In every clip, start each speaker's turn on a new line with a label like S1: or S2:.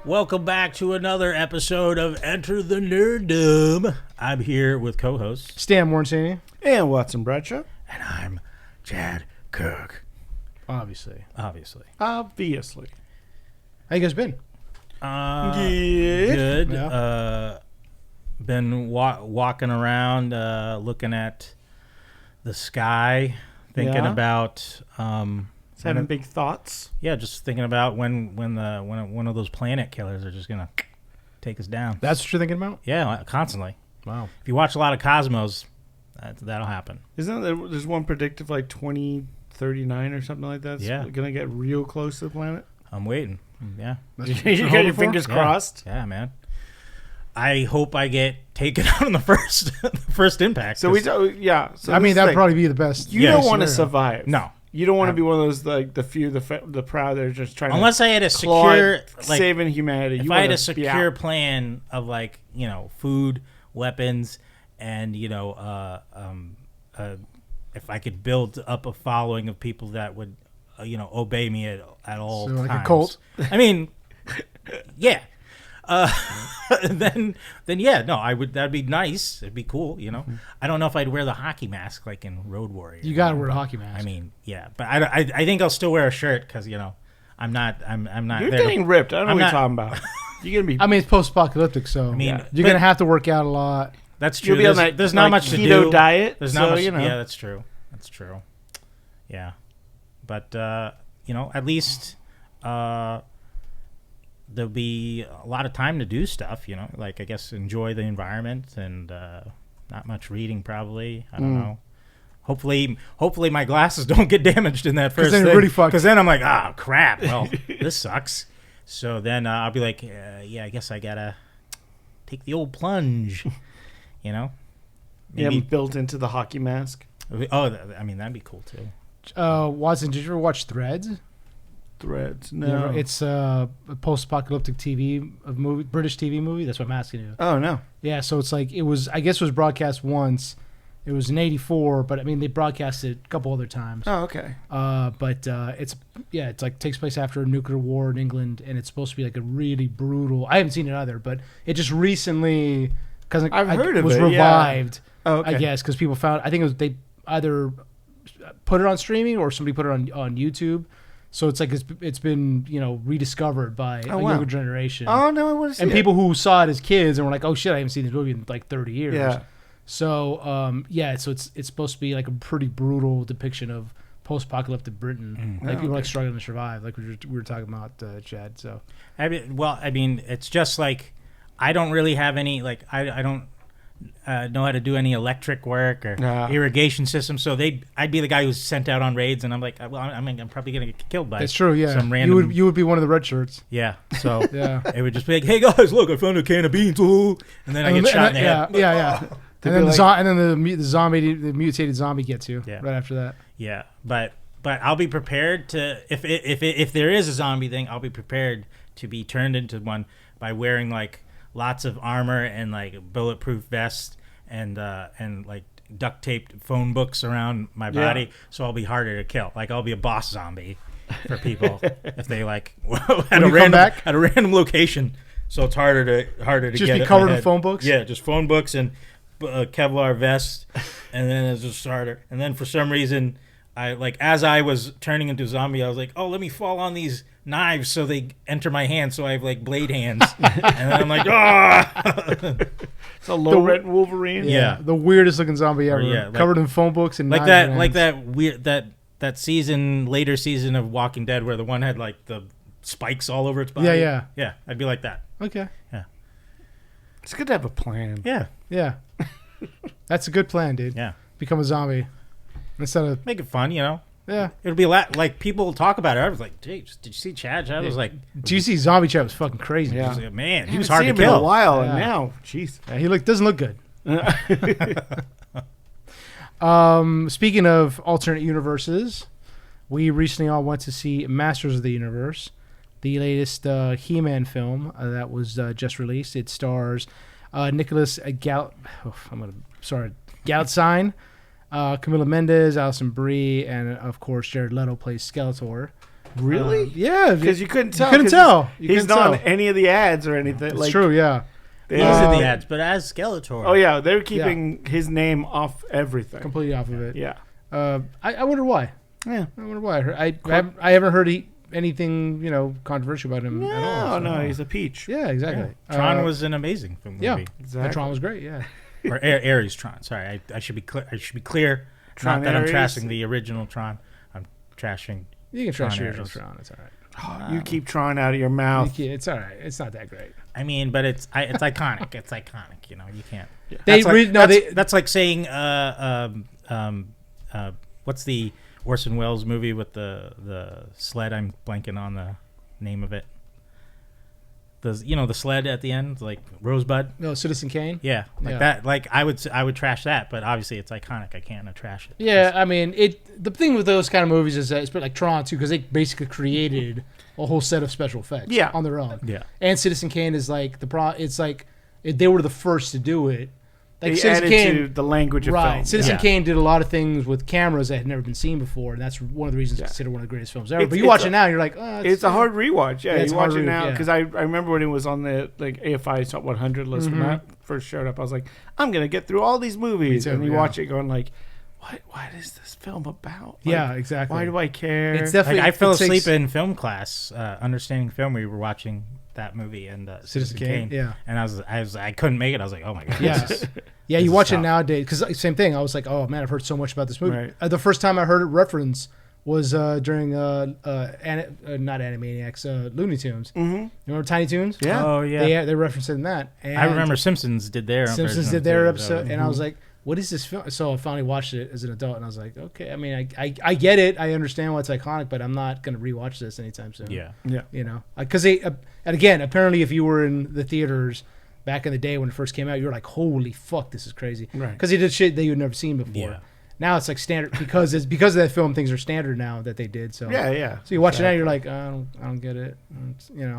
S1: Welcome back to another episode of Enter the Nerdom. I'm here with co-hosts
S2: Stan Morncini.
S3: And Watson Bradshaw.
S1: and I'm Chad Cook.
S2: Obviously.
S1: Obviously.
S3: How
S2: you guys been?
S1: Good.
S2: Yeah.
S1: Been walking around, looking at the sky, thinking
S3: Yeah.
S1: about,
S3: having big thoughts.
S1: yeah, just thinking about when one of those planet killers are just gonna take us down.
S2: That's what you're thinking about?
S1: Yeah, constantly.
S2: Wow.
S1: If you watch a lot of Cosmos, that'll happen.
S3: Isn't there's one predictive like 2039 or something like that?
S1: Yeah.
S3: Going to get real close to the planet?
S1: I'm waiting. Yeah.
S2: That's what
S3: You
S2: you're
S3: got
S2: hoping
S3: your
S2: for?
S3: fingers crossed?
S1: Yeah, man. I hope I get taken out on the first impact.
S3: So So
S2: I mean,
S3: this
S2: that'd
S3: thing.
S2: probably be the best.
S3: You
S1: Yeah,
S3: don't want to
S2: scenario.
S3: survive.
S1: No.
S3: You don't want to be one of those like the few, the proud that are just trying
S1: Unless I had a
S3: to claw
S1: secure,
S3: at
S1: like,
S3: saving humanity.
S1: if
S3: You
S1: I had
S3: wanna
S1: a
S3: be
S1: secure
S3: out.
S1: plan of like, food, weapons, and if I could build up a following of people that would, obey me at all
S2: So
S1: times.
S2: like a cult?
S1: I mean, yeah. Then yeah, no, I would. That'd be nice. It'd be cool,
S3: Mm-hmm.
S1: I don't know if I'd wear the hockey mask like in Road Warrior.
S2: You got to wear a hockey mask.
S1: I mean, yeah, but I think I'll still wear a shirt because I'm not
S3: You're
S1: there.
S3: getting ripped. I don't know
S1: I'm
S3: what you're
S1: not-
S3: talking about. You're going to be.
S2: I mean, it's post-apocalyptic, so
S1: mean,
S2: you're
S1: but-
S2: going to have to work out a lot.
S1: That's true.
S3: You'll be on
S1: There's,
S3: that
S1: there's not
S3: like,
S1: much to
S3: keto
S1: do.
S3: diet.
S1: There's
S3: so,
S1: not much.
S3: You know.
S1: Yeah, that's true. That's true. Yeah, but at least there'll be a lot of time to do stuff. Like I guess enjoy the environment and not much reading probably. I don't know. Hopefully my glasses don't get damaged in that first
S2: then you're
S1: thing.
S2: really fucked.
S1: Because then I'm like, oh crap. Well, this sucks. So then I'll be like, yeah, I guess I gotta take the old plunge.
S3: You
S1: Maybe.
S3: haven't built into the hockey mask.
S1: Oh, I mean that'd be cool too.
S2: Watson, did you ever watch Threads?
S3: Threads.
S2: You
S3: No.
S2: ever- it's a post-apocalyptic movie, British TV movie. That's what I'm asking you.
S3: Oh, no.
S2: Yeah, so it's like I guess it was broadcast once. It was in '84, but I mean they broadcast it a couple other times.
S3: Oh, okay.
S2: But it's like takes place after a nuclear war in England, and it's supposed to be like a really brutal. I haven't seen it either, but it just recently because
S3: I've heard of
S2: was
S3: it, yeah.
S2: revived.
S3: Oh, okay.
S2: I guess because people found. I think it was they either put it on streaming or somebody put it on YouTube. So it's like it's been rediscovered by a
S3: wow.
S2: younger generation.
S3: Oh, no, I want to see
S2: and
S3: it.
S2: people who saw it as kids and were like, "Oh shit, I haven't seen this movie in like 30 years."
S3: Yeah.
S2: So so it's supposed to be like a pretty brutal depiction of post-apocalyptic Britain, like people like struggling to survive, like we were talking about, Chad. So
S1: I mean, it's just like I don't really have any like I don't know how to do any electric work or irrigation systems. So I'd be the guy who's sent out on raids, and I'm like, well, I'm probably gonna get killed by
S2: that's true. Yeah,
S1: some random.
S2: you would be one of the red shirts.
S1: Yeah. So
S2: Yeah,
S1: it would just be like, hey guys, look, I found a can of beans, ooh, and then I get shot in the head.
S2: Yeah. And then, the zombie, the mutated zombie gets you
S1: Yeah.
S2: right after that.
S1: Yeah, but I'll be prepared to if there is a zombie thing, I'll be prepared to be turned into one by wearing like lots of armor and like bulletproof vest and like duct taped phone books around my body, so I'll be harder to kill. Like I'll be a boss zombie for people if they like at a random location. So it's harder to
S2: Just
S1: get
S2: be
S1: at
S2: covered
S1: my
S2: in
S1: head.
S2: phone books?
S1: Yeah, just phone books and Kevlar vest, and then as a starter. And then for some reason, as I was turning into a zombie, I was like, oh, let me fall on these knives so they enter my hands, so I have like blade hands. And then I'm like, ah.
S3: It's a low red Wolverine.
S1: Yeah.
S2: The weirdest looking zombie ever.
S1: yeah, like-
S2: covered in phone books and
S1: like
S2: knives and
S1: that, like
S2: hands.
S1: that weird later season of Walking Dead where the one had like the spikes all over its body.
S2: Yeah.
S1: I'd be like that.
S2: Okay.
S3: It's good to have a plan.
S2: Yeah. That's a good plan, dude.
S1: Yeah,
S2: Become a zombie instead of
S1: make it fun,
S2: yeah.
S1: It'll be a lot like people talk about it. I was like, "Hey, did you see Chad?" Chad was like,
S2: Do you see Zombie Chat was fucking crazy?
S3: Yeah.
S1: "Man, he
S3: I
S1: was
S3: haven't
S1: hard to
S3: seen him in a
S1: kill."
S3: while,
S2: Yeah.
S3: and now, jeez.
S2: Yeah, he doesn't look good. Speaking of alternate universes, we recently all went to see Masters of the Universe, the latest He-Man film that was just released. It stars Nicholas Galitzine, Camila Mendes, Alison Brie, and of course Jared Leto plays Skeletor.
S3: Really?
S2: Yeah,
S3: Because you couldn't tell.
S2: You couldn't
S3: 'cause
S2: tell.
S3: He's not on any of the ads or anything.
S2: It's true. Yeah.
S1: He's in the ads, but as Skeletor.
S3: Oh yeah, they're keeping his name off everything.
S2: Completely off of it.
S3: Yeah.
S2: I wonder why.
S3: Yeah.
S2: I wonder why. I haven't heard anything controversial about him at all.
S3: No, he's a peach.
S2: Yeah, exactly.
S1: Yeah. Tron was an amazing movie.
S2: Yeah,
S3: exactly.
S2: Tron was great. Yeah.
S1: Or Ares Tron. Sorry, I should be clear. I should be clear.
S3: Tron
S1: Not that
S3: Ares.
S1: I'm trashing the original Tron. I'm trashing.
S2: You can trash the
S1: Tron
S2: original
S1: Ares.
S2: Tron. It's all right.
S3: You keep Tron out of your mouth.
S2: It's all right. It's not that great.
S1: I mean, but it's iconic. It's iconic. You can't.
S2: Yeah.
S1: That's like saying what's the Orson Welles movie with the sled? I'm blanking on the name of it. The sled at the end, like Rosebud.
S2: No, Citizen Kane.
S1: Yeah, that. Like I would trash that, but obviously it's iconic. I can't trash it.
S2: Yeah, I mean, the thing with those kind of movies is that it's like Tron too, because they basically created a whole set of special effects on their own.
S1: Yeah,
S2: and Citizen Kane is like it's like they were the first to do it. Like
S3: They
S2: Citizen
S3: added
S2: Kane,
S3: to the language of
S2: right?
S3: film.
S2: Citizen Kane did a lot of things with cameras that had never been seen before, and that's one of the reasons it's considered one of the greatest films ever. But you watch it now, you're like, oh,
S3: it's a hard rewatch. Yeah,
S2: it's
S3: you watch
S2: hard
S3: it now
S2: yeah.
S3: because I remember when it was on the AFI Top 100 list when that first showed up. I was like, I'm gonna get through all these movies,
S2: too,
S3: and you watch it going like, what is this film about? Like,
S2: yeah, exactly.
S3: Why do I care?
S2: It's definitely.
S1: I fell asleep in film class, understanding film. We were watching that movie and Citizen Kane.
S2: Yeah,
S1: and I couldn't make it. I was like, oh my god.
S2: Yeah. Yeah, you
S1: is
S2: watch it
S1: tough.
S2: nowadays because same thing. I was like, oh man, I've heard so much about this movie.
S3: Right.
S2: The first time I heard it reference was during not Animaniacs, Looney Tunes. Mm-hmm. You remember Tiny Toons?
S3: Yeah.
S1: Oh yeah.
S2: They referenced it in that. And
S1: I remember Simpsons did their
S2: episode, and I was like, what is this film? So I finally watched it as an adult, and I was like, okay. I mean, I get it. I understand why it's iconic, but I'm not going to rewatch this anytime soon.
S1: Yeah.
S2: Because and again, apparently, if you were in the theaters back in the day when it first came out, you were like, holy fuck, this is crazy.
S3: Right.
S2: Because they did shit that you'd never seen before.
S1: Yeah.
S2: Now it's like standard because of that film. Things are standard now that they did. So
S3: Yeah.
S2: So you watch it now, you're like, I don't get it.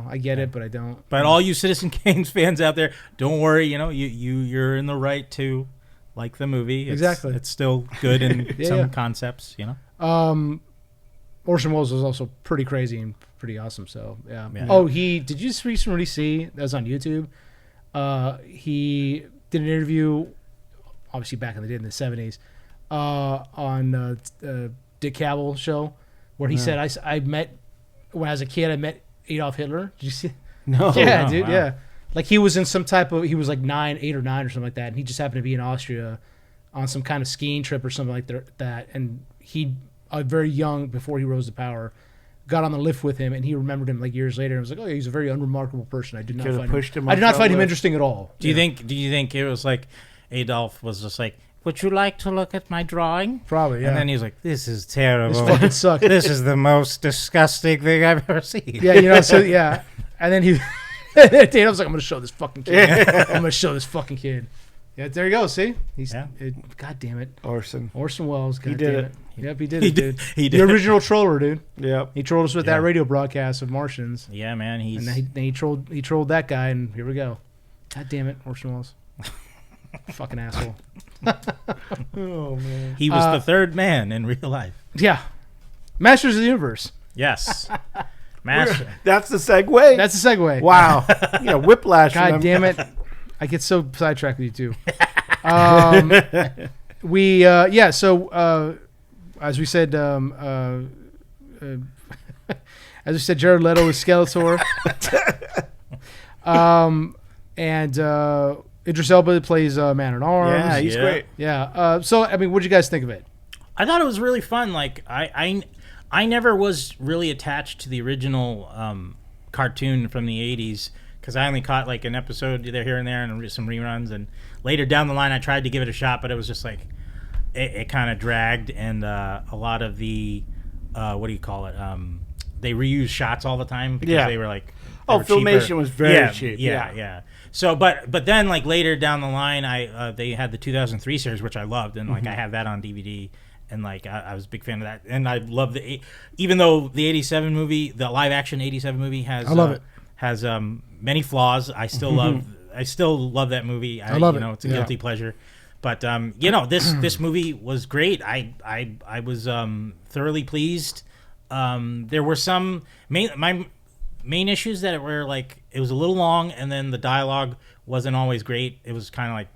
S2: I get it, but I don't.
S1: But all you Citizen Kane's fans out there, don't worry. You're in the right to like the movie.
S2: Exactly.
S1: It's still good in some concepts.
S2: Orson Welles was also pretty crazy and pretty awesome. So yeah.
S1: Yeah.
S2: Oh, did you just recently see that was on YouTube? He did an interview, obviously back in the day in the 70s, on Dick Cavell show, where he said, I met, when I was a kid, I met Adolf Hitler. Did you see?
S3: No.
S2: Yeah,
S1: no,
S2: dude,
S1: wow.
S2: yeah. Like he was in some type of, he was like 8 or 9 or something like that, and he just happened to be in Austria on some kind of skiing trip or something like that, and he, very young, before he rose to power, got on the lift with him, and he remembered him like years later and was like, oh yeah, he's a very unremarkable person. I did not find him interesting at all.
S1: Do you think it was like Adolf was just like, would you like to look at my drawing?
S2: Probably, yeah.
S1: And then he's like, this is terrible.
S2: This fucking sucks.
S1: This is the most disgusting thing I've ever seen.
S2: Yeah, so yeah. And then Dana was like, I'm going to show this fucking kid. I'm going to show this fucking kid. Yeah, there you go. See? God damn it.
S3: Orson
S2: Welles. God
S3: He did
S2: damn
S3: it.
S2: Yep, he did it, dude.
S1: He did.
S2: The original troller, dude.
S3: Yep.
S2: He trolled us with that radio broadcast of Martians.
S1: Yeah, man.
S2: And then he trolled that guy, and here we go. God damn it, Orson Welles. Fucking asshole.
S3: Oh man.
S1: He was the third man in real life.
S2: Yeah. Masters of the Universe.
S1: Yes. Master.
S3: That's the segue.
S2: That's a segue.
S3: Wow. Yeah, whiplash.
S2: God damn it. I get so sidetracked with you too. So as we said, Jared Leto is Skeletor. And Idris Elba plays Man at Arms.
S3: Yeah, he's great.
S2: Yeah. So I mean, what did you guys think of it?
S1: I thought it was really fun. Like I never was really attached to the original cartoon from the 80s because I only caught like an episode here and there and some reruns. And later down the line, I tried to give it a shot, but it was just like it kind of dragged. And a lot of the what do you call it? They reuse shots all the time because they were like
S3: Filmation
S1: cheaper.
S3: was very cheap.
S1: Yeah. So, but then like later down the line, they had the 2003 series, which I loved, and like I have that on DVD. And like I was a big fan of that, and I love even though the '87 movie, the live action '87 movie has many flaws. I still love that movie. I love it. It's a guilty pleasure, but this movie was great. I was thoroughly pleased. There were some my main issues that were like it was a little long, and then the dialogue wasn't always great. It was kind of like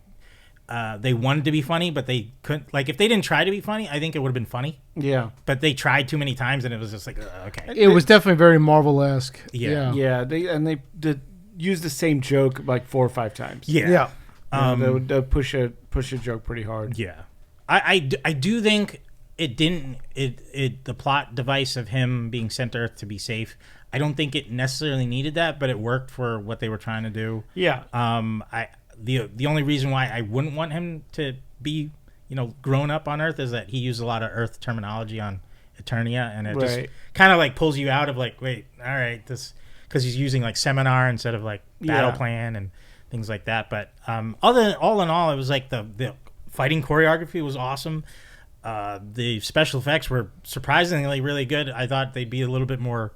S1: they wanted to be funny, but they couldn't. Like if they didn't try to be funny, I think it would have been funny.
S3: Yeah,
S1: but they tried too many times, and it was just like okay.
S2: It was definitely very Marvel-esque.
S3: Yeah. They did use the same joke like 4 or 5 times.
S2: Yeah.
S3: They would push a joke pretty hard.
S1: Yeah, I do think it didn't the plot device of him being sent to Earth to be safe. I don't think it necessarily needed that, but it worked for what they were trying to do.
S3: Yeah.
S1: The only reason why I wouldn't want him to be grown up on Earth is that he used a lot of Earth terminology on Eternia, and it just kind of like pulls you out of like, wait, all right, this because he's using like seminar instead of like battle plan and things like that. But all in all, it was like the fighting choreography was awesome. The special effects were surprisingly really good. I thought they'd be a little bit more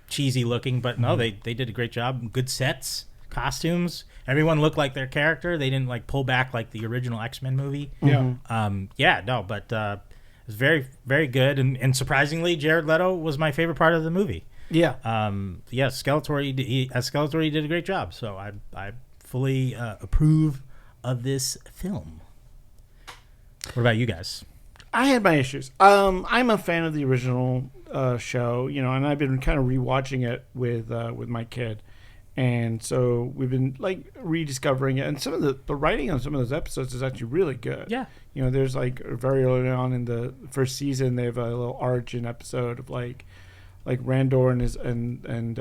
S1: cheesy looking, but no, they did a great job. Good sets, costumes. Everyone looked like their character. They didn't like pull back like the original X-Men movie.
S2: Yeah.
S1: But it was very, very good. And surprisingly, Jared Leto was my favorite part of the movie.
S3: Yeah.
S1: Skeletor, he did a great job. So I fully approve of this film. What about you guys?
S3: I had my issues. I'm a fan of the original show, and I've been kind of rewatching it with my kid, and so we've been like rediscovering it. And some of the writing on some of those episodes is actually really good.
S1: Yeah.
S3: There's like very early on in the first season, they have a little origin episode of like Randor and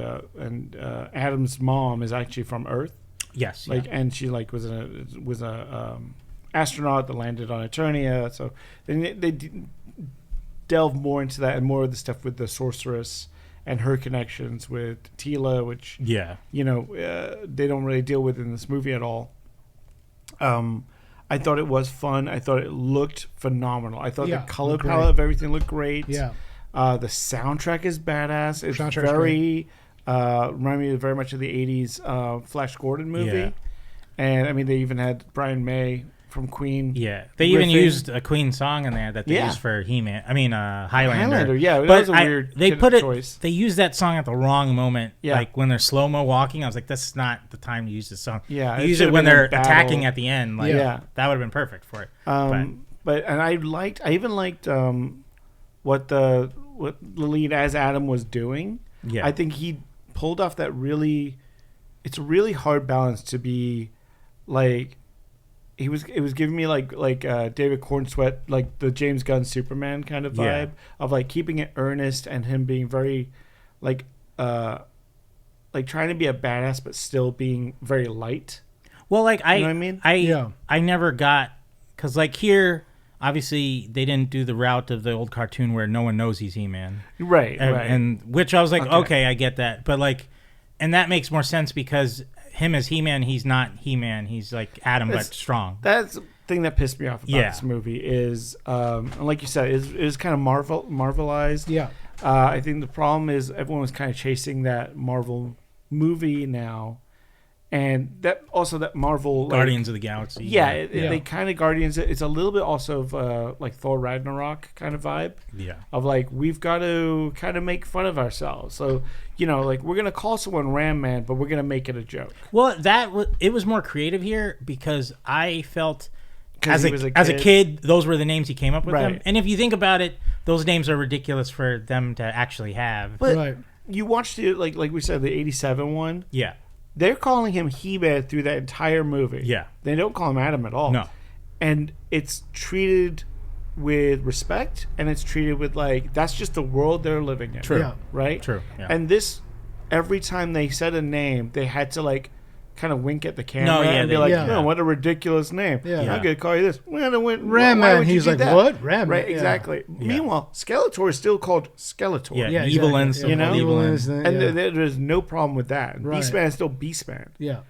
S3: Adam's mom is actually from Earth.
S1: Yes.
S3: And she like was a astronaut that landed on Eternia. So they delve more into that and more of the stuff with the sorceress and her connections with Tila, which they don't really deal with in this movie at all. I thought it was fun. I thought it looked phenomenal. I thought the color palette of everything looked great.
S2: Yeah.
S3: The soundtrack is badass. It's very remind me very much of the 80s Flash Gordon movie.
S1: Yeah.
S3: And I mean, they even had Brian May from Queen.
S1: Yeah, they even used a Queen song in there that they used for He-Man. I mean, Highlander.
S3: Yeah, that was a weird choice.
S1: They used that song at the wrong moment. Yeah. Like when they're slow-mo walking, I was like, that's not the time to use this song.
S3: Yeah,
S1: they use it when they're attacking at the end. Like, that would have been perfect for it.
S3: But I even liked what the lead as Adam was doing. Yeah, I think he pulled off that really. It's a really hard balance to be, like. It was giving me like David Cornsweet, like the James Gunn Superman kind of vibe of like keeping it earnest and him being very like trying to be a badass but still being very light.
S1: Well, like
S3: you know what I mean?
S1: I never got because like here obviously they didn't do the route of the old cartoon where no one knows he's He-Man.
S3: Right.
S1: And which I was like, okay, I get that. But like and that makes more sense because him as He-Man, he's not He-Man. He's like Adam, but strong.
S3: That's the thing that pissed me off about this movie is, like you said, it is kind of Marvelized.
S2: Yeah.
S3: I think the problem is everyone was kind of chasing that Marvel movie now. And that Marvel...
S1: Guardians of the Galaxy.
S3: Yeah, they kind of Guardians... It's a little bit also of like Thor Ragnarok kind of vibe.
S1: Yeah.
S3: Of like, we've got to kind of make fun of ourselves. So, like we're going to call someone Ram Man, but we're going to make it a joke.
S1: Well, it was more creative here because I felt... As a kid, those were the names he came up with them. And if you think about it, those names are ridiculous for them to actually have.
S3: But you watched it, like we said, the 87 one.
S1: Yeah.
S3: They're calling him He-Man through that entire movie.
S1: Yeah.
S3: They don't call him Adam at all.
S1: No.
S3: And it's treated with respect, and it's treated with, like, that's just the world they're living in.
S1: True. Yeah.
S3: Right?
S1: True. Yeah.
S3: And this, every time they said a name, they had to, like, kind of wink at the camera and be like, no, what a ridiculous name. Yeah. I'm going to call you this.
S2: Ram Man. He's like, what? Ram Man.
S3: Right, exactly. Yeah. Meanwhile, Skeletor is still called Skeletor.
S1: Yeah, Evil Lyn.
S3: Evil Lyn. And there's no problem with that. Right. Beastman is still Beastman.
S2: Yeah.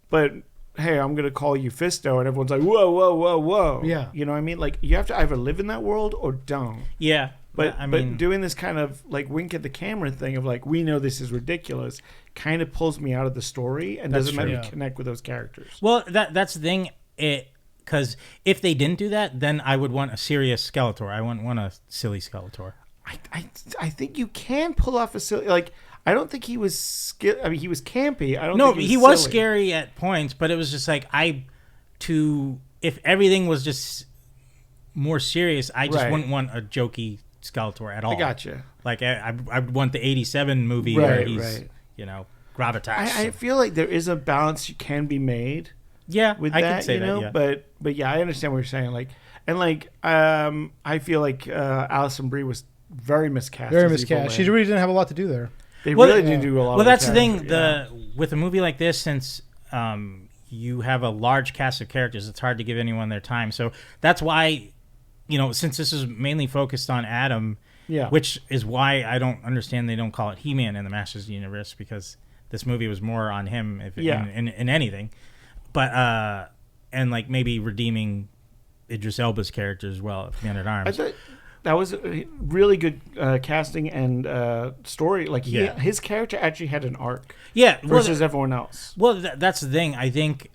S3: But, hey, I'm going to call you Fisto. And everyone's like, whoa, whoa, whoa, whoa.
S2: Yeah.
S3: You know what I mean? Like, you have to either live in that world or don't.
S1: Yeah.
S3: But doing this kind of like wink at the camera thing of like, we know this is ridiculous, kind of pulls me out of the story and doesn't let me connect with those characters.
S1: Well, that's the thing. Because if they didn't do that, then I would want a serious Skeletor. I wouldn't want a silly Skeletor.
S3: I think you can pull off a silly, like, I don't think he was I mean, he was campy. I don't
S1: No,
S3: think
S1: he was
S3: silly.
S1: scary at points, but it was just like if everything was just more serious, I just wouldn't want a jokey Skeletor at all.
S3: I gotcha.
S1: Like I want the '87 movie where he's gravitas.
S3: I feel like there is a balance you can be made.
S1: Yeah,
S3: with
S1: I
S3: that,
S1: can say that. Yeah.
S3: But yeah, I understand what you're saying. I feel like Alison Brie was very miscast.
S2: Very miscast. She really didn't have a lot to do there.
S3: They really didn't do a lot.
S1: Well, that's the thing. With a movie like this, since you have a large cast of characters, it's hard to give anyone their time. So that's why, since this is mainly focused on Adam, which is why I don't understand they don't call it He-Man in the Masters of the Universe, because this movie was more on him in anything. But and like maybe redeeming Idris Elba's character as well, Man at Arms.
S3: I thought that was a really good casting and story. Like his character actually had an arc.
S1: Yeah,
S3: versus everyone else.
S1: Well, that's the thing. I think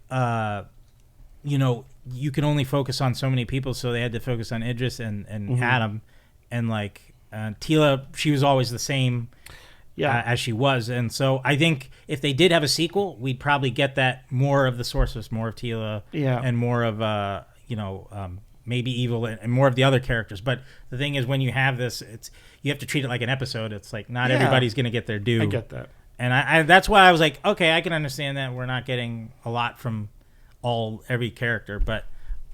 S1: you can only focus on so many people, so they had to focus on Idris and Adam, and like Tila. She was always the same. As she was. And so I think if they did have a sequel, we'd probably get that more of the Sorceress, more of Tila, and more of maybe Evil and more of the other characters. But the thing is, when you have this, you have to treat it like an episode. It's like not everybody's going to get their due.
S3: I get that.
S1: And I that's why I was like, okay, I can understand that we're not getting a lot from every character, but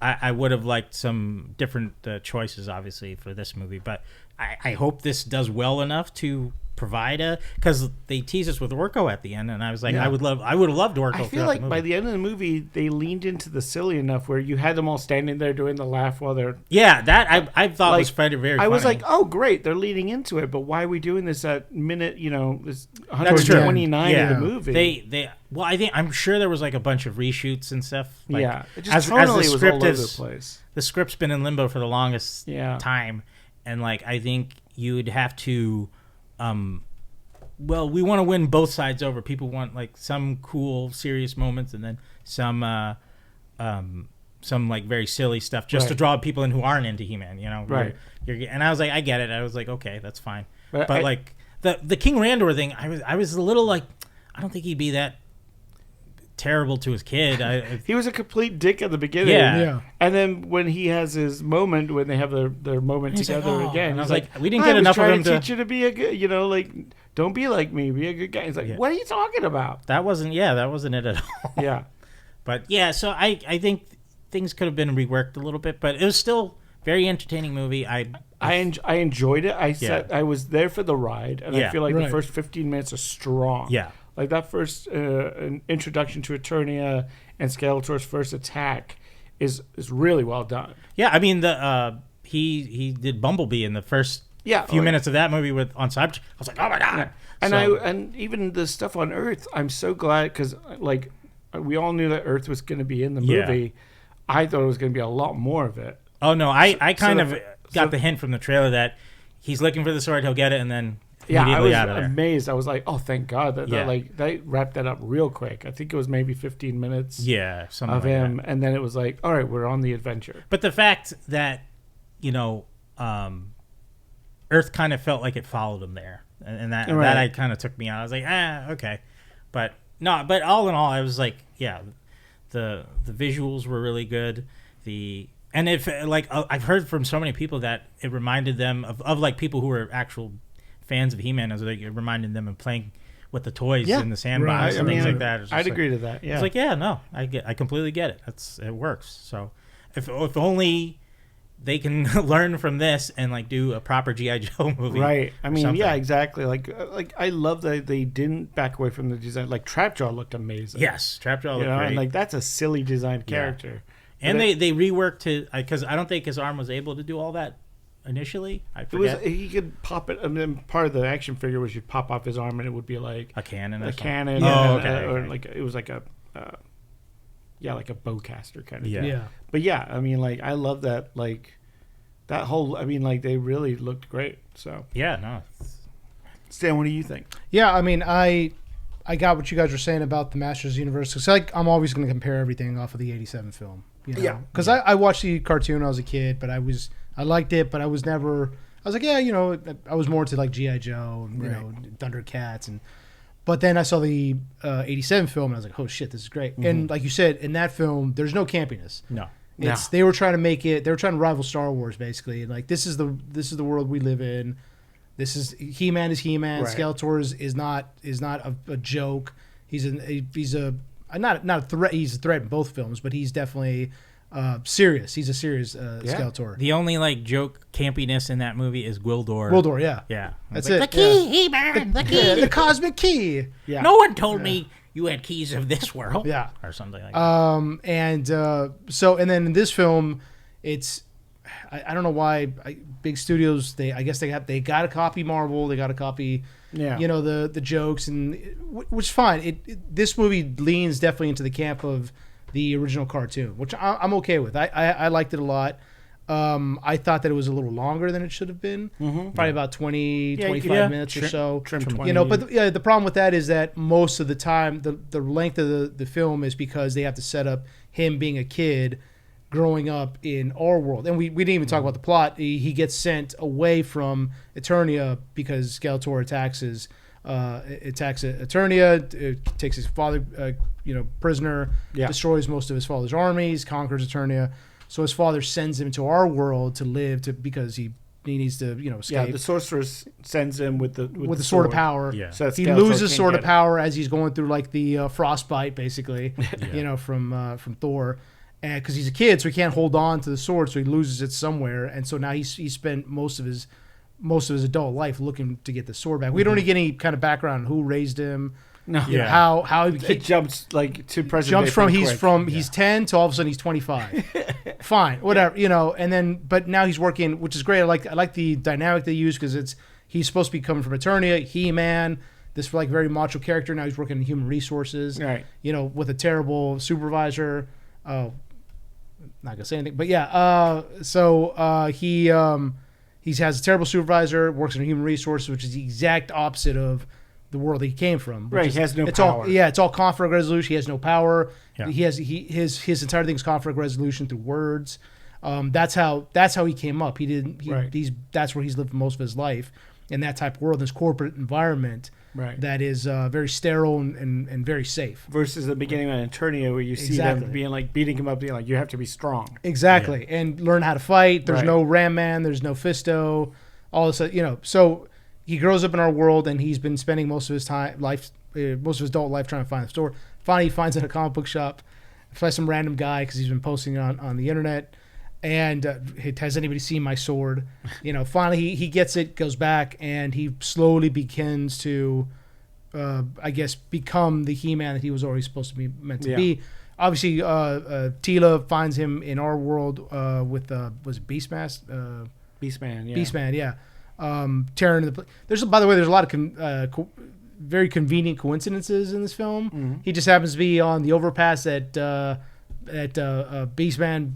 S1: I would have liked some different choices, obviously, for this movie. But I hope this does well enough to provide because they tease us with Orko at the end, and I was like, I would have loved Orko.
S3: I feel like by the end of the movie, they leaned into the silly enough where you had them all standing there doing the laugh while they're
S1: that I thought was very funny.
S3: I was like, oh great, they're leading into it, but why are we doing this at minute this 129 of the movie?
S1: I'm sure there was like a bunch of reshoots and stuff. Like,
S3: it just totally was all over the place.
S1: The script's been in limbo for the longest time, and like I think you would have to. We want to win both sides over. People want like some cool, serious moments, and then some like very silly stuff just to draw people in who aren't into He-Man.
S3: Right?
S1: And I was like, I get it. I was like, okay, that's fine. But like the King Randor thing, I was a little like, I don't think he'd be that terrible to his kid.
S3: He was a complete dick at the beginning.
S2: Yeah.
S3: And then when he has his moment, when they have their moment together again,
S1: and I was like, we didn't get enough of him to
S3: teach you to be a good, like, don't be like me, be a good guy. He's like, what are you talking about?
S1: That wasn't it at all.
S3: Yeah.
S1: But yeah, so I think things could have been reworked a little bit, but it was still very entertaining movie. I
S3: enjoyed it. I was there for the ride, and I feel like the first 15 minutes are strong.
S1: Yeah.
S3: Like that first introduction to Eternia and Skeletor's first attack is really well done.
S1: Yeah, I mean he did Bumblebee in the first few minutes of that movie on Cybertron. I was like, oh my god!
S3: Yeah. And even the stuff on Earth, I'm so glad because like we all knew that Earth was going to be in the movie. Yeah. I thought it was going to be a lot more of it.
S1: Oh no, I got the hint from the trailer that he's looking for the sword, he'll get it, and then.
S3: I was amazed. I was like, "Oh, thank God that they wrapped that up real quick." I think it was maybe 15 minutes.
S1: Yeah, something
S3: of
S1: like
S3: him,
S1: that.
S3: And then it was like, "All right, we're on the adventure."
S1: But the fact that Earth kind of felt like it followed him there, and that I kind of took me out. I was like, okay, but all in all, I was like, the visuals were really good. And if like I've heard from so many people that it reminded them of like people who were actual fans of He-Man, as like it reminded them of playing with the toys in the sandbox and things like that.
S3: I'd agree to that. Yeah,
S1: it's like I completely get it. It works. So if only they can learn from this and like do a proper G.I. Joe movie,
S3: right? I mean, exactly. Like I love that they didn't back away from the design. Like Trapjaw looked amazing.
S1: Yes, Trapjaw looked great.
S3: And like that's a silly designed character.
S1: And they reworked because I don't think his arm was able to do all that. Initially, I forget.
S3: He could pop it, and then part of the action figure was you'd pop off his arm, and it would be like
S1: a cannon,
S3: or like it was like a, like a bowcaster kind of thing.
S2: Yeah.
S3: But I mean, like I love that, like that whole. I mean, like they really looked great. So Stan, what do you think?
S2: Yeah, I mean, I got what you guys were saying about the Masters of the Universe. So like, I'm always going to compare everything off of the '87 film. Because I watched the cartoon when I was a kid, but I liked it, but I I was like, yeah, I was more into like G.I. Joe, and, Thundercats, but then I saw the 87 film, and I was like, oh shit, this is great. Mm-hmm. And like you said, in that film, there's no campiness.
S1: No.
S2: They were trying to make it. They were trying to rival Star Wars, basically. Like this is the world we live in. This is He-Man is He-Man. Right. Skeletor is not a joke. He's not a threat. He's a threat in both films, but he's definitely serious. He's a serious Skeletor.
S1: The only like joke campiness in that movie is Gwildor.
S2: Gwildor, yeah,
S1: yeah.
S2: That's
S1: like,
S2: it.
S1: The key, He-Man. The key,
S2: the cosmic key.
S1: Yeah. No one told me you had keys of this world.
S2: Yeah,
S1: or something like that.
S2: And then in this film, it's I don't know why big studios they got to copy Marvel. They got to copy. Yeah. The jokes, and which is fine. This movie leans definitely into the camp of the original cartoon, which I'm okay with. I liked it a lot. I thought that it was a little longer than it should have been. Mm-hmm. Probably about 25 minutes or so.
S3: Trim 20.
S2: But the problem with that is that most of the time, the length of the film is because they have to set up him being a kid growing up in our world. And we didn't even talk about the plot. He gets sent away from Eternia because Skeletor attacks Eternia, takes his father prisoner, destroys most of his father's armies, conquers Eternia. So his father sends him to our world to live because he needs to escape.
S3: Yeah, the sorceress sends him with the
S2: sword of power.
S1: Yeah.
S2: So he loses sword of power as he's going through like the frostbite, basically, from Thor. And because he's a kid, so he can't hold on to the sword, so he loses it somewhere. And so now he spent most of his adult life looking to get the sword back. We don't even get any kind of background on who raised him.
S3: No,
S2: how
S3: it jumps like to present.
S2: Jumps from he's 10 to all of a sudden he's 25. Fine, whatever, and then but now he's working, which is great. I like the dynamic they use because he's supposed to be coming from Eternia, He-Man, this like very macho character. Now he's working in human resources,
S3: right?
S2: With a terrible supervisor. Not gonna say anything, but yeah. He has a terrible supervisor, works in human resources, which is the exact opposite of the world he came from.
S3: Right, he has no power.
S2: It's all conflict resolution. He has no power. Yeah. His entire thing is conflict resolution through words. That's how he came up. That's where he's lived most of his life, in that type of world, this corporate environment.
S3: Right.
S2: That is very sterile and very safe.
S3: Versus the beginning of Eternia, where you see them being like beating him up, being like, you have to be strong.
S2: Exactly, and learn how to fight. There's no Ram Man. There's no Fisto. All this, So he grows up in our world, and he's been spending most of his adult life trying to find the store. Finally, he finds it at a comic book shop. Finds some random guy because he's been posting on the internet. And has anybody seen my sword? Finally he gets it, goes back, and he slowly begins to, become the He-Man that he was always supposed to be meant to be. Obviously, Tila finds him in our world with was it Beastman? Beastman, yeah. Tearing the. There's a lot of very convenient coincidences in this film. Mm-hmm. He just happens to be on the overpass that Beastman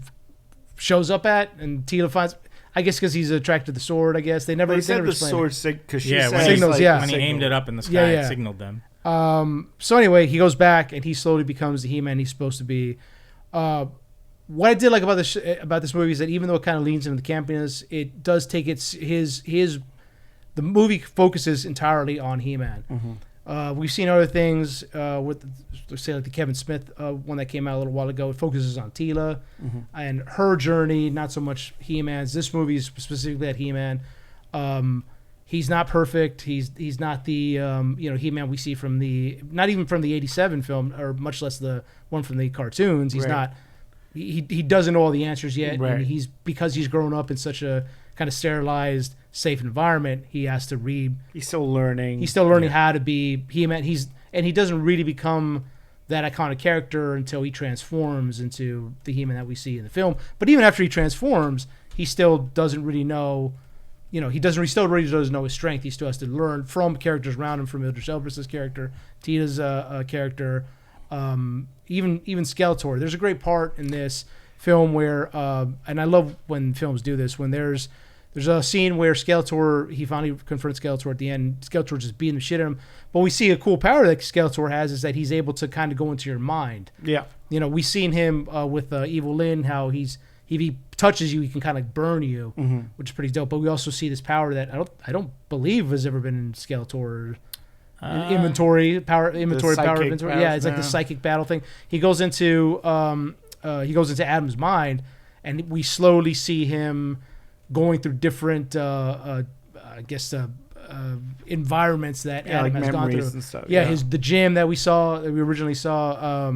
S2: shows up at, and Tila finds. I guess because he's attracted to the sword. I guess they never.
S3: They said the sword because she
S1: when
S3: signals.
S1: When he aimed it up in the sky, it signaled them.
S2: So anyway, he goes back and he slowly becomes the He-Man he's supposed to be. What I did like about this movie is that even though it kind of leans into the campiness, it does take the movie focuses entirely on He-Man. Mm-hmm. We've seen other things with, say, like the Kevin Smith one that came out a little while ago. It focuses on Tila and her journey, not so much He-Man's. This movie is specifically at He-Man. He's not perfect. He's not the He-Man we see not even from the '87 film, or much less the one from the cartoons. He's not. He doesn't know all the answers yet, and because he's grown up in such a kind of sterilized, safe environment. He has to read.
S3: He's still learning.
S2: How to be He-Man. He doesn't really become that iconic character until he transforms into the He-Man that we see in the film. But even after he transforms, he still doesn't really know. He still really doesn't know his strength. He still has to learn from characters around him, from Idris Elba's character, Tita's character. Even Skeletor. There's a great part in this film where, and I love when films do this, when there's a scene where Skeletor, he finally confronts Skeletor at the end. Skeletor just beating the shit out of him. But we see a cool power that Skeletor has is that he's able to kind of go into your mind.
S3: Yeah.
S2: We've seen him with Evil Lyn, how he if he touches you, he can kind of burn you, which is pretty dope. But we also see this power that I don't believe has ever been in Skeletor. Inventory power. Yeah, it's like the psychic battle thing. He goes into Adam's mind, and we slowly see him going through different, environments that Adam has gone through.
S3: And stuff,
S2: the gym that we originally saw,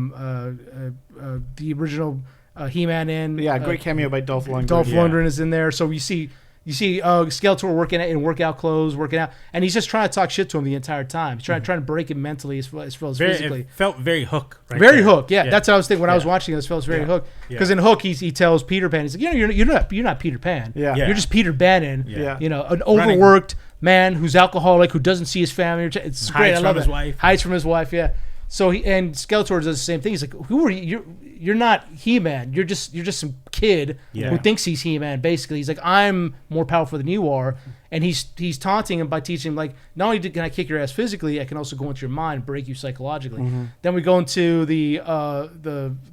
S2: the original He-Man in.
S3: Yeah, great cameo by Dolph Lundgren.
S2: Dolph Lundgren is in there, so you see Skeletor working in workout clothes, working out, and he's just trying to talk shit to him the entire time. He's trying to break him mentally as well as physically.
S1: It felt very Hook.
S2: Very Hook, yeah. That's what I was thinking when I was watching this. Felt very Hook because in Hook he tells Peter Pan, he's like, you're not Peter Pan. You're just Peter Bannon.
S1: Yeah.
S2: An overworked man who's alcoholic, who doesn't see his family. It's great. I love his wife. Hides from his wife. Yeah. So Skeletor does the same thing. He's like, "Who are you? You're not He-Man. You're just some kid who thinks he's He-Man." Basically, he's like, "I'm more powerful than you are," and he's taunting him by teaching him, like, not only can I kick your ass physically, I can also go into your mind, and break you psychologically. Then we go into the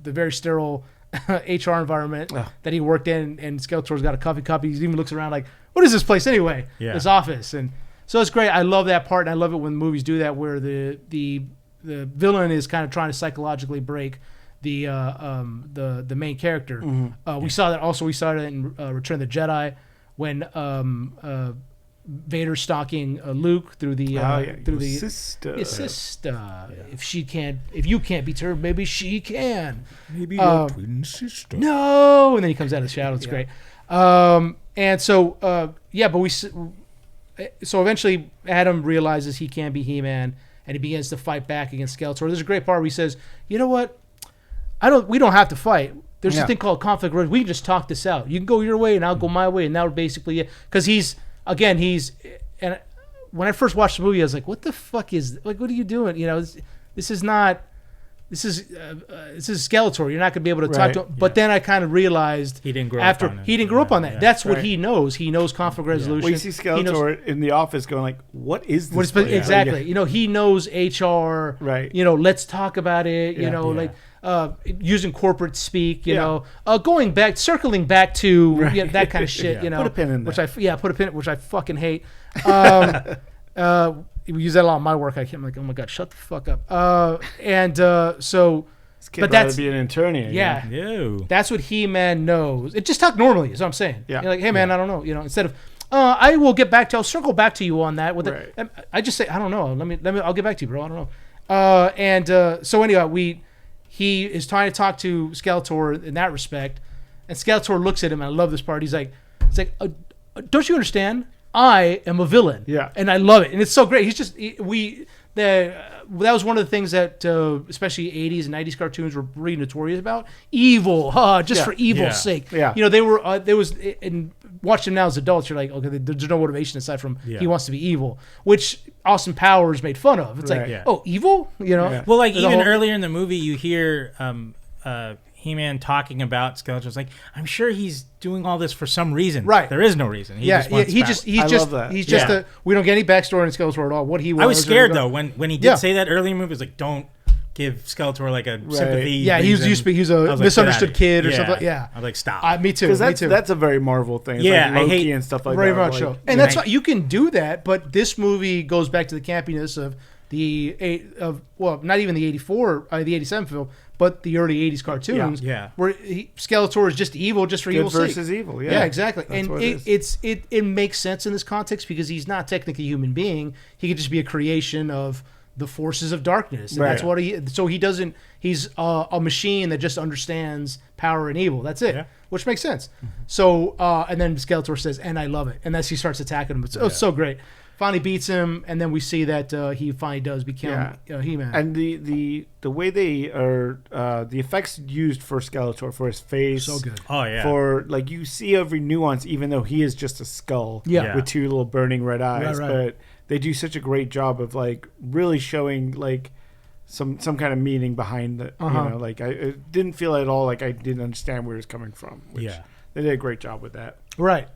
S2: very sterile HR environment that he worked in, and Skeletor's got a coffee cup. He even looks around like, "What is this place anyway?" This office, and so it's great. I love that part, and I love it when movies do that, where the villain is kind of trying to psychologically break the main character. We saw that in Return of the Jedi when Vader's stalking Luke through the
S3: sister.
S2: His sister. Yeah. If you can't beat her, maybe she can.
S1: Maybe your twin sister.
S2: No, and then he comes out of the shadow. It's great. And so so eventually Adam realizes he can't be He-Man, and he begins to fight back against Skeletor. There's a great part where he says, "You know what? We don't have to fight. There's this thing called conflict. We can just talk this out. You can go your way, and I'll go my way." And now basically, because and when I first watched the movie, I was like, "What the fuck is like? What are you doing? This is Skeletor. You're not gonna be able to talk to him." But then I kind of realized
S1: he didn't grow up on it.
S2: He didn't grow up on that. That's what he knows. He knows conflict resolution.
S3: Well, you see Skeletor in the office going like, "What is this?"
S2: Exactly. He knows HR.
S3: Right.
S2: Let's talk about it. Using corporate speak. Circling back to that kind of shit.
S3: Put a pin in that.
S2: Which I fucking hate. We use that a lot in my work. I'm like, oh my god, shut the fuck up.
S3: But that's be an attorney.
S2: Yeah.
S1: No.
S2: That's what He-Man knows. It just talk normally, is what I'm saying.
S3: Yeah.
S2: You're like, hey man, I don't know. Instead of I will get back to. I'll circle back to you on that. I just say, I don't know. Let me. I'll get back to you, bro. I don't know. So anyway, he is trying to talk to Skeletor in that respect, and Skeletor looks at him, and I love this part. He's like, don't you understand? I am a villain.
S3: Yeah.
S2: And I love it. And it's so great. That was one of the things that especially 80s and 90s cartoons were really notorious about. Evil, for evil's sake.
S3: Yeah.
S2: Watch them now as adults, you're like, okay, there's no motivation aside from he wants to be evil, which Austin Powers made fun of. It's oh, evil?
S1: Yeah. Well, like even earlier in the movie, you hear He-Man talking about Skeletor. It's like, I'm sure he's doing all this for some reason.
S2: Right.
S1: There is no reason. He just wants
S2: we don't get any backstory on Skeletor at all. What he was.
S1: I was scared though when he did say that earlier in the movie. It was like, don't give Skeletor like a sympathy.
S2: Yeah, he was a misunderstood kid or something. Yeah.
S1: I'm like, stop.
S2: Me too.
S3: Because that's a very Marvel thing. It's like Loki I hate and stuff like
S2: very
S3: that.
S2: Very much so. And that's why you can do that, but this movie goes back to the campiness of not even the 84, the 87 film, but the early 80s cartoons, where Skeletor is just evil, just for evil's sake.
S3: Good versus evil,
S2: yeah, exactly. That's and it makes sense in this context because he's not technically a human being. He could just be a creation of the forces of darkness, and that's what he. So he doesn't. He's a machine that just understands power and evil. That's it, which makes sense. So and then Skeletor says, "And I love it," and as he starts attacking him, it's so great. Finally beats him, and then we see that he finally does become He-Man.
S3: And the way they are, the effects used for Skeletor, for his face,
S2: so good.
S1: Oh yeah.
S3: For you see every nuance, even though he is just a skull with two little burning red eyes.
S2: Right.
S3: But they do such a great job of really showing some kind of meaning behind it. I didn't feel at all like I didn't understand where it was coming from. Which they did a great job with that.
S2: Right.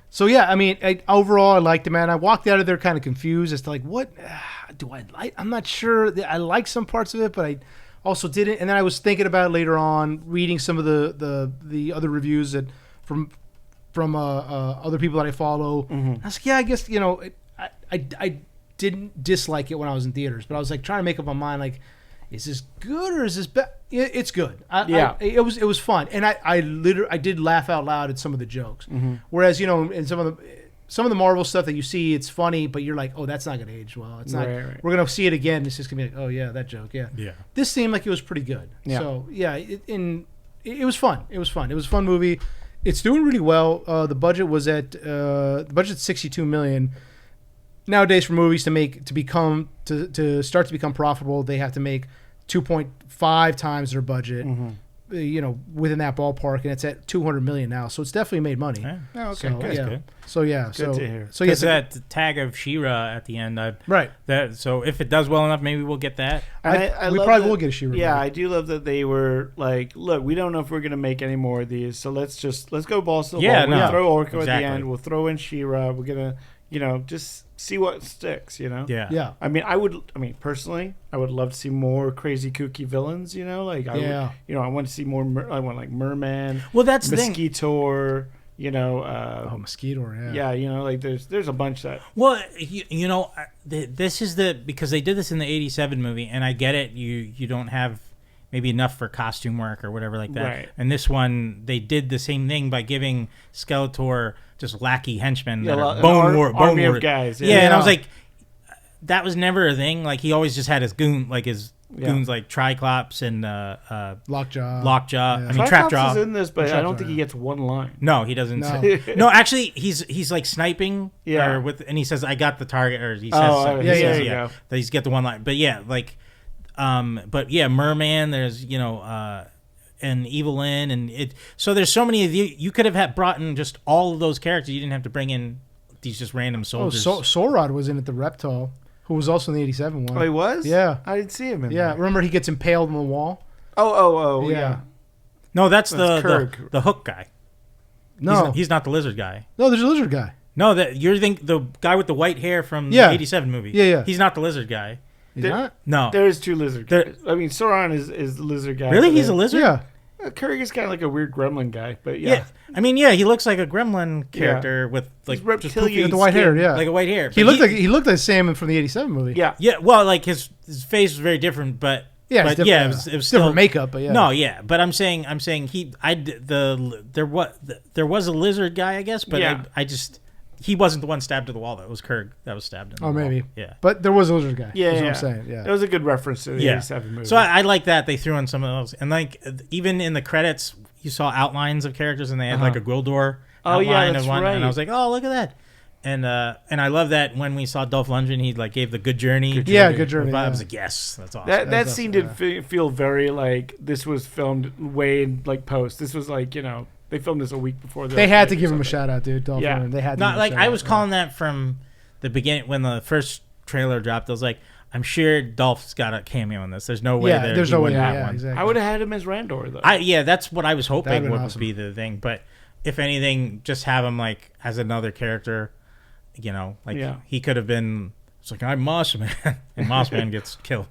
S2: So yeah, I mean, overall, I liked it, man. I walked out of there kind of confused as to what do I like? I'm not sure. I like some parts of it, but I also didn't. And then I was thinking about it later on, reading some of the other reviews that from other people that I follow.
S3: Mm-hmm.
S2: I was like, yeah, I guess I didn't dislike it when I was in theaters, but I was like trying to make up my mind, like, is this good or is this bad? It's good. It was fun, and I did laugh out loud at some of the jokes.
S3: Mm-hmm.
S2: Whereas in some of the Marvel stuff that you see, it's funny, but you're like, oh, that's not gonna age well. It's not.
S3: Right.
S2: We're gonna see it again. It's just gonna be like, oh yeah, that joke. Yeah. This seemed like it was pretty good.
S3: Yeah.
S2: So yeah, it was fun. It was fun. It was a fun movie. It's doing really well. The budget's $62 million. Nowadays, for movies to start to become profitable, they have to make 2.5 times their budget.
S3: Mm-hmm.
S2: Within that ballpark, and it's at $200 million now. So it's definitely made money.
S1: Yeah.
S3: Oh, okay.
S2: So,
S3: Good.
S2: yeah.
S1: Good.
S2: So yeah.
S3: Good to hear.
S2: So yeah.
S1: That tag of She-Ra at the end,
S2: Right.
S1: So if it does well enough, maybe we'll get that.
S2: We probably will get a She-Ra.
S3: Yeah,
S2: movie.
S3: I do love that they were like, look, we don't know if we're gonna make any more of these, so let's go balls to the wall. We're gonna throw Orko at the end. We'll throw in She-Ra. We're gonna, just see what sticks.
S2: Yeah.
S3: I mean, personally, I would love to see more crazy, kooky villains. I want to see more. I want like Merman.
S1: Well, that's the thing.
S3: Mosquito.
S2: Mosquito. Yeah.
S3: Yeah. There's a bunch that.
S1: Well, this is because they did this in the '87 movie, and I get it. You don't have maybe enough for costume work or whatever like that.
S3: Right.
S1: And this one, they did the same thing by giving Skeletor just lackey henchmen that are
S3: army of guys.
S1: Yeah, and I was like, that was never a thing. Like, he always just had his goons like Triclops and
S2: Lockjaw.
S1: Yeah. I mean,
S3: Trapjaw
S1: Trapjaw
S3: is in this, but I don't think he
S2: yeah.
S3: gets one line.
S1: No, he doesn't.
S2: No.
S1: No, actually, he's like sniping.
S3: Yeah.
S1: And he says, "I got the target," or he says,
S2: there
S3: you go.
S1: that he's got the one line. But yeah, like, Merman. There's and Evelyn, and it. So there's so many of you. You could have brought in just all of those characters. You didn't have to bring in these just random soldiers.
S2: Sorod was in it, the Reptile, who was also in the '87 one.
S3: Oh, he was?
S2: Yeah.
S3: I didn't see him in
S2: Yeah,
S3: there.
S2: remember he gets impaled on the wall?
S3: Oh, yeah.
S1: No, that's
S3: Kirk.
S1: the Hook guy.
S2: No.
S1: He's not the lizard guy.
S2: No, there's a lizard guy.
S1: No, you're the guy with the white hair from
S2: Yeah.
S1: the '87 movie.
S2: Yeah.
S1: He's not the lizard guy.
S2: He's not?
S1: No.
S3: There is two lizard guys. I mean, Sauron is the lizard guy.
S1: Really? He's a lizard?
S2: Yeah.
S3: Kirk is kind of like a weird gremlin guy, but yeah.
S1: I mean, he looks like a gremlin character with like
S3: He's reptilian
S2: With the white hair, yeah.
S1: like a white hair.
S2: He
S1: But
S2: looked like Sam from the '87 movie.
S3: Yeah.
S1: Yeah, well, like his face was very different, but
S2: Yeah,
S1: but
S2: it's
S1: yeah,
S2: different,
S1: it was
S2: different
S1: still
S2: makeup, but yeah.
S1: No, yeah, but I'm saying there was a lizard guy, I guess, but
S3: Yeah.
S1: I just he wasn't the one stabbed to the wall. That was Kurg that was stabbed in the wall.
S2: Maybe.
S1: Yeah.
S2: But there was a lizard guy.
S3: Yeah,
S2: That's
S3: yeah.
S2: what I'm saying. Yeah.
S3: That was a good reference to the 87 movie.
S1: So I like that they threw in some of those, and like even in the credits, you saw outlines of characters, and they had like a Gwildor outline
S3: that's
S1: of one,
S3: right.
S1: and I was like, oh, look at that. And I love that when we saw Dolph Lundgren, he like gave the good journey.
S2: Good journey.
S1: I
S2: Yeah.
S1: was like, yes, that's awesome.
S3: that
S2: That's
S3: scene
S2: awesome,
S3: did feel very like this was filmed way in like post. This was like, they filmed this a week before.
S2: They had to give him a shout out, dude. Dolph
S3: Yeah.
S2: Lundgren. They had to.
S1: Not
S2: give him a
S1: like
S2: shout
S1: I
S2: out,
S1: was
S2: yeah.
S1: calling that from the beginning when the first trailer dropped. I was like, I'm sure Dolph's got a cameo in this. There's no way.
S2: Yeah, there's
S1: he
S2: no way.
S1: wouldn't have
S2: Yeah,
S1: one.
S2: exactly.
S3: I would have had him as Randor though.
S1: That's what I was
S2: That'd
S1: hoping
S2: been
S1: would
S2: awesome.
S1: be the thing. But if anything, just have him like as another character. He could have been. It's like I'm Moss Man, and Moss Man gets killed.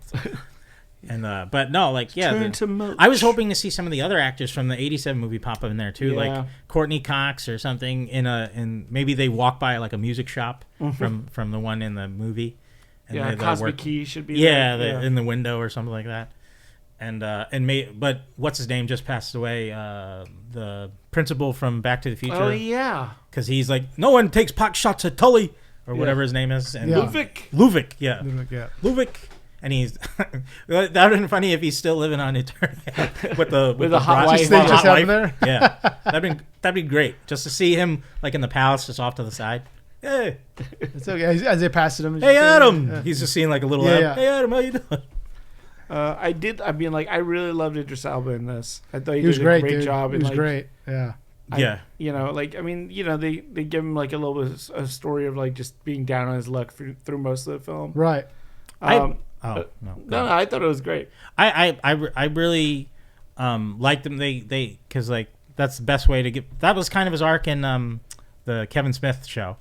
S1: And but no, like
S3: Turn to Moach.
S1: I was hoping to see some of the other actors from the '87 movie pop up in there too,
S3: Yeah.
S1: like Courtney Cox or something. In maybe they walk by like a music shop from the one in the movie. And
S3: Cosmic Key should be
S1: there. In the window or something like that. But what's his name just passed away? The principal from Back to the Future.
S3: Oh yeah,
S1: because he's like, no one takes pot shots at Tully or whatever his name is. And
S3: Luvic.
S1: Luvic. And he's that would have been funny if he's still living on Eternia with the
S3: hot wife.
S2: They just
S1: hot
S2: have him
S1: wife.
S2: there.
S1: Yeah, that'd be great just to see him like in the palace, just off to the side. Hey,
S2: It's okay. As they pass it him.
S1: hey, Adam. He's just seeing like a little.
S2: Yeah.
S1: Hey, Adam, how you doing?
S3: I really loved Idris Elba in this. I thought
S2: He was
S3: did
S2: great,
S3: a great
S2: dude.
S3: job.
S2: He
S3: and,
S2: was
S3: like,
S2: great. Yeah.
S1: Yeah.
S3: They give him like a little bit of a story of like just being down on his luck through most of the film.
S2: Right.
S1: No,
S3: No, I thought it was great.
S1: I really liked them. They because like that's the best way to get. That was kind of his arc in the Kevin Smith show,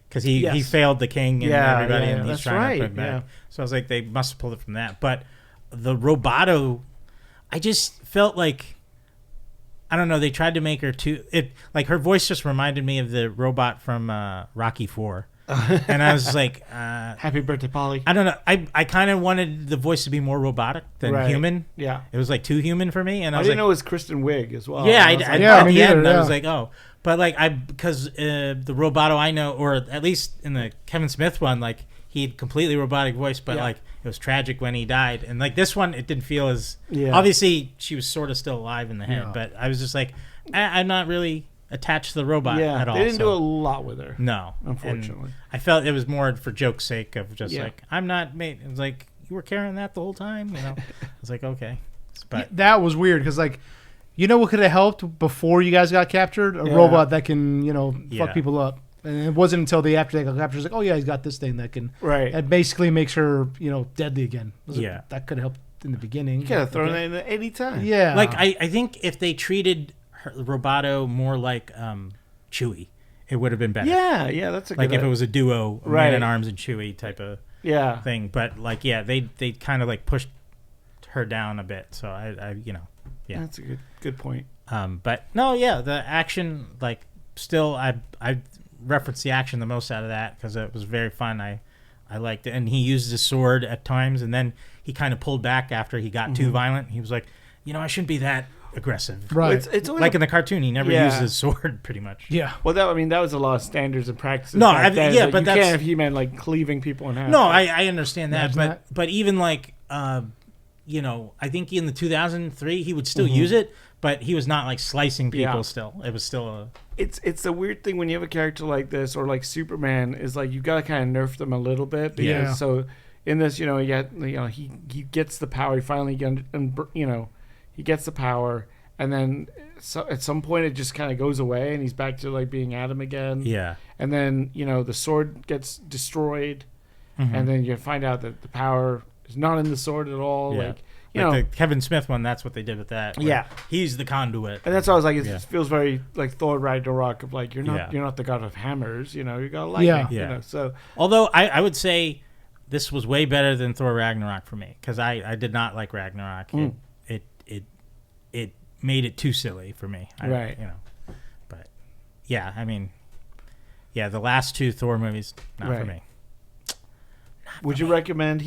S1: because he failed the king and everybody, and he's
S3: that's
S1: trying
S3: right.
S1: to put it back.
S3: Yeah.
S1: So I was like, they must have pulled it from that. But the Roboto, I just felt like I don't know. They tried to make her too. Her voice just reminded me of the robot from Rocky 4. And I was like,
S3: Happy birthday, Polly.
S1: I don't know. I kind of wanted the voice to be more robotic than human.
S3: Yeah.
S1: It was like too human for me. And I
S3: didn't
S1: like,
S3: know it was Kristen Wiig as well.
S1: Yeah,
S3: at
S1: the end, I was like, oh. But because the Roboto I know, or at least in the Kevin Smith one, like he had completely robotic voice, but like it was tragic when he died. And like this one, it didn't feel as obviously she was sort of still alive in the head, but I was just like, I'm not really attached to the robot at all.
S3: They didn't do a lot with her.
S1: No,
S3: unfortunately.
S1: And I felt it was more for joke's sake of just like I'm not made. It was like you were carrying that the whole time, I was like, okay, but
S2: that was weird because like. You know what could have helped before you guys got captured? A robot that can, fuck people up. And it wasn't until after they got captured, it's like, oh yeah, he's got this thing that can, that basically makes her, deadly again. Like, that could have helped in the beginning.
S3: You could have thrown it in at any time.
S2: Yeah.
S1: Like I think if they treated Roboto more like Chewie, it would have been better.
S3: Yeah, that's a good
S1: like if it was a duo, Man at Arms and Chewie type of thing. But like they kind of like pushed her down a bit. So I
S3: that's a good point.
S1: But no, the action, like still I referenced the action the most out of that because it was very fun. I liked it, and he used his sword at times, and then he kind of pulled back after he got too violent. He was like, I shouldn't be that aggressive.
S2: Right.
S3: It's
S1: like in the cartoon, he never used his sword pretty much.
S2: Yeah.
S3: Well, that was a lot of standards and practices.
S1: No,
S3: back then.
S1: but
S3: you
S1: that's,
S3: can't have He-Man like cleaving people in half.
S1: No, I understand that,
S2: Imagine
S1: but even like I think in the 2003 he would still use it, but he was not like slicing people. Still, it was still a.
S3: It's a weird thing when you have a character like this or like Superman is like you gotta kind of nerf them a little bit. Because, so in this, he gets the power. He finally he gets the power, and then at some point it just kind of goes away, and he's back to like being Adam again.
S1: Yeah.
S3: And then the sword gets destroyed, and then you find out that the power is not in the sword at all.
S1: Yeah. The Kevin Smith one, that's what they did with that.
S3: Yeah,
S1: he's the conduit,
S3: and that's why I was like, it feels very like Thor Ragnarok of like you're not the god of hammers, you got lightning. So
S1: although I would say this was way better than Thor Ragnarok for me because I did not like Ragnarok. It made it too silly for me. But the last two Thor movies not for me.
S3: Would you recommend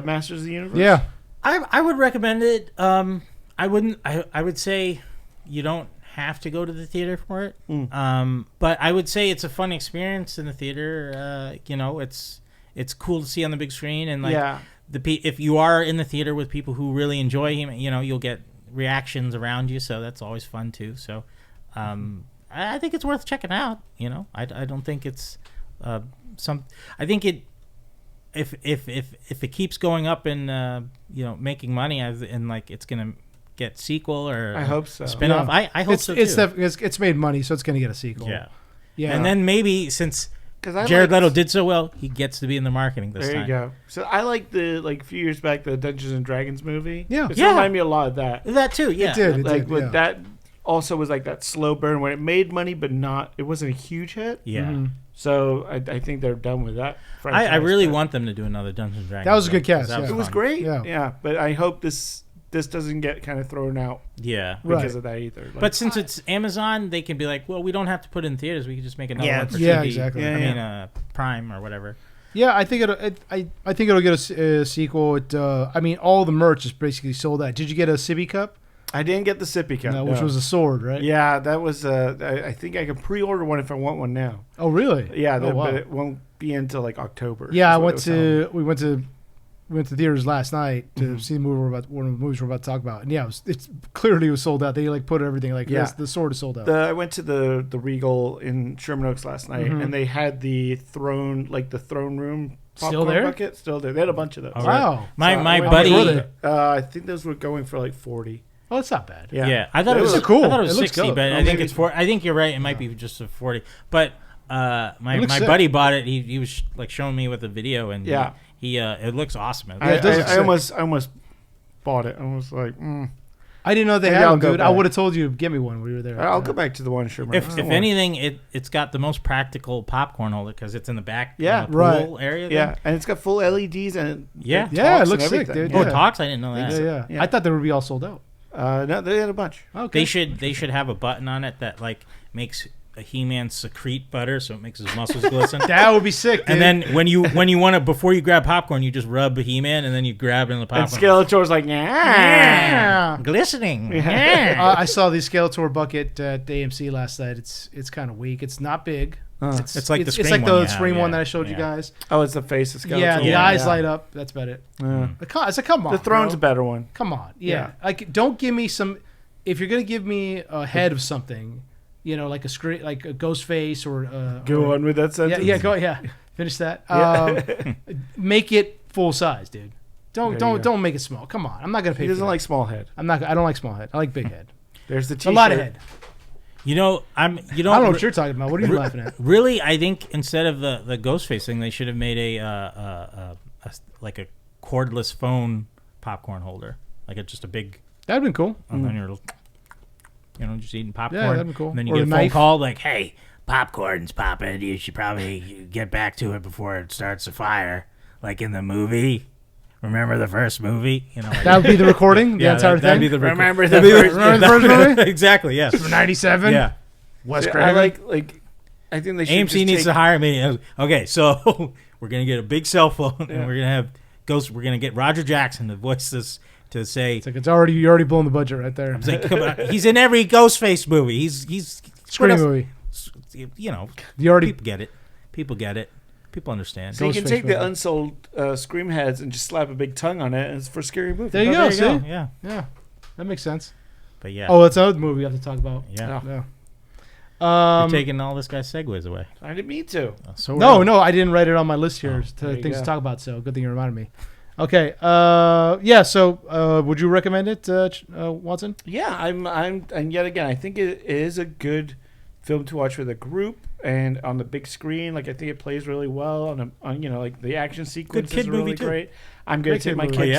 S3: Masters of the Universe?
S2: Yeah.
S1: I would recommend it. I wouldn't. I would say you don't have to go to the theater for it. But I would say it's a fun experience in the theater. It's cool to see on the big screen, and like if you are in the theater with people who really enjoy him, you'll get reactions around you. So that's always fun too. So I think it's worth checking out. I don't think it's I think it. If it keeps going up and making money and like it's gonna get sequel or
S3: I hope so
S1: spin-off. I hope so too.
S2: It's made money, so it's gonna get a sequel. Yeah.
S1: And then maybe since Jared Leto did so well, he gets to be in the marketing this time.
S3: There you go. So I like the a few years back the Dungeons and Dragons movie.
S2: Yeah,
S3: it reminded me a lot of that.
S1: That too. Yeah,
S2: it did.
S3: That also was like that slow burn when it made money, but it wasn't a huge hit.
S1: Yeah.
S2: Mm-hmm.
S3: So I think they're done with that.
S1: I really want them to do another Dungeons and Dragons.
S2: That was a good cast.
S3: It was great.
S2: Yeah.
S3: But I hope this doesn't get kind of thrown out.
S1: Yeah.
S3: Because of that either.
S1: But since it's Amazon, they can be like, well, we don't have to put it in theaters. We can just make another one for TV.
S2: Yeah, exactly.
S1: I mean, Prime or whatever.
S2: Yeah, I think it'll get a sequel. All the merch is basically sold out. Did you get a sippy cup?
S3: I didn't get the sippy cup,
S2: which was a sword, right?
S3: Yeah, that was. I think I can pre-order one if I want one now.
S2: Oh, really?
S3: Yeah, but it won't be until like October.
S2: Yeah, we went to theaters last night to see the movie one of the movies we're about to talk about, and it's clearly was sold out. They like put everything the sword is sold out.
S3: I went to the Regal in Sherman Oaks last night, and they had the throne room.
S2: Still there?
S3: Bucket, still there. They had a bunch of those.
S2: Wow,
S1: my buddy.
S3: I think those were going for like 40.
S2: Oh, it's not bad.
S1: Yeah. I thought it was
S2: cool.
S1: I thought it was 60,
S2: good.
S1: but I think it's 40. I think you're right. It might be just a 40. But my buddy bought it. He was like showing me with a video, and he it looks awesome.
S3: I almost bought it. I was like,
S2: I didn't know they had them, dude. I would have told you to get me one when we were there.
S3: I'll go back to the one. Sure.
S1: If anything, it's got the most practical popcorn holder because it's in the back.
S3: Yeah,
S1: pool area.
S3: Yeah, and it's got full LEDs and
S2: it looks sick, dude.
S1: Oh, it talks. I didn't know that.
S2: Yeah. I thought they would be all sold out.
S3: No, they had a bunch.
S2: Okay.
S1: They should have a button on it that like makes a He-Man secrete butter, so it makes his muscles glisten.
S2: That would be sick, dude.
S1: And then when you want to, before you grab popcorn, you just rub He-Man, and then you grab it in the popcorn.
S3: And Skeletor's like,
S2: Yeah.
S1: Glistening.
S2: I saw the Skeletor bucket at AMC last night. It's kind of weak. It's not big.
S1: It's like the Scream
S2: it's like
S1: one
S2: the
S1: you
S2: Scream
S1: have,
S2: one
S1: yeah.
S2: that I showed you
S1: Yeah.
S2: guys.
S3: Oh, it's the face of Skeletor.
S2: Yeah, the
S1: Yeah.
S2: eyes light up. That's about it. It's like, come on.
S3: The Throne's
S2: bro.
S3: a better one.
S2: Come on. Yeah. Like, don't give me some. If you're gonna give me a head of something, like a screen, like a ghost face or.
S3: Go on with that sentence.
S2: Yeah. Finish that. Make it full size, dude. Don't make it small. Come on. I'm not gonna pay.
S3: He doesn't like small head.
S2: I don't like small head. I like big head.
S3: There's the
S2: A
S3: T-shirt.
S2: lot of head.
S1: I
S2: I don't know what you're talking about. What are you laughing at?
S1: Really, I think instead of the Ghostface thing, they should have made a like a cordless phone popcorn holder, like just a big.
S2: That'd been cool.
S1: And then you're just eating popcorn.
S2: Yeah, that'd be cool.
S1: And then you
S2: Or
S1: get
S2: a
S1: a phone
S2: knife.
S1: call like, "Hey, popcorn's popping. You should probably get back to it before it starts a fire." Like in the movie. Remember the first movie? Like,
S2: That would be the recording. The entire
S1: that'd be
S2: thing.
S1: the
S3: Remember
S1: that'd
S3: the
S1: be
S3: first-
S2: remember the first movie?
S1: Exactly. Yes.
S2: From '97.
S1: Yeah.
S2: Wes
S3: I
S2: Craven.
S3: like. I think they should.
S1: AMC
S3: just
S1: needs
S3: take,
S1: to hire me. Okay, so we're gonna get a big cell phone, and we're gonna have Ghost. We're gonna get Roger Jackson to voice this to say.
S2: It's like you're already blowing the budget right there.
S1: It's like, come on, he's in every Ghostface movie. He's
S2: Scream movie. You already
S1: People get it. People get it. People understand.
S3: So you can
S2: Ghostface
S3: take the
S2: movie.
S3: unsold Scream heads and just slap a big tongue on it, and it's for scary movie.
S2: There you
S1: Oh,
S2: go. See?
S1: Yeah,
S2: Yeah, that makes sense.
S1: but yeah,
S2: Oh, that's another movie we have to talk about.
S1: yeah.
S2: Yeah.
S1: You're taking all this guy's segues away.
S3: I didn't mean to.
S1: So
S2: No, I didn't write it on my list here
S3: there
S2: to
S3: you
S2: things to
S3: go.
S2: talk about. So good thing you reminded me. Okay. Yeah. So, would you recommend it, Watson?
S3: Yeah, and yet again, I think it is a good film to watch with a group and on the big screen. Like, I think it plays really well on like the action sequences
S1: kid
S3: are really
S1: movie, too.
S3: great. I'm going
S2: Great
S3: to take
S2: kid
S3: my
S2: movie.
S3: kid
S1: Oh, yeah?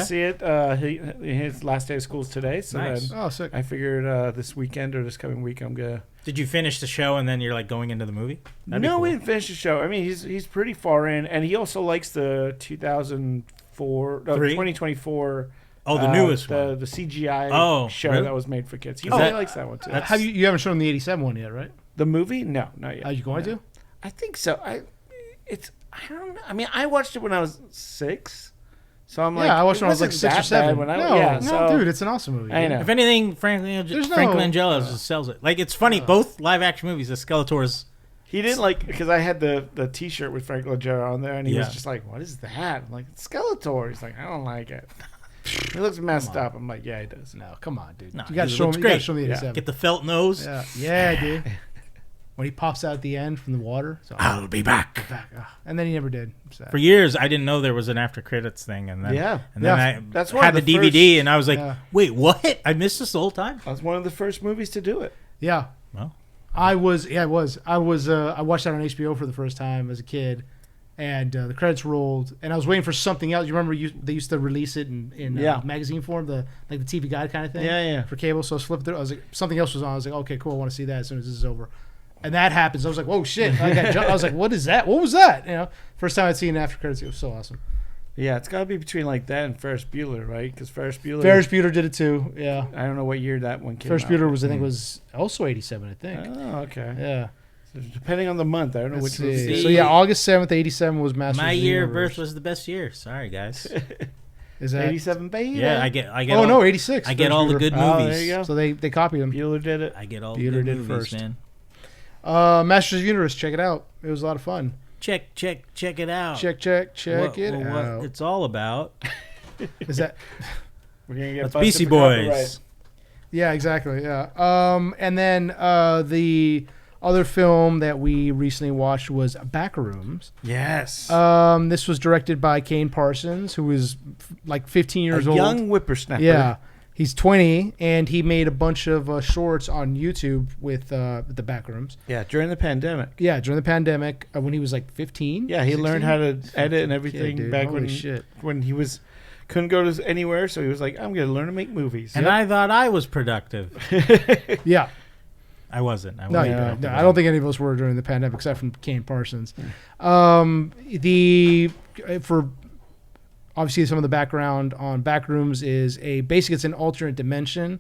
S3: to see it. His last day of school is today, so
S1: Nice.
S3: then
S2: Oh, sick.
S3: I figured this weekend or this coming week I'm gonna.
S1: Did you finish the show and then you're like going into the movie? That'd be
S3: No,
S1: cool.
S3: we didn't finish the show. I mean, he's pretty far in, and he also likes the 2024.
S1: Oh, the newest
S3: the
S1: one.
S3: the CGI show
S1: really?
S3: that was made for kids. He
S1: Is
S3: really
S1: that-
S3: likes that one too.
S2: Have you haven't shown the '87 one yet, right?
S3: The movie? No, not yet.
S2: Are you going
S3: No.
S2: to?
S3: I think so. I don't know. I mean, I watched it when I was 6, so I'm like,
S2: I watched it when I was like
S3: wasn't
S2: 6 or
S3: that bad
S2: 7.
S3: When
S2: no,
S3: so,
S2: dude, it's an awesome movie.
S3: I
S2: dude.
S3: know.
S1: If anything, Frank Langella just sells it. Like, it's funny. Both live action movies, the Skeletor's.
S3: He didn't like because I had the T-shirt with Frank Langella on there, and he was
S1: Yeah.
S3: just like, "What is that?" I'm like, "It's Skeletor." He's like, "I don't like it. It looks messed up." I'm like, "Yeah, he does."
S2: No, come on, dude.
S1: No,
S2: you got to
S1: it
S2: show
S1: looks
S2: me. You got to
S1: great.
S2: show me the
S3: Yeah.
S2: '87.
S1: Get the felt nose.
S2: Yeah, dude. When he pops out at the end from the water, so
S1: I'll be back.
S2: and then he never did. Sad.
S1: For years, I didn't know there was an after credits thing, and then
S3: Yeah.
S1: and then
S2: Yeah.
S1: I
S3: That's one
S1: had
S3: of
S1: the
S3: the
S1: DVD,
S3: first-
S1: and I was like,
S2: Yeah.
S1: "Wait, what? I missed this the whole time."
S3: I was one of the first movies to do it.
S2: Yeah,
S1: Well,
S2: I was. I watched that on HBO for the first time as a kid, and the credits rolled, and I was waiting for something else. You remember they used to release it in
S3: Yeah.
S2: magazine form, the TV Guide kind of thing.
S3: Yeah.
S2: For cable, so I was flipping through. I was like, something else was on. I was like, okay, cool. I want to see that as soon as this is over. And that happens. I was like, whoa, shit! I was like, what is that? What was that? First time I'd seen after credits. It was so awesome.
S3: Yeah, it's got to be between like that and Ferris Bueller, right? Because Ferris Bueller
S2: did it too. Yeah.
S3: I don't know what year that one came
S2: Ferris
S3: out.
S2: Bueller was also '87, I think.
S3: Oh, okay.
S2: Yeah.
S3: So depending on the month, I don't know
S2: Let's
S3: which
S2: see.
S3: was.
S2: So yeah, August 7th, '87 was Masters
S1: my
S2: of the
S1: year of
S2: Universe.
S1: birth was the best year. Sorry, guys.
S2: Is that
S3: 87, baby.
S1: Yeah, I get.
S2: Oh
S1: all,
S2: no, '86.
S1: I get all the good
S3: Oh,
S1: movies.
S3: there you go.
S2: So they copied them.
S3: Bueller did it.
S1: I get all
S2: Bueller
S1: the good
S2: did
S1: movies,
S2: first.
S1: man.
S2: Masters of the Universe, check it out. It was a lot of fun.
S1: Check it out.
S2: Check
S1: What
S2: out.
S1: it's all about.
S2: Is that?
S3: We're gonna get
S1: That's
S3: busted
S1: Beastie
S3: for copyright.
S1: Boys.
S2: Yeah, exactly. Yeah. And then the other film that we recently watched was Backrooms.
S3: Yes.
S2: This was directed by Kane Parsons, who is like 15 years
S3: a
S2: old.
S3: young whippersnapper.
S2: Yeah. He's 20, and he made a bunch of shorts on YouTube with the Backrooms.
S3: Yeah, during the pandemic.
S2: Yeah, during the pandemic, when he was like 15.
S3: Yeah, he
S2: 16?
S3: learned how to edit and
S2: Kid,
S3: everything
S2: dude.
S3: back
S2: Holy shit.
S3: when he couldn't go to anywhere, so he was like, I'm gonna learn to make movies.
S1: And I thought I was productive.
S2: Yeah.
S1: I wasn't.
S2: No, you don't. No, I don't think any of us were during the pandemic, except from Kane Parsons. For obviously some of the background on Backrooms is basically it's an alternate dimension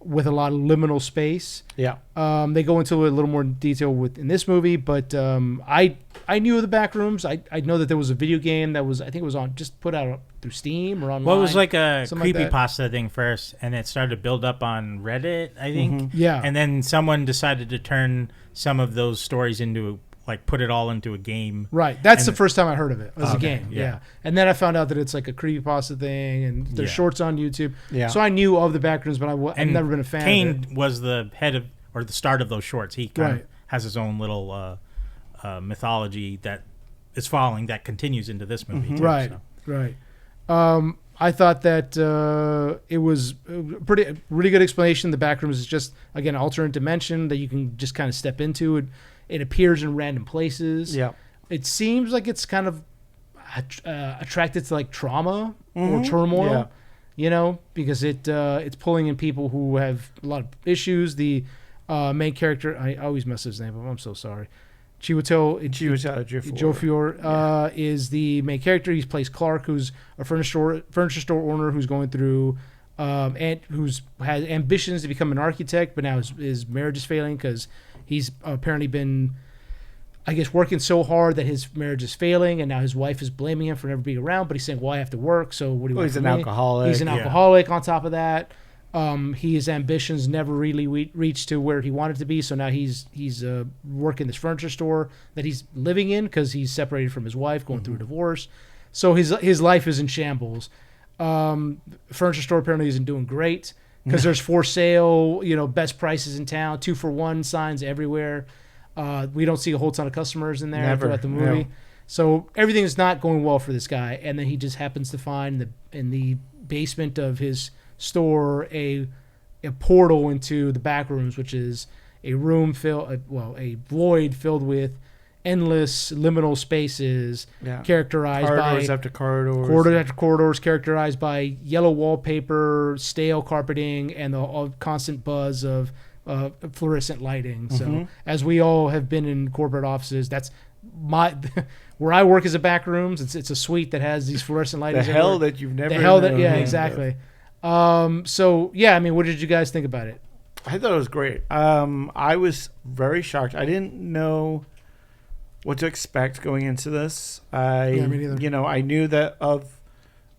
S2: with a lot of liminal space.
S3: Yeah.
S2: They go into a little more detail in this movie, but I knew of the Backrooms. I know that there was a video game that was, I think it was just put out through Steam or online.
S1: Well, it was like a
S2: something like
S1: creepypasta thing first, and it started to build up on Reddit, I think.
S2: Yeah.
S1: And then someone decided to turn some of those stories into, like, put it all into a game.
S2: Right. That's
S1: And
S2: the first time I heard of it. It was a
S1: Okay,
S2: game.
S1: yeah.
S2: Yeah. And then I found out that it's like a creepypasta thing, and there's
S1: Yeah.
S2: shorts on YouTube.
S3: Yeah.
S2: So I knew of the Backrooms, but I've
S1: And
S2: never been a fan of
S1: Kane
S2: it.
S1: was the head of, or the start of those shorts. He kind
S2: Right.
S1: of has his own little mythology that is following, that continues into this movie. Too,
S2: Right.
S1: so.
S2: Right. I thought that it was a really good explanation. The Backrooms is just, again, an alternate dimension that you can just kind of step into. It appears in random places.
S3: Yeah.
S2: It seems like it's kind of attracted to like trauma or turmoil, because it's pulling in people who have a lot of issues. The main character, I always mess his name up. I'm so sorry. Chiwetel Ejiofor is the main character. He plays Clark, who's a furniture store owner who's going through and who's has ambitions to become an architect, but now his marriage is failing because he's apparently been, I guess, working so hard that his marriage is failing, and now his wife is blaming him for never being around. But he's saying, "Well, I have to work, so what do you want?"
S3: He's an alcoholic.
S2: He's an alcoholic. On top of that, his ambitions never really reached to where he wanted to be. So now he's working this furniture store that he's living in because he's separated from his wife, going through a divorce. So his life is in shambles. Furniture store apparently isn't doing great because there's for sale, best prices in town, 2-for-1 signs everywhere. We don't see a whole ton of customers in there throughout the movie.
S3: No.
S2: So everything is not going well for this guy. And then he just happens to find in the basement of his store a portal into the Backrooms, which is a room a void filled with endless liminal spaces, characterized
S3: corridors
S2: by
S3: after corridors,
S2: characterized by yellow wallpaper, stale carpeting, and the constant buzz of fluorescent lighting. So as we all have been in corporate offices, that's where I work is a Backrooms. It's a suite that has these fluorescent lighting.
S3: The hell that you've never.
S2: Exactly. So yeah, I mean, what did you guys think about it?
S3: I thought it was great. I was very shocked. I didn't know what to expect going into this.
S2: Me neither.
S3: I knew that of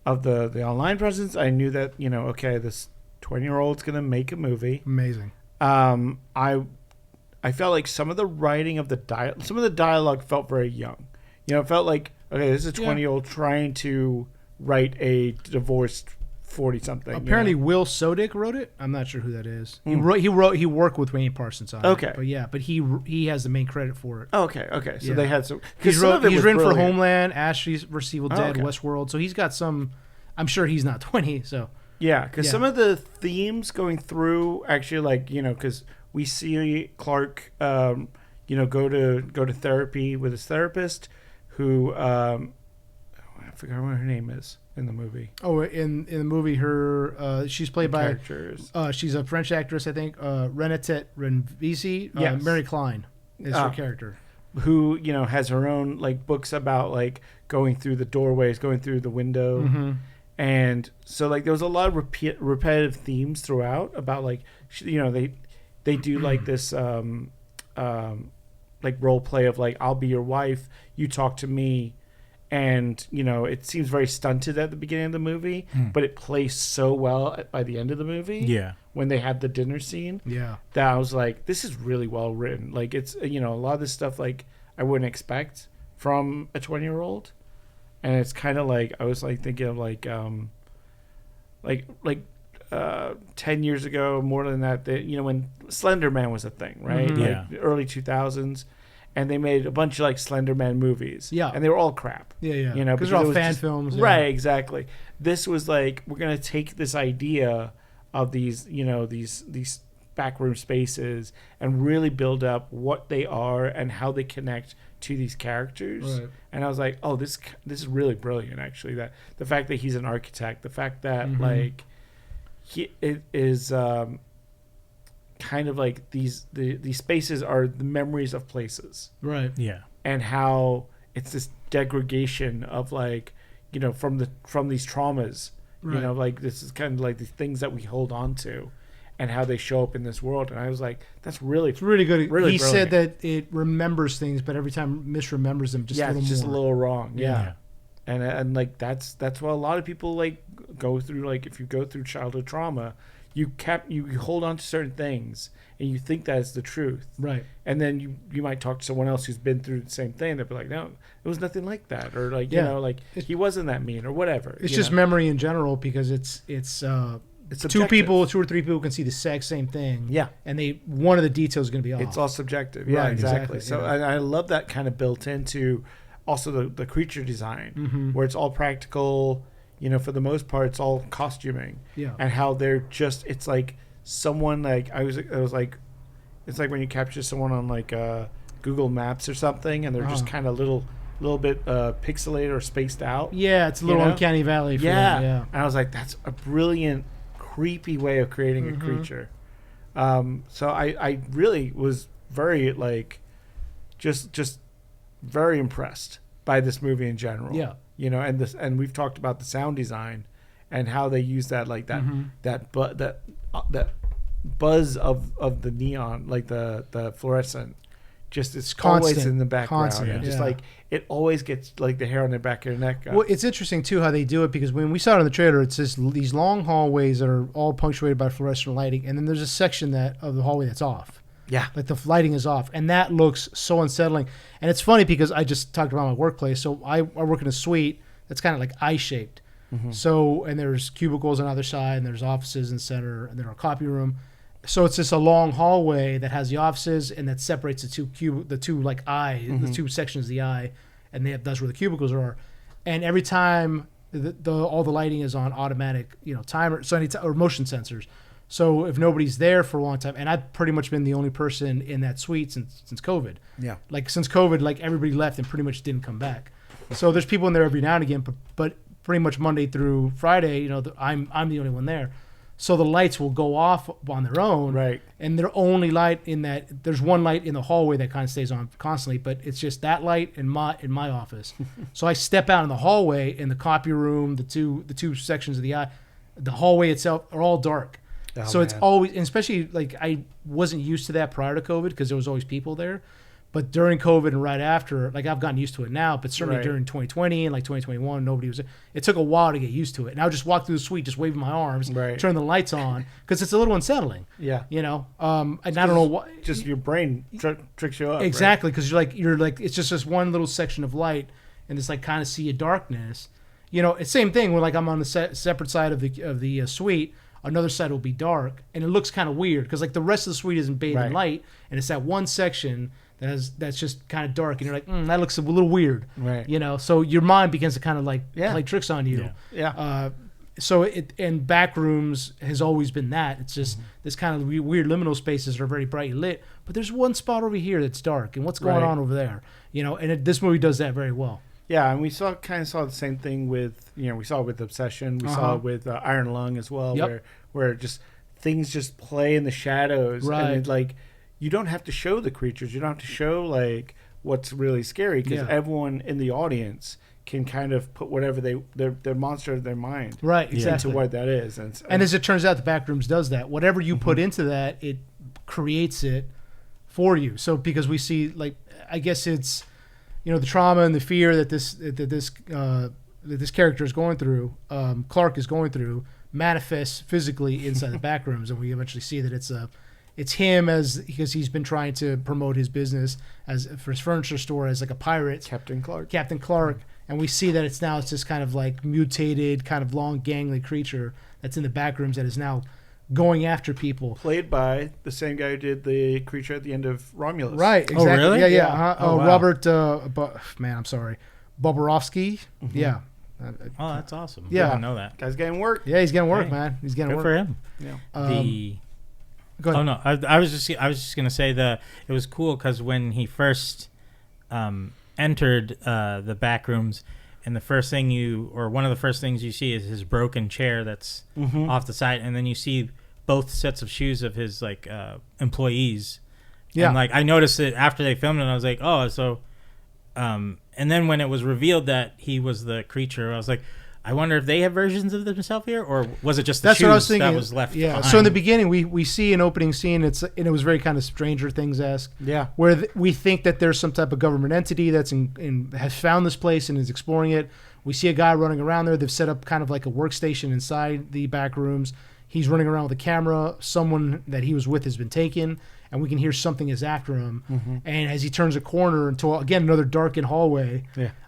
S3: the online presence. I knew that this 20-year-old's gonna make a movie.
S2: Amazing.
S3: I felt like some of the writing of some of the dialogue felt very young. It felt like, okay, this is a 20-year-old trying to write a divorced 40-something.
S2: Apparently, Will Sodick wrote it. I'm not sure who that is. He worked with Wayne Parsons on it. But he has the main credit for it.
S3: Okay. So they had some.
S2: He's written for Homeland, Ash vs. Evil Dead,
S3: okay.
S2: Westworld. So he's got some. I'm sure he's not 20. So
S3: yeah, because some of the themes going through actually, because we see Clark, go to therapy with his therapist, who I forgot what her name is in the movie.
S2: Oh, in the movie, she's played by she's a French actress, I think. Renate Renvisi.
S3: Yes.
S2: Mary Klein is her character.
S3: Who has her own books about going through the doorways, going through the window, and so there was a lot of repetitive themes throughout about they do this role play of I'll be your wife, you talk to me. And, it seems very stunted at the beginning of the movie, but it plays so well by the end of the movie.
S1: Yeah.
S3: When they had the dinner scene.
S2: Yeah.
S3: That I was like, this is really well written. It's, a lot of this stuff, I wouldn't expect from a 20-year-old. And it's kind of I was thinking of 10 years ago, more than that, when Slender Man was a thing, right?
S1: Yeah.
S3: The early 2000s. And they made a bunch of Slender Man movies.
S2: Yeah.
S3: And they were all crap.
S2: Yeah.
S3: Because
S2: they're all fan films. Yeah.
S3: Right, exactly. This was we're going to take this idea of these, these backroom spaces and really build up what they are and how they connect to these characters.
S2: Right.
S3: And I was like, oh, this is really brilliant, actually. That the fact that he's an architect, the fact that, it is... kind of these spaces are the memories of places,
S2: right?
S1: Yeah,
S3: and how it's this degradation of from these traumas,
S2: right.
S3: This is kind of the things that we hold on to, and how they show up in this world. And I was like, that's really,
S2: It's really good.
S3: really
S2: He
S3: brilliant.
S2: said that it remembers things, but every time misremembers them just a little
S3: just
S2: more.
S3: a little wrong.
S1: Yeah.
S3: And like that's what a lot of people like go through. Like if you go through childhood trauma, you hold on to certain things and you think that is the truth.
S2: Right.
S3: And then you might talk to someone else who's been through the same thing. They'll be like, no, it was nothing like that, or like
S2: Yeah.
S3: like he wasn't that mean, or whatever.
S2: It's just memory in general because it's two
S3: subjective.
S2: or three people can see the exact same thing.
S3: Yeah.
S2: And one of the details is going to be off.
S3: It's all subjective. Yeah,
S2: Right,
S3: exactly.
S2: exactly,
S3: So
S2: yeah.
S3: I love that kind of built into also the creature design,
S2: Mhm.
S3: where it's all practical. For the most part, it's all costuming.
S2: Yeah.
S3: And how they're just, it's like someone like, I was like, it's like when you capture someone on like Google Maps or something, and they're just kind of little bit pixelated or spaced out.
S2: Yeah, it's a little
S3: You know?
S2: uncanny valley. For
S3: Yeah.
S2: them, yeah.
S3: And I was like, that's a brilliant, creepy way of creating a creature. So I really was very like, just very impressed by this movie in general.
S2: Yeah.
S3: And we've talked about the sound design and how they use that, like that that buzz of the neon, like the fluorescent, just it's always
S2: constant,
S3: in the background.
S2: constant,
S3: And just
S2: yeah.
S3: like it always gets like the hair on the back of your neck.
S2: Well, it's interesting too how they do it because when we saw it in the trailer, it's just these long hallways that are all punctuated by fluorescent lighting, and then there's a section of the hallway that's off.
S3: Yeah.
S2: Like the lighting is off, and that looks so unsettling. And it's funny because I just talked about my workplace. So I work in a suite that's kind of like I-shaped. So, and there's cubicles on either side, and there's offices in the center, and then our copy room. So it's just a long hallway that has the offices, and that separates the two like the two sections of the eye, and that's where the cubicles are. And every time all the lighting is on automatic, timer, or motion sensors. So if nobody's there for a long time, and I've pretty much been the only person in that suite since COVID.
S3: Yeah.
S2: Like since COVID, like everybody left and pretty much didn't come back. So there's people in there every now and again, but pretty much Monday through Friday, I'm the only one there. So the lights will go off on their own.
S3: Right.
S2: And their only light there's one light in the hallway that kind of stays on constantly, but it's just that light in my office. So I step out in the hallway, in the copy room, the two sections of the eye, the hallway itself are all dark.
S3: Oh,
S2: so it's
S3: man.
S2: always, and especially like I wasn't used to that prior to COVID because there was always people there. But during COVID and right after, like I've gotten used to it now, but certainly
S3: Right.
S2: during 2020 and like 2021, nobody was there. It took a while to get used to it. And I would just walk through the suite, just waving my arms,
S3: Right.
S2: turn the lights on, because it's a little unsettling,
S3: Yeah.
S2: And I don't know what.
S3: Just your brain tricks you up.
S2: Exactly, because you're like it's just this one little section of light and this like kind of sea of darkness. It's same thing when like I'm on the separate side of the suite. Another side will be dark, and it looks kind of weird because like the rest of the suite isn't bathed in
S3: Right.
S2: light, and it's that one section that's just kind of dark, and you're like, that looks a little weird,
S3: Right.
S2: So your mind begins to kind of like
S3: Yeah.
S2: play tricks on you.
S1: Yeah.
S3: Yeah.
S2: So and Backrooms has always been that. It's just this kind of weird liminal spaces are very brightly lit, but there's one spot over here that's dark, and what's going
S3: Right.
S2: on over there? And this movie does that very well.
S3: Yeah, and we saw the same thing with we saw it with Obsession, we saw it with Iron Lung as well,
S2: Yep.
S3: where just things just play in the shadows,
S2: Right.
S3: and it's like you don't have to show the creatures, you don't have to show like what's really scary because
S2: Yeah.
S3: everyone in the audience can kind of put whatever their monster of their mind
S2: Right, exactly.
S3: into what that is, and
S2: And as it turns out, the Backrooms does that. Whatever you put into that, it creates it for you. So because we see, like, I guess it's, the trauma and the fear that this character is going through, Clark is going through, manifests physically inside the Backrooms, and we eventually see that it's him because he's been trying to promote his business for his furniture store as like a pirate,
S3: Captain
S2: Clark, and we see that it's this kind of like mutated, kind of long, gangly creature that's in the Backrooms that is now going after people.
S3: played by the same guy who did the creature at the end of Romulus.
S2: Right, exactly.
S1: really?
S2: Yeah, yeah.
S3: Yeah.
S2: Uh-huh.
S1: Oh, wow.
S2: Robert, I'm sorry, Boborowski. Yeah.
S1: Oh, that's awesome.
S2: Yeah.
S1: I didn't know that.
S3: Guy's getting work.
S2: Yeah, he's getting work,
S1: Hey.
S2: man. He's getting
S1: Good
S2: work.
S1: for him.
S3: Yeah.
S2: Go ahead.
S1: Oh no, I was just gonna say it was cool because when he first entered the back rooms, and one of the first things you see is his broken chair that's off the side, and then you see both sets of shoes of his like employees.
S2: Yeah.
S1: And like I noticed it after they filmed it, and I was like, oh, so. And then when it was revealed that he was the creature, I was like, I wonder if they have versions of themselves here, or was it just the
S2: That's
S1: shoes
S2: what I was thinking.
S1: that was left behind?
S2: So in the beginning, we see an opening scene. And it was very kind of Stranger Things-esque.
S3: Yeah.
S2: Where we think that there's some type of government entity that's has found this place and is exploring it. We see a guy running around there. They've set up kind of like a workstation inside the back rooms. He's running around with a camera. Someone that he was with has been taken, and we can hear something is after him. Mm-hmm. And as he turns a corner into, again, another darkened hallway,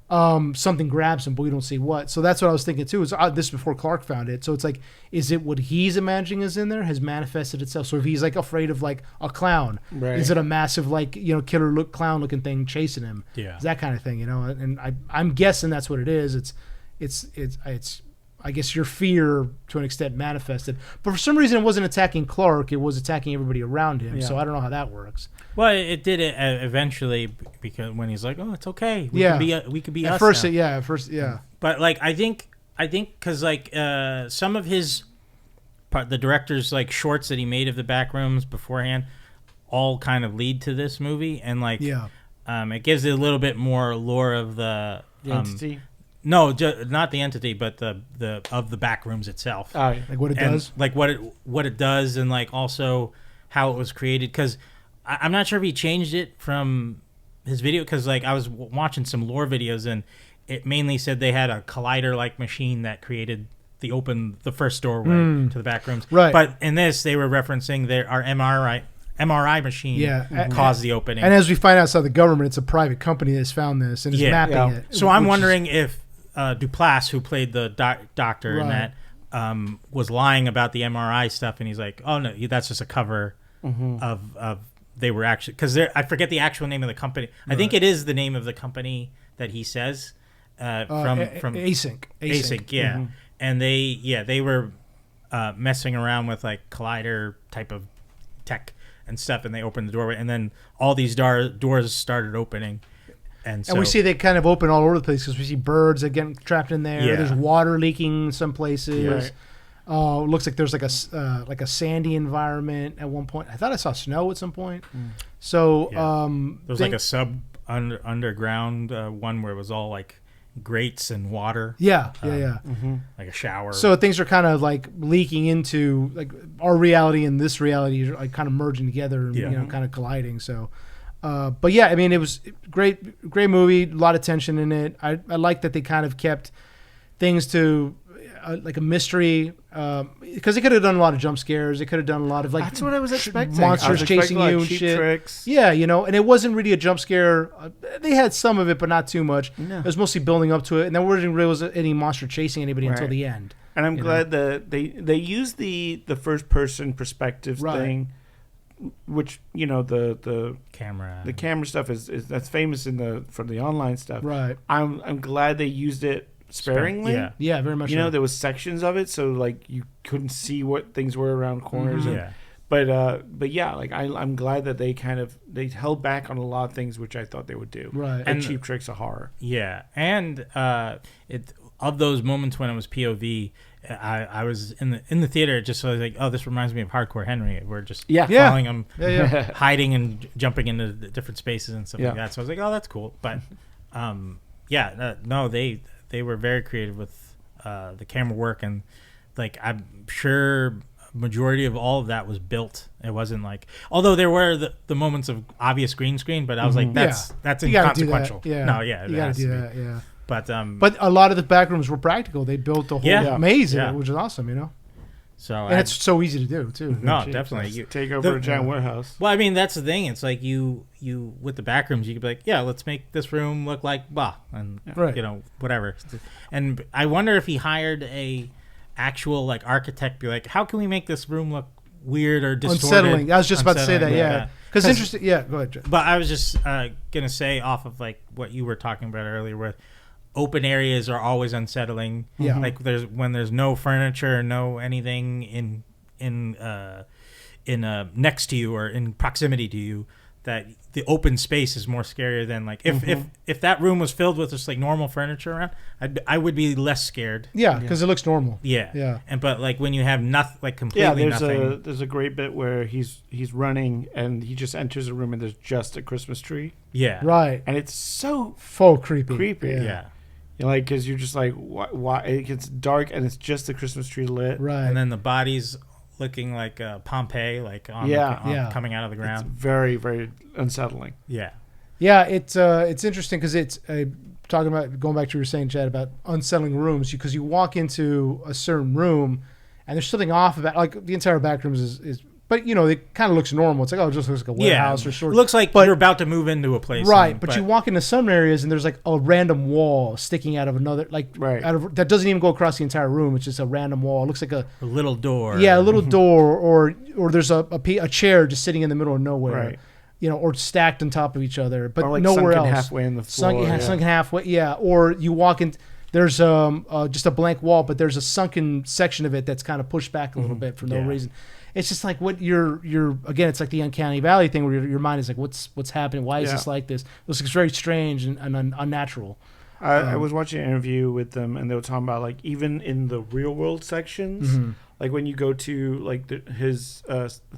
S2: something grabs him, but we don't see what. So that's what I was thinking, too. This is before Clark found it. So it's like, is it what he's imagining is in there has manifested itself? So if he's, like, afraid of, like, a clown, is it a massive, like, killer clown-looking thing chasing him?
S1: Yeah.
S2: It's that kind of thing, And I'm guessing that's what it is. It's I guess your fear to an extent manifested, but for some reason it wasn't attacking Clark; it was attacking everybody around him. Yeah. So I don't know how that works.
S1: Well, it did it eventually because when he's like, "Oh, it's okay, we could be
S2: at
S1: us."
S2: First,
S1: now.
S2: Yeah.
S1: But like, I think because like some of the director's like shorts that he made of the Backrooms beforehand, all kind of lead to this movie, and like, it gives it a little bit more lore of the
S3: entity.
S1: No, not the entity, but the Backrooms itself.
S2: Like what it does,
S1: like what it does, and like also how it was created. Because I'm not sure if he changed it from his video. Because like I was watching some lore videos, and it mainly said they had a collider-like machine that created the first doorway to the Backrooms.
S2: Right.
S1: But in this, they were referencing our MRI machine caused the opening.
S2: And as we find out, the government, it's a private company that's found this and is mapping it.
S1: So I'm wondering if Duplass, who played the doctor in that, was lying about the MRI stuff, and he's like, "Oh no, that's just a cover of they were actually because I forget the actual name of the company. I think it is the name of the company that he says from
S2: Async.
S1: Yeah, and they were messing around with like collider type of tech and stuff, and they opened the doorway, and then all these doors started opening. And
S2: we see they kind of open all over the place because we see birds that get trapped in there.
S1: Yeah.
S2: There's water leaking some places. It looks like there's like a sandy environment at one point. I thought I saw snow at some point. So
S1: there's like a underground one where it was all like grates and water.
S2: Like
S1: a shower.
S2: So things are kind of like leaking into like our reality and this reality are like kind of merging together and kind of colliding. So. But yeah, I mean, it was great movie. A lot of tension in it. I like that they kind of kept things to like a mystery because they could have done a lot of jump scares. They could have done a lot of like
S3: that's what I was expecting.
S2: Monsters chasing you and shit.
S3: Tricks.
S2: Yeah, and it wasn't really a jump scare. They had some of it, but not too much. No. It was mostly building up to it, and there wasn't really any monster chasing anybody until the end.
S3: And I'm glad that they used the first person perspective thing. Which the camera stuff is that's famous from the online stuff.
S2: Right.
S3: I'm glad they used it sparingly.
S2: Yeah, very much.
S3: There was sections of it, so like you couldn't see what things were around corners. But yeah, like I'm glad that they held back on a lot of things, which I thought they would do.
S2: Right.
S3: And cheap tricks of horror.
S1: Yeah, and of those moments when it was POV. I was in the theater just so I was like, oh, this reminds me of Hardcore Henry. We're just following him, hiding and jumping into the different spaces and stuff like that. So I was like, oh, that's cool. But no, they were very creative with the camera work, and like I'm sure majority of all of that was built. It wasn't like, although there were the moments of obvious green screen, but I was like, that's inconsequential.
S2: You gotta do that. Yeah.
S1: But
S2: a lot of the Backrooms were practical. They built the whole maze in it, which is awesome,
S1: So
S2: and it's so easy to do too.
S1: No, definitely.
S3: You take over a giant warehouse.
S1: Well, I mean, that's the thing. It's like you with the Backrooms, you could be like, yeah, let's make this room look like blah, and whatever. And I wonder if he hired a actual like architect, be like, how can we make this room look weird or distorted?
S2: Unsettling. I was just about to say that. Yeah. Because interesting. Yeah, go ahead.
S1: But I was just gonna say off of like what you were talking about earlier, where open areas are always unsettling.
S2: Yeah.
S1: Like when there's no furniture, no anything in next to you or in proximity to you, that the open space is more scarier than like if that room was filled with just like normal furniture around, I would be less scared.
S2: Yeah, because it looks normal.
S1: Yeah. But like when you have nothing, like completely nothing.
S3: There's a great bit where he's running and he just enters a room and there's just a Christmas tree.
S1: Yeah.
S2: Right.
S3: And it's so
S2: creepy.
S1: Yeah.
S3: Like, because you're just like, why? It gets dark and it's just the Christmas tree lit.
S2: Right.
S1: And then the bodies looking like Pompeii, like coming out of the ground.
S3: It's very, very unsettling.
S1: Yeah.
S2: Yeah, it's interesting because it's talking about going back to what you were saying, Chad, about unsettling rooms, because you walk into a certain room and there's something off about, like, the entire Backrooms is but it kind of looks normal. It's like, oh, it just looks like a warehouse or sort of.
S1: It looks like you're about to move into a place.
S2: Right, but you walk into some areas and there's like a random wall sticking out of another, like that doesn't even go across the entire room. It's just a random wall. It looks like a
S1: little door.
S2: Yeah, a little door, or there's a chair just sitting in the middle of nowhere.
S3: Right.
S2: Or stacked on top of each other, but
S3: or like
S2: nowhere
S3: sunken
S2: else.
S3: Halfway in the floor.
S2: Sunken halfway, yeah. Or you walk in, there's just a blank wall, but there's a sunken section of it that's kind of pushed back a little bit for no reason. It's just like what you're again. It's like the uncanny valley thing where your mind is like, what's happening? Why is this like this? It looks very strange and unnatural.
S3: I was watching an interview with them, and they were talking about, like, even in the real world sections, like when you go to like his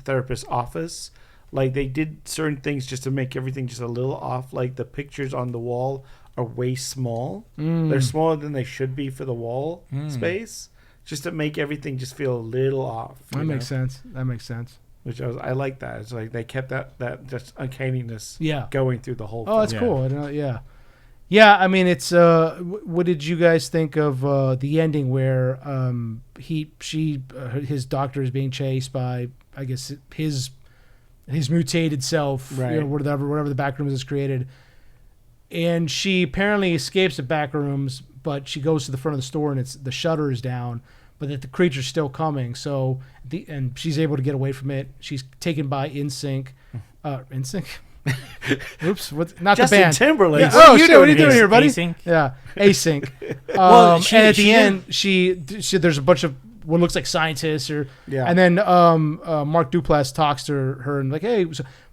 S3: therapist's office, like they did certain things just to make everything just a little off. Like the pictures on the wall are way small. They're smaller than they should be for the wall space, just to make everything just feel a little off.
S2: That makes sense.
S3: Which I like that. It's like they kept that just uncanniness going through the whole thing.
S2: Oh, that's cool. Yeah, I mean, it's what did you guys think of the ending where his doctor is being chased by, I guess, his mutated self,
S3: right.
S2: Whatever the Backrooms has created, and she apparently escapes the Backrooms, but she goes to the front of the store and the shutter is down, but that the creature's still coming. So and she's able to get away from it. She's taken by NSYNC. NSYNC. Oops, not
S3: Justin
S2: the band.
S3: Timberlake.
S2: Yeah. Oh shit! What are you doing here, buddy?
S1: Async?
S2: Yeah, Async.
S1: Well,
S2: and at the end, she there's a bunch of what looks like scientists, and then Mark Duplass talks to her and like, hey,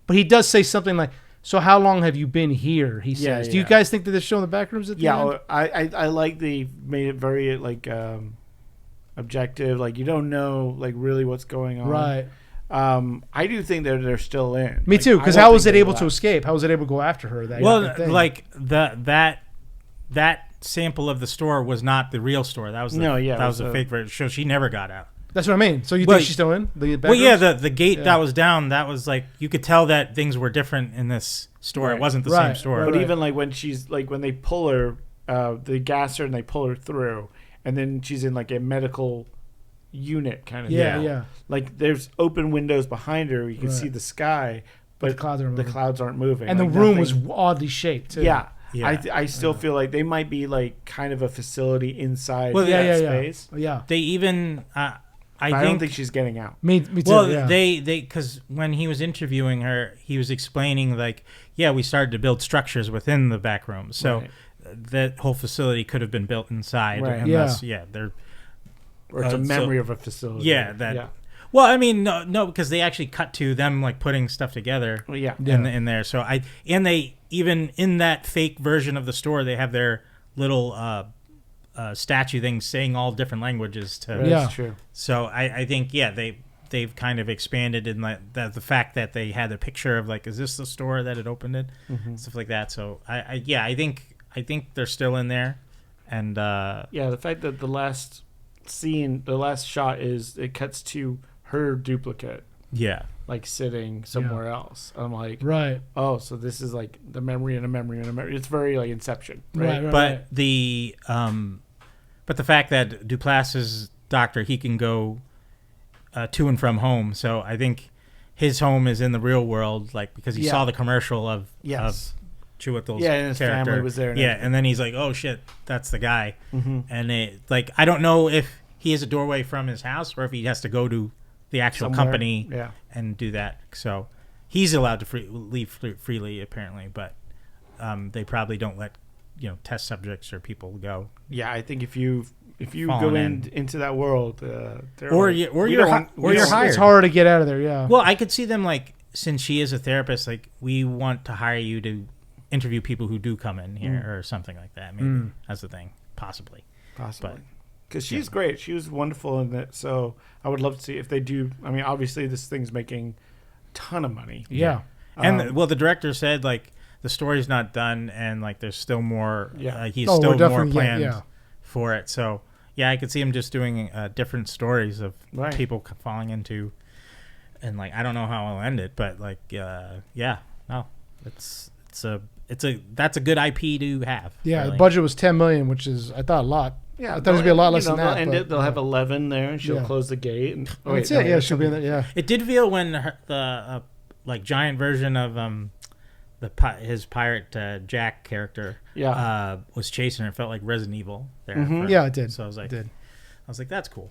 S2: but he does say something like, "So how long have you been here?" He says. Do you guys think that they're showing the Backrooms at the end?
S3: I like they made it very like objective. Like you don't know like really what's going on.
S2: Right.
S3: I do think they're still in.
S2: Me too. Because how was it able to escape? How was it able to go after her?
S1: Like that sample of the store was not the real store. That was a fake version. So she never got out.
S2: That's what I mean. So you think she's still in the Backrooms?
S1: Well, yeah. The gate that was down. That was like you could tell that things were different in this store. Right. It wasn't the same store.
S3: But even like when she's like when they pull her, they gas her and they pull her through, and then she's in like a medical unit kind of thing.
S2: Yeah.
S3: Like there's open windows behind her. You can see the sky, but the clouds aren't moving.
S2: And
S3: like
S2: the room was oddly shaped too.
S3: Yeah. I still feel like they might be like kind of a facility inside that space.
S2: Yeah.
S1: They even I
S3: don't think she's getting out.
S2: Me too.
S1: Well, they because when he was interviewing her, he was explaining like, we started to build structures within the back room, so that whole facility could have been built inside.
S3: Right.
S1: Unless,
S3: they're. Or it's a memory of a facility.
S1: Yeah, Well, I mean, no, because they actually cut to them like putting stuff together. In there. So they even in that fake version of the store, they have their little statue things saying all different languages.
S3: That's true.
S1: So I think they've kind of expanded in that the fact that they had a picture of like, is this the store that had opened it, stuff like that. So I think they're still in there, and
S3: the fact that the last shot is it cuts to her duplicate like sitting somewhere else. I'm like, oh, so this is like the memory and a memory and a memory. It's very like Inception, right?
S1: But the fact that Duplass's doctor, he can go to and from home, so I think his home is in the real world, like because he saw the commercial of Chiwetel's
S3: and his
S1: character.
S3: family was there.
S1: And then he's like, "Oh shit, that's the guy." And it, like, I don't know if he has a doorway from his house or if he has to go to the actual company and do that. So he's allowed to leave freely, apparently, but they probably don't let test subjects or people go.
S3: Yeah, I think if you go into that world,
S1: you're hired.
S2: It's hard to get out of there. Yeah.
S1: Well, I could see them like, since she is a therapist, like we want to hire you to interview people who do come in here or something like that. Maybe that's the thing, possibly.
S3: Because she's great. She was wonderful in that. So I would love to see if they do. I mean, obviously this thing's making a ton of money.
S2: Yeah.
S1: And the director said like the story's not done, and like there's still more.
S3: Yeah.
S1: He's
S2: Oh, we're
S1: still more
S2: definitely-
S1: planned for it. So yeah, I could see him just doing different stories of
S3: Right.
S1: people falling into, and like I don't know how I'll end it, but like yeah, no, that's a good IP to have.
S2: Yeah,
S1: really.
S2: the budget was $10 million, which is I thought a lot.
S3: Yeah,
S2: I thought it was gonna be a lot less than
S3: they'll
S2: that.
S3: end
S2: but,
S3: it. They'll have 11 there, and she'll
S2: Yeah.
S3: close the gate. And, oh,
S2: That's
S3: wait,
S2: it.
S3: no,
S2: Yeah,
S3: that's
S2: she'll be in
S3: something-
S2: there. Yeah.
S1: It did feel when the like giant version of his pirate Jack character was chasing her. It felt like Resident Evil there.
S3: Mhm.
S2: Yeah, it did.
S1: So I was like,
S2: It did.
S1: that's cool.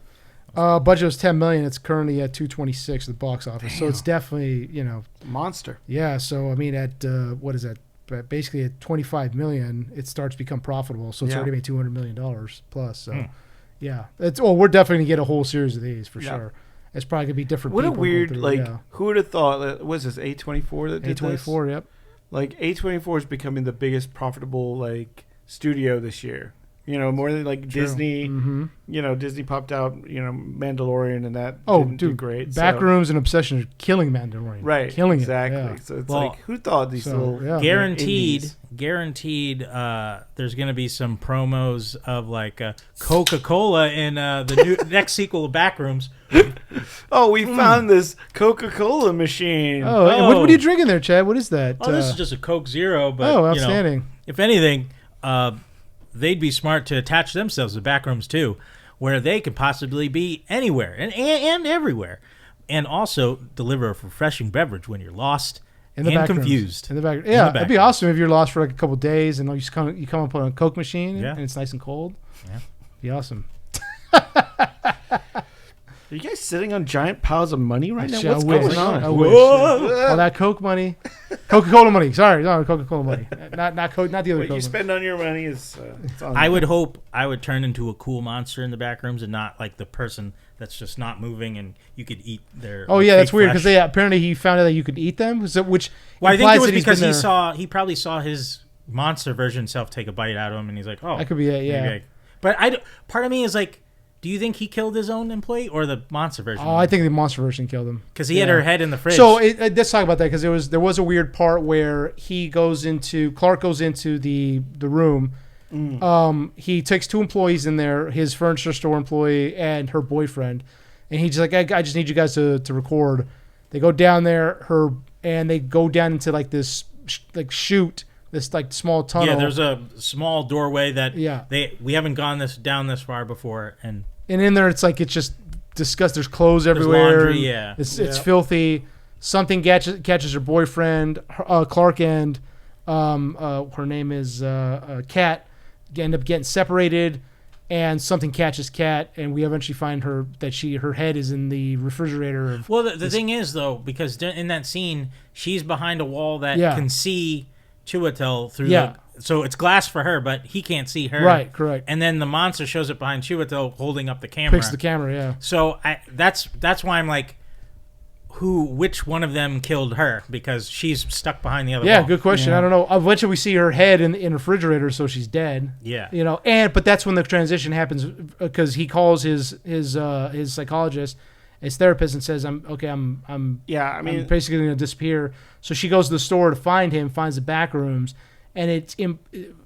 S2: Budget was $10 million. It's currently at $226 at the box office. So
S3: Damn.
S2: it's definitely
S3: monster.
S2: yeah. So I mean, at what is that? Basically at $25 million, it starts to become profitable. So it's
S3: Yeah.
S2: already made $200 million plus. So yeah, we're definitely gonna get a whole series of these for
S3: Yeah.
S2: sure. It's probably gonna be different.
S3: What a
S2: people going
S3: weird,
S2: through,
S3: like,
S2: yeah.
S3: who would have thought that was this A24 that did
S2: A24.
S3: this?
S2: Yep.
S3: Like A24 is becoming the biggest profitable like studio this year. More than like
S2: True.
S3: Disney.
S2: Mm-hmm.
S3: Disney popped out. Mandalorian and that.
S2: Oh,
S3: didn't do
S2: dude,
S3: great. so-
S2: Backrooms and Obsession are killing Mandalorian.
S3: Right.
S2: Killing
S3: exactly.
S2: it. Yeah.
S3: So it's
S1: Well,
S3: like, who thought these
S2: So,
S3: little
S2: yeah.
S1: Guaranteed.
S3: indies.
S1: There's gonna be some promos of like Coca-Cola in the new next sequel of Backrooms.
S3: Oh, we found this Coca-Cola machine.
S2: Oh, what are you drinking there, Chad? What is that?
S1: Oh, this is just a Coke Zero. But
S2: outstanding.
S1: If anything, they'd be smart to attach themselves to Backrooms too, where they could possibly be anywhere and everywhere, and also deliver a refreshing beverage when you're lost
S2: In the
S1: and
S2: back rooms.
S1: confused.
S2: In the back,
S1: In the
S2: yeah,
S1: back
S2: it'd be
S1: rooms.
S2: awesome if you're lost for like a couple days and you come up on a Coke machine
S1: Yeah.
S2: and it's nice and cold.
S1: Yeah.
S2: Be awesome.
S3: Are you guys sitting on giant piles of money right now?
S2: Shall
S3: What's
S2: we?
S3: going on?
S2: I wish. All that Coke money, Coca-Cola money. Sorry, no, Coca-Cola money. Not Coke, not the other
S3: What
S2: Coke.
S3: you spend on your money is. It's on
S1: I would hope I would turn into a cool monster in the Backrooms and not like the person that's just not moving and you could eat their.
S2: Oh
S1: like,
S2: yeah,
S1: fake
S2: that's weird
S1: flesh.
S2: because apparently he found out that you could eat them. So, which
S1: Well, I think
S2: implies
S1: it was
S2: that he's
S1: because
S2: been there.
S1: he probably saw his monster version self take a bite out of him, and he's like, "Oh,
S2: That could be it, yeah.
S1: maybe But part of me is like, do you think he killed his own employee or the monster version?
S2: Oh, I think the monster version killed him.
S1: Because he had her head in the fridge.
S2: So let's talk about that because there was a weird part where Clark goes into the room. He takes two employees in there, his furniture store employee and her boyfriend, and he's like, I just need you guys to record. They go down there, and they go down into like this chute, this like small tunnel.
S1: Yeah, there's a small doorway that
S2: Yeah.
S1: we haven't gone down this far before, and
S2: in there it's just disgusting. There's clothes everywhere.
S1: laundry,
S2: and
S1: yeah.
S2: It's filthy. Something catches her boyfriend, Clark, and her name is Kat. End up getting separated, and something catches Kat, and we eventually find her her head is in the refrigerator.
S1: Well, the thing is though, because in that scene, she's behind a wall that
S2: Yeah.
S1: can see Chiwetel through.
S2: Yeah.
S1: So it's glass for her, but he can't see her.
S2: Right, correct.
S1: And then the monster shows up behind Chiwetel holding up the camera.
S2: Picks the camera, yeah.
S1: So that's why I'm like, which one of them killed her? Because she's stuck behind the other
S2: Yeah,
S1: wall.
S2: good question.
S3: Yeah.
S2: I don't know. Eventually, we see her head in the refrigerator, so she's dead.
S1: Yeah.
S2: But that's when the transition happens because he calls his psychologist, his therapist, and says, "I'm
S3: Yeah, I mean,
S2: I'm basically going to disappear." So she goes to the store to find him, finds the back rooms, and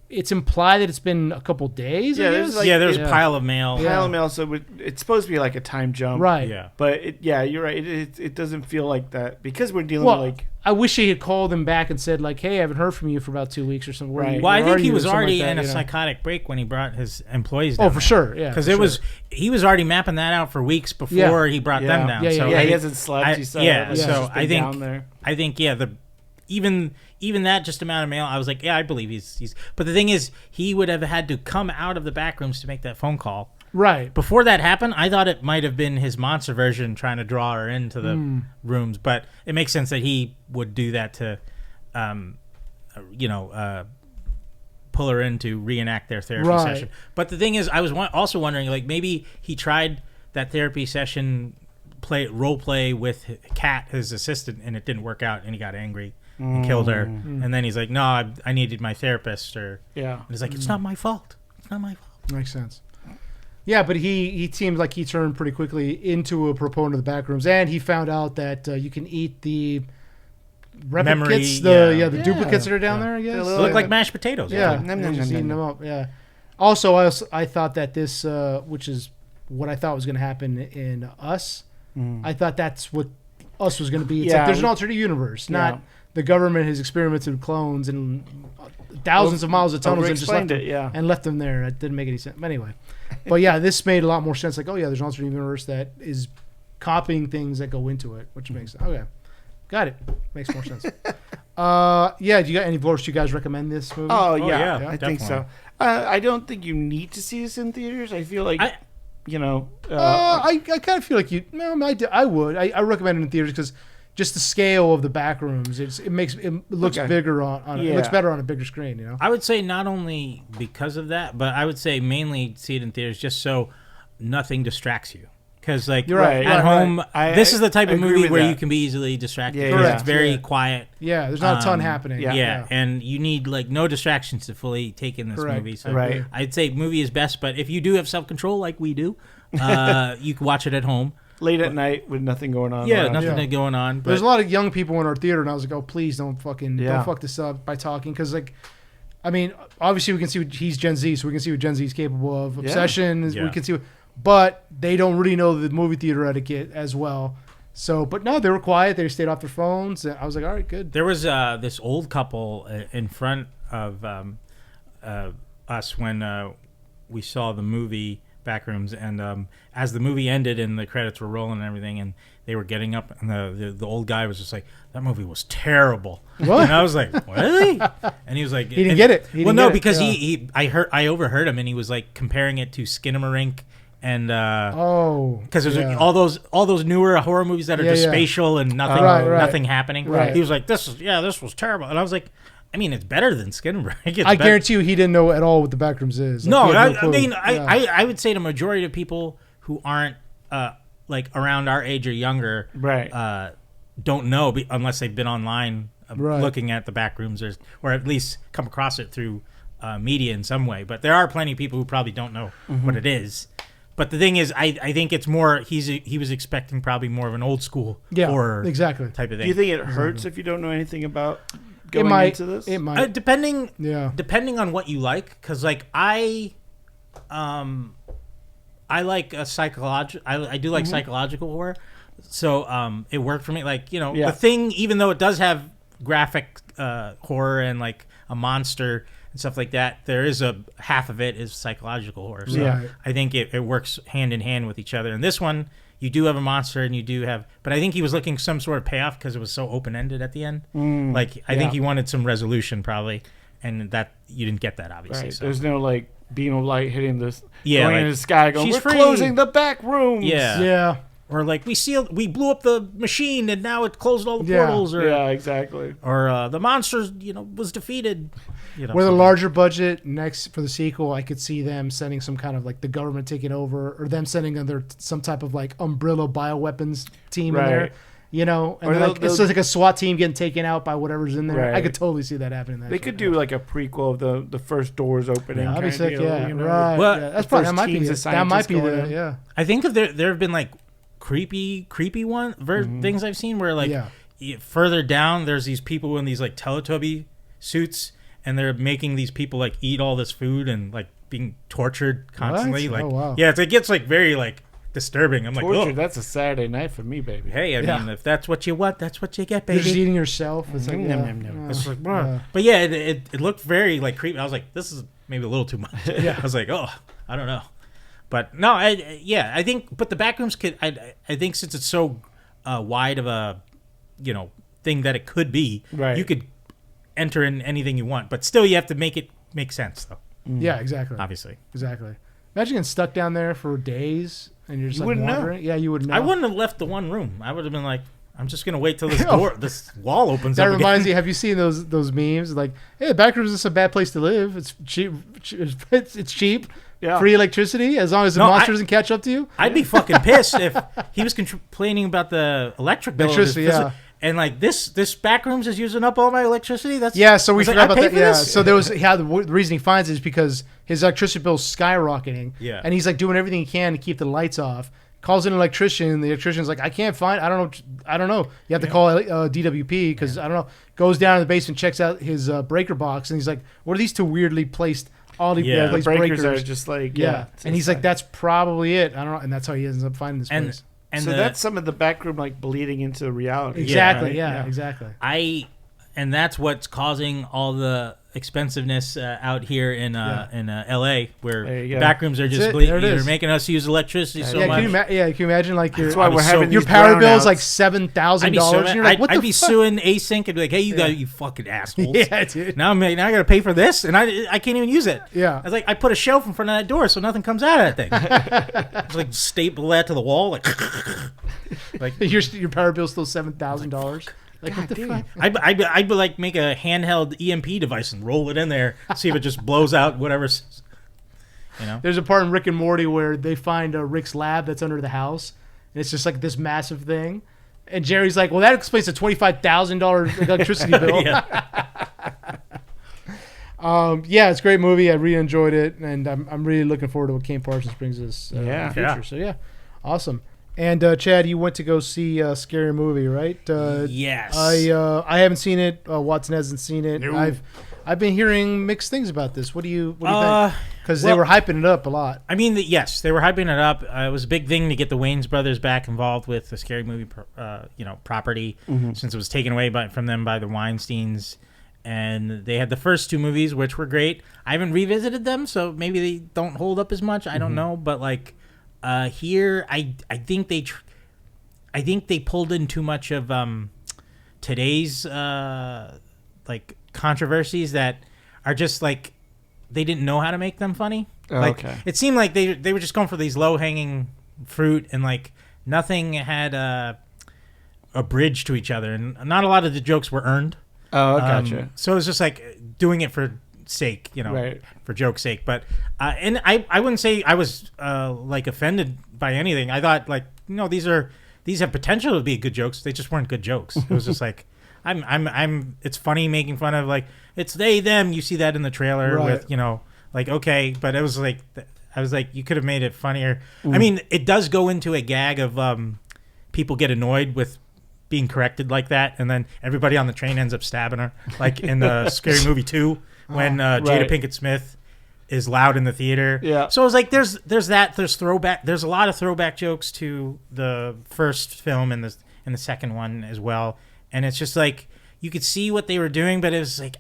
S2: it's implied that it's been a couple days.
S3: Yeah,
S2: I
S3: there's
S2: guess?
S3: like-
S1: There's
S2: Yeah.
S1: a pile of mail.
S2: Yeah.
S3: Pile of mail, so it's supposed to be like a time jump.
S2: Right.
S1: Yeah.
S3: But you're right. It doesn't feel like that because we're dealing
S2: Well,
S3: with like.
S2: I wish he had called him back and said like, "Hey, I haven't heard from you for about 2 weeks or something."
S3: Right.
S1: Well, I
S2: Where
S1: think
S2: are
S1: he
S2: you?"
S1: was
S2: Or something
S1: already
S2: like that,
S1: in a
S2: you know?
S1: psychotic break when he brought his employees
S2: Oh,
S1: down.
S2: for sure. Yeah.
S1: Because
S2: for
S1: he was already mapping that out for weeks before
S2: Yeah.
S1: he brought
S3: Yeah.
S1: them down.
S2: Yeah, yeah,
S1: so
S2: yeah.
S1: I
S3: He
S1: think-
S3: hasn't slept. You said.
S1: yeah,
S3: It's
S2: so
S3: just been
S1: I think-
S3: down there.
S1: I think even that just amount of mail, I was like, yeah, I believe he's. But the thing is, he would have had to come out of the back rooms to make that phone call.
S2: Right.
S1: Before that happened, I thought it might have been his monster version trying to draw her into the rooms, but it makes sense that he would do that to, pull her in to reenact their therapy
S2: Right.
S1: session. But the thing is, I was also wondering, like, maybe he tried that therapy session role play with Kat, his assistant, and it didn't work out, and he got angry and killed her. And then he's like, "No, I needed my therapist," or
S3: Yeah.
S1: and he's like, "It's not my fault. It's not my fault."
S2: Makes sense. Yeah, but he seemed like he turned pretty quickly into a proponent of the back rooms, and he found out that you can eat the replicates,
S1: memory,
S2: the duplicates that are down there. I guess
S3: They
S1: They look like mashed potatoes.
S2: yeah,
S3: Nom,
S2: they're
S3: nom,
S2: just
S3: nom,
S2: eating
S3: nom.
S2: them up. Yeah. Also, I thought that this, which is what I thought was going to happen in Us. I thought that's what Us was going to be. It's like there's an alternate universe, not the government has experimented with clones and thousands of miles of tunnels and just left them, and left them there. It didn't make any sense. But anyway, but yeah, this made a lot more sense. Like, oh yeah, there's an alternate universe that is copying things that go into it, which makes got it. Makes more sense. Yeah. Do you got any votes? Do you guys recommend this movie?
S3: Oh
S1: yeah,
S3: I
S1: definitely.
S3: think so. I don't think you need to see this in theaters. I feel like
S2: I kind of feel like you. No, I would. I recommend it in theaters because just the scale of the Backrooms. It looks bigger on it looks better on a bigger screen. You know.
S1: I would say not only because of that, but I would say mainly see it in theaters just so nothing distracts you. Because like
S2: You're right.
S1: at home, this is the type of
S3: agree
S1: movie
S3: with
S1: where
S3: that.
S1: you can be easily distracted.
S3: Yeah,
S1: because
S3: yeah.
S1: it's very
S2: Yeah.
S1: quiet.
S2: Yeah, there's not a ton happening.
S1: Yeah, and you need like no distractions to fully take in this
S2: Correct.
S1: movie. So
S3: Right.
S1: I'd say movie is best, but if you do have self control like we do, you can watch it at home.
S3: late at night with nothing going on.
S1: Yeah,
S3: around.
S1: nothing going on. But
S2: There's a lot of young people in our theater, and I was like, "Oh, please don't fuck this up by talking." Because like, I mean, obviously we can see what he's Gen Z, so we can see what Gen Z is capable of. Obsession is we can see, but they don't really know the movie theater etiquette as well. So, but no, they were quiet. They stayed off their phones. I was like, all right, good.
S1: There was this old couple in front of us when we saw the movie Backrooms, and as the movie ended and the credits were rolling and everything, and they were getting up, and the old guy was just like, "That movie was terrible."
S2: What?
S1: And I was like, "Really?" And he was like,
S2: He didn't get it.
S1: Because I overheard him, and he was like comparing it to Skinamarink. And because there's all those newer horror movies that are just spatial and nothing happening.
S2: Right.
S1: He was like, this was terrible, and I was like, I mean, it's better than Skinamarink.
S2: I guarantee you, he didn't know at all what the Backrooms is.
S1: No,
S2: Like,
S1: I mean, I would say the majority of people who aren't like around our age or younger,
S3: Right.
S1: don't know unless they've been online looking at the Backrooms or at least come across it through media in some way. But there are plenty of people who probably don't know what it is. But the thing is, I think it's more. He was expecting probably more of an old school horror
S2: exactly
S1: type of thing.
S3: Do you think it hurts if you don't know anything about going into this?
S2: It might.
S1: Depending on what you like, because like I like a psychological. I do like psychological horror, so it worked for me. Like The Thing, even though it does have graphic horror and like a monster and stuff like that, there is a half of it is psychological horror. So I think it works hand in hand with each other. And this one, you do have a monster and you do have, but I think he was looking some sort of payoff because it was so open ended at the end. Like I think he wanted some resolution probably, and that you didn't get that obviously.
S3: Right.
S1: So.
S3: There's no like beam of light hitting this,
S1: Yeah,
S3: going
S1: like,
S3: in the sky, going,
S1: she's
S3: "We're
S1: free."
S3: closing the back rooms."
S1: Yeah. Or like we blew up the machine and now it closed all the portals. Or
S3: exactly.
S1: Or the monsters, was defeated.
S2: With a larger budget next for the sequel, I could see them sending some kind of like the government taking over, or them sending some type of like umbrella bioweapons team in there. And it's like a SWAT team getting taken out by whatever's in there.
S3: Right.
S2: I could totally see that happening.
S3: They could do like a prequel of the first doors opening.
S2: That'd be sick.
S3: Right.
S1: Well,
S2: That's probably that might be the.
S1: I think if there have been like creepy things I've seen where like further down there's these people in these like Teletubby suits and they're making these people like eat all this food and like being tortured constantly.
S2: What?
S1: Like
S2: wow.
S1: it gets like very like disturbing. I'm
S3: Torture,
S1: like, oh,
S3: that's a Saturday night for me, baby.
S1: hey, I mean, if that's what you want, that's what you get, baby.
S2: You're just eating yourself. It's like,
S1: It's like, but yeah, it looked very like creepy. I was like, this is maybe a little too much. I was like, oh, I don't know. But no, I think, but the Backrooms could, I think since it's so wide of a, thing that it could be, you could enter in anything you want, but still you have to make it make sense, though.
S2: Yeah, exactly.
S1: Obviously.
S2: Exactly. Imagine getting stuck down there for days and you're just like
S3: wouldn't
S2: wandering.
S3: know.
S2: Yeah, you wouldn't know.
S1: I wouldn't have left the one room. I would have been like, I'm just gonna wait till this wall opens
S2: that
S1: up.
S2: reminds
S1: again.
S2: me. Have you seen those memes? Like, hey, Backrooms is a bad place to live. It's cheap. It's cheap.
S3: Yeah.
S2: Free electricity as long as the monster doesn't catch up to you.
S1: I'd be fucking pissed if he was complaining about the electric bill. And like this Backrooms is using up all my electricity.
S2: So we forgot about that. Yeah.
S1: This?
S2: So there was the reason he finds it is because his electricity bill's skyrocketing.
S1: Yeah.
S2: And he's like doing everything he can to keep the lights off. calls in an electrician. The electrician's like, I can't find. I don't know. You have to call DWP because I don't know. Goes down in the basement, checks out his breaker box, and he's like, what are these two weirdly placed? All the
S3: breakers are just like
S2: and he's like, that's probably it. I don't know, and that's how he ends up finding this place.
S3: And so that's some of the backroom like bleeding into reality.
S2: Exactly. Exactly.
S1: And that's what's causing all the expensiveness out here in LA, where backrooms are just they're making us use electricity so much.
S2: Can you imagine like
S3: that's why we're having
S2: your power bill is like $7,000.
S1: You're like, what the fuck? I'd be suing Async and be like, hey, you fucking assholes.
S2: Yeah, dude.
S1: Now I got to pay for this, and I can't even use it.
S2: Yeah.
S1: I was like, I put a shelf in front of that door so nothing comes out of that thing. It's like staple that to the wall, like
S2: your power bill's still $7,000. Like, what the fuck?
S1: I'd like make a handheld EMP device and roll it in there, see if it just blows out whatever's,
S2: There's a part in Rick and Morty where they find Rick's lab that's under the house, and it's just like this massive thing. And Jerry's like, well, that explains the $25,000 electricity bill. It's a great movie. I really enjoyed it, and I'm really looking forward to what Kane Parsons brings us in the future. So, awesome. And Chad, you went to go see a scary movie, right?
S1: Yes.
S2: I haven't seen it. Watson hasn't seen it.
S1: No.
S2: I've been hearing mixed things about this. What do you think? Because they were hyping it up a lot.
S1: I mean, yes, they were hyping it up. It was a big thing to get the Wayans brothers back involved with the scary movie, property, since it was taken away from them by the Weinsteins. And they had the first two movies, which were great. I haven't revisited them, so maybe they don't hold up as much. I don't know, but like. Here, I think they pulled in too much of today's like controversies that are just like they didn't know how to make them funny. It seemed like they were just going for these low hanging fruit and like nothing had a bridge to each other, and not a lot of the jokes were earned.
S3: Oh, gotcha.
S1: So it was just like doing it for sake, for joke's sake. But and I wouldn't say I was like offended by anything. I thought like these have potential to be good jokes. They just weren't good jokes. It was just like it's funny making fun of like it's they them. You see that in the trailer with like okay, but it was like I was like you could have made it funnier. I mean, it does go into a gag of people get annoyed with being corrected like that, and then everybody on the train ends up stabbing her, like in the Scary Movie 2 when Jada Pinkett Smith is loud in the theater.
S3: Yeah.
S1: So it was like there's that, there's throwback, there's a lot of throwback jokes to the first film and the second one as well, and it's just like you could see what they were doing, but it was like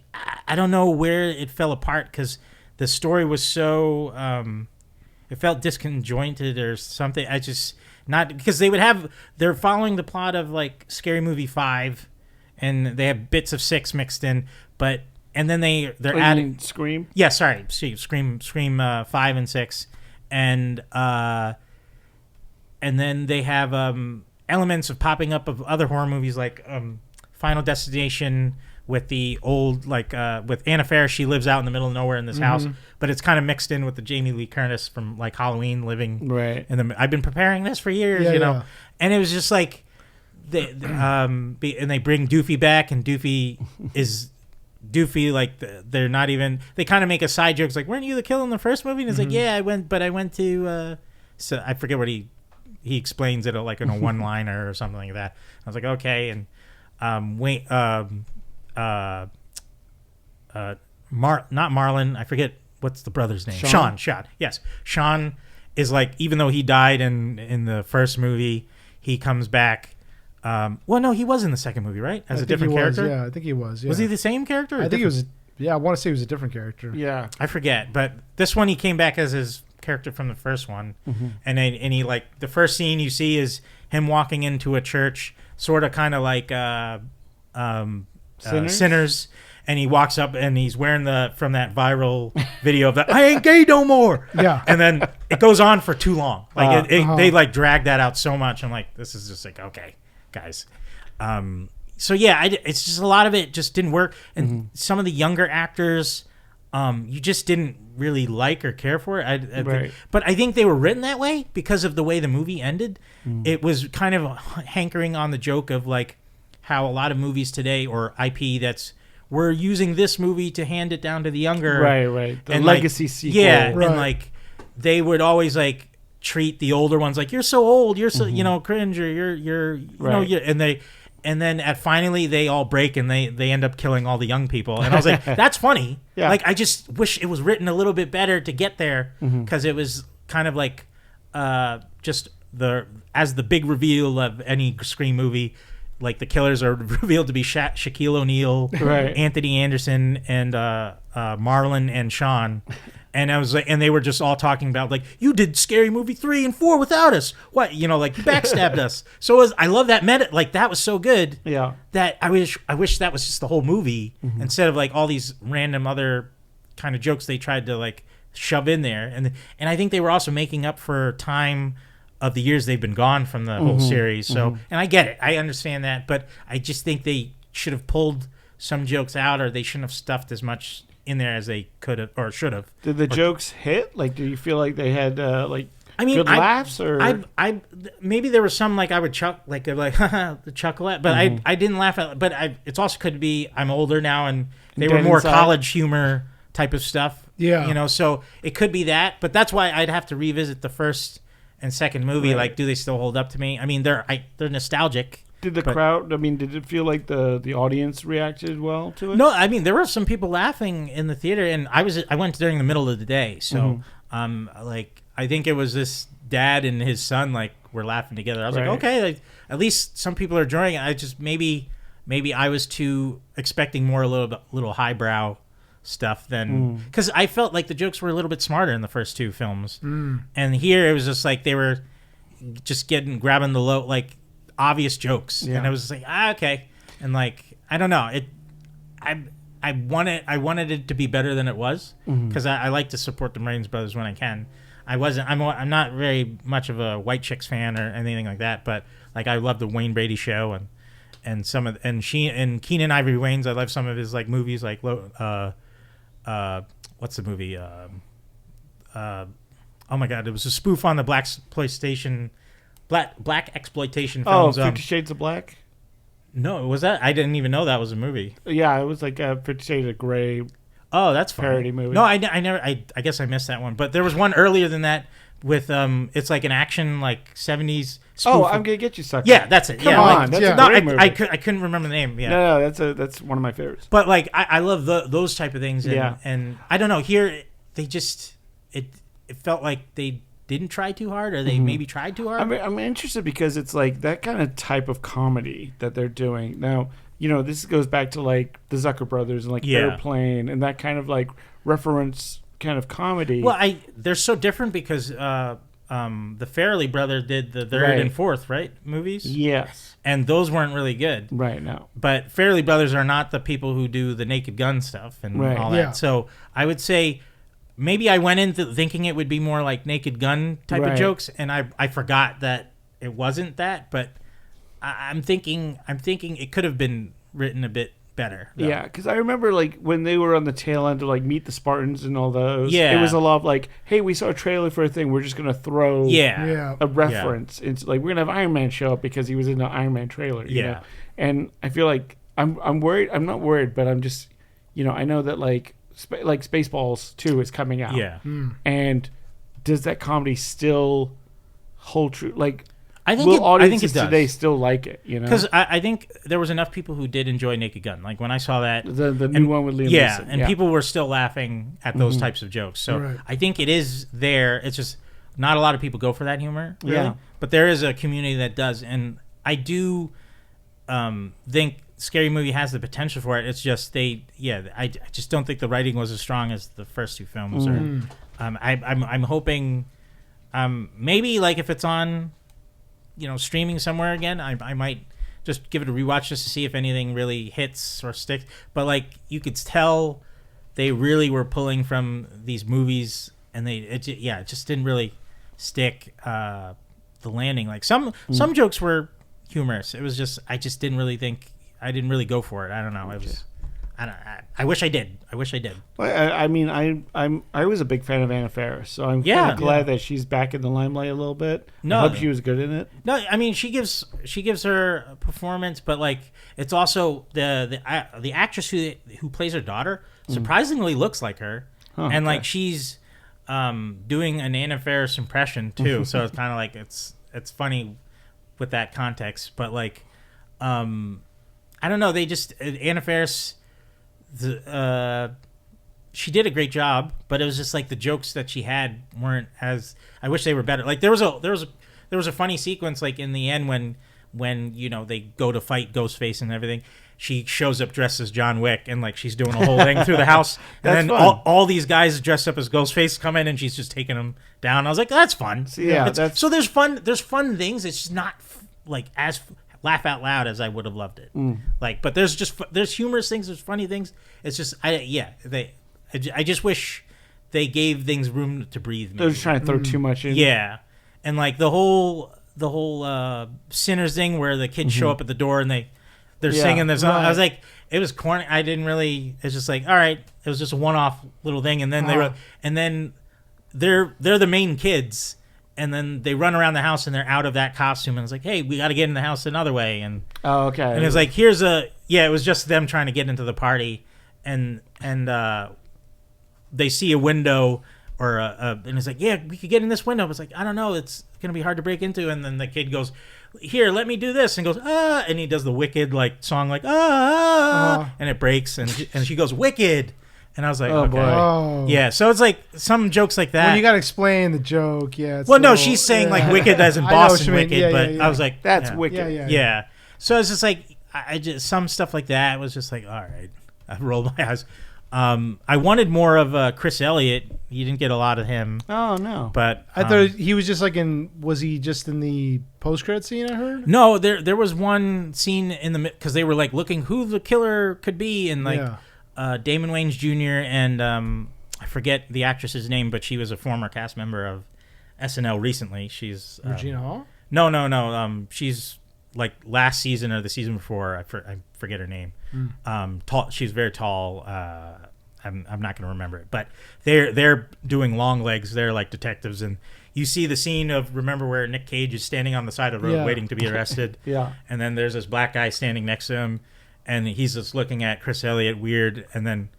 S1: I don't know where it fell apart because the story was so it felt disconjointed or something. I just not because they're following the plot of like Scary Movie 5, and they have bits of 6 mixed in, but and then they're adding
S3: Scream.
S1: Yeah, sorry, Scream 5 and 6, and then they have elements of popping up of other horror movies like Final Destination with the old with Anna Faris. She lives out in the middle of nowhere in this house, but it's kind of mixed in with the Jamie Lee Curtis from like Halloween living right. And I've been preparing this for years, and it was just like and they bring Doofy back, and Doofy is Doofy like they're not even. They kind of make a side jokes like, "Weren't you the killer in the first movie?" And it's like, "Yeah, I went to." So I forget what he explains it like in a one-liner or something like that. I was like, okay, and not Marlon. I forget what's the brother's name. Sean. Yes, Sean is like, even though he died in the first movie, he comes back. Well, no, he was in the second movie, right? As a different character.
S2: Yeah, I think he was. Yeah.
S1: Was he the same character?
S2: I think he was. Yeah, I want to say he was a different character.
S3: Yeah,
S1: I forget. But this one, he came back as his character from the first one, and he like the first scene you see is him walking into a church, sort of kind of like Sinners, and he walks up and he's wearing from that viral video of that I ain't gay no more.
S2: Yeah,
S1: and then it goes on for too long. Like they like drag that out so much. I'm like, this is just like, okay, guys. So yeah, it's just a lot of it just didn't work, and some of the younger actors, you just didn't really like or care for it.
S3: Right.
S1: But I think they were written that way because of the way the movie ended. It was kind of hankering on the joke of like how a lot of movies today or IP we're using this movie to hand it down to the younger,
S3: right, the
S1: and
S3: legacy sequel,
S1: yeah,
S2: right.
S1: and like they would always like treat the older ones like, you're so old, you're so cringe, or you're and then finally they all break and they end up killing all the young people, and I was like, that's funny.
S3: Yeah.
S1: Like, I just wish it was written a little bit better to get there, because it was kind of like just as the big reveal of any Scream movie. Like, the killers are revealed to be Shaquille O'Neal,
S3: right.
S1: Anthony Anderson, and Marlon and Sean. And I was like, and they were just all talking about, like, you did Scary Movie 3 and 4 without us. What, like, you backstabbed us. So I love that like, that was so good.
S3: Yeah.
S1: That I wish that was just the whole movie, instead of like all these random other kind of jokes they tried to like shove in there. And I think they were also making up for time of the years they've been gone from the whole series. So, and I get it, I understand that, but I just think they should have pulled some jokes out, or they shouldn't have stuffed as much in there as they could have or should have.
S3: Did the jokes hit? Like, do you feel like they had good laughs, or
S1: I maybe there was some, like, I would the chuckle at, but I didn't laugh at. But it's also could be I'm older now, and they were more college humor type of stuff.
S2: Yeah,
S1: so it could be that. But that's why I'd have to revisit the first and second movie.
S3: Right.
S1: Like, do they still hold up to me? I mean, they're nostalgic.
S3: Did the crowd? I mean, did it feel like the audience reacted well to it?
S1: No, I mean, there were some people laughing in the theater, and I went during the middle of the day, so like, I think it was this dad and his son, like, were laughing together. I was like, okay, like, at least some people are enjoying it. I just maybe I was too expecting more a little highbrow stuff than, because I felt like the jokes were a little bit smarter in the first two films, and here it was just like they were just grabbing the low, like, obvious jokes, and I was just like, okay, and like, I don't know, I wanted it to be better than it was, because I like to support the Marines Brothers when I can. I'm not very much of a White Chicks fan or anything like that, but like, I love the Wayne Brady Show and Keenan Ivory Wayans. I love some of his like movies, like what's the movie? Oh my God, it was a spoof on the black exploitation films.
S3: 50 Shades of Black?
S1: No, was that? I didn't even know that was a movie.
S3: Yeah, it was like a 50 Shades of Grey.
S1: Oh, that's funny.
S3: Parody movie.
S1: No, I never. I guess I missed that one. But there was one earlier than that with it's like an action, like 70s.
S3: Oh, I'm gonna get you, sucker.
S1: Yeah, that's it.
S3: Come on, that's a great movie.
S1: I couldn't remember the name. Yeah,
S3: no, that's one of my favorites.
S1: But like, I love those type of things. And, and I don't know, here they just it felt like they didn't try too hard, or they maybe tried too hard.
S3: I'm interested because it's like that kind of type of comedy that they're doing now. This goes back to like the Zucker brothers and like Airplane and that kind of like reference kind of comedy.
S1: Well, they're so different because the Farrelly brother did the third and fourth movies.
S3: Yes,
S1: and those weren't really good.
S3: Right now,
S1: but Farrelly brothers are not the people who do the Naked Gun stuff and all that. Yeah. So I would say maybe I went into thinking it would be more like Naked Gun type of jokes, and I forgot that it wasn't that. But I'm thinking it could have been written a bit better. Though.
S3: Yeah, because I remember like when they were on the tail end of like Meet the Spartans and all those.
S1: Yeah,
S3: it was a lot of like, hey, we saw a trailer for a thing. We're just gonna throw a reference. It's like we're gonna have Iron Man show up because he was in the Iron Man trailer. You know? And I feel like I'm worried. I'm not worried, but I'm just I know that like Spaceballs 2 is coming out.
S1: Yeah,
S3: and does that comedy still hold true? Like.
S1: I think it does.
S3: Today still like it,
S1: Because I think there was enough people who did enjoy Naked Gun. Like when I saw that,
S3: the new one with Liam Neeson.
S1: And people were still laughing at those types of jokes. So I think it is there. It's just not a lot of people go for that humor. Really. Yeah, but there is a community that does, and I do think Scary Movie has the potential for it. It's just I just don't think the writing was as strong as the first two films. Or I'm hoping maybe like if it's on. Streaming somewhere again, I might just give it a rewatch just to see if anything really hits or sticks. But like you could tell, they really were pulling from these movies, and it just didn't really stick the landing. Like some jokes were humorous. It was just I didn't really go for it. I don't know. It was. I wish I did.
S3: Well, I mean, I was a big fan of Anna Faris, so I'm kind of glad that she's back in the limelight a little bit. I hope she was good in it.
S1: No, I mean she gives her performance, but like it's also the actress who plays her daughter surprisingly looks like her, and like she's doing an Anna Faris impression too, so it's kind of like it's funny with that context. But like, I don't know. They just Anna Faris, she did a great job, but it was just like the jokes that she had weren't as. I wish they were better. Like there was a funny sequence like in the end when you know they go to fight Ghostface and everything. She shows up dressed as John Wick and like she's doing a whole thing through the house, and then all these guys dressed up as Ghostface come in and she's just taking them down. I was like, that's fun. So there's fun things. It's just not like as laugh out loud as I would have loved it. Like, but there's humorous things, there's funny things. It's just I just wish they gave things room to breathe. Maybe.
S3: They're just trying to throw too much in.
S1: Yeah, and like the whole Sinners thing where the kids show up at the door and they're singing this. Right. I was like, it was corny. I didn't really. It's just like, all right, it was just a one-off little thing, and then they're the main kids, and then they run around the house and they're out of that costume, and it's like, hey, we got to get in the house another way, and and it's like it was just them trying to get into the party, and they see a window. And it's like, yeah, we could get in this window. It's like, I don't know, it's gonna be hard to break into. And then the kid goes, here, let me do this, and goes, and he does the Wicked like song, like and it breaks, and she goes, Wicked, and I was like, okay,
S2: boy.
S1: Yeah. So it's like some jokes like that.
S2: When you gotta explain the joke,
S1: no, she's saying like Wicked as in Boston Wicked, but I was like,
S3: that's Wicked,
S1: yeah. So it's just like I just some stuff like that was just like, all right, I rolled my eyes. I wanted more of Chris Elliott. You didn't get a lot of him.
S3: Oh no!
S1: But
S2: I thought he was just like in. Was he just in the post-credit scene? I heard.
S1: No, there was one scene in the because they were like looking who the killer could be, and like Damon Wayans Jr. and I forget the actress's name, but she was a former cast member of SNL recently. She's
S2: Regina Hall.
S1: No. She's like last season or the season before. I forget her name. Tall. She's very tall. I'm not going to remember it, but they're doing long legs. They're like detectives, and you see the scene of remember where Nick Cage is standing on the side of the road waiting to be arrested. And then there's this black guy standing next to him, and he's just looking at Chris Elliott weird, and then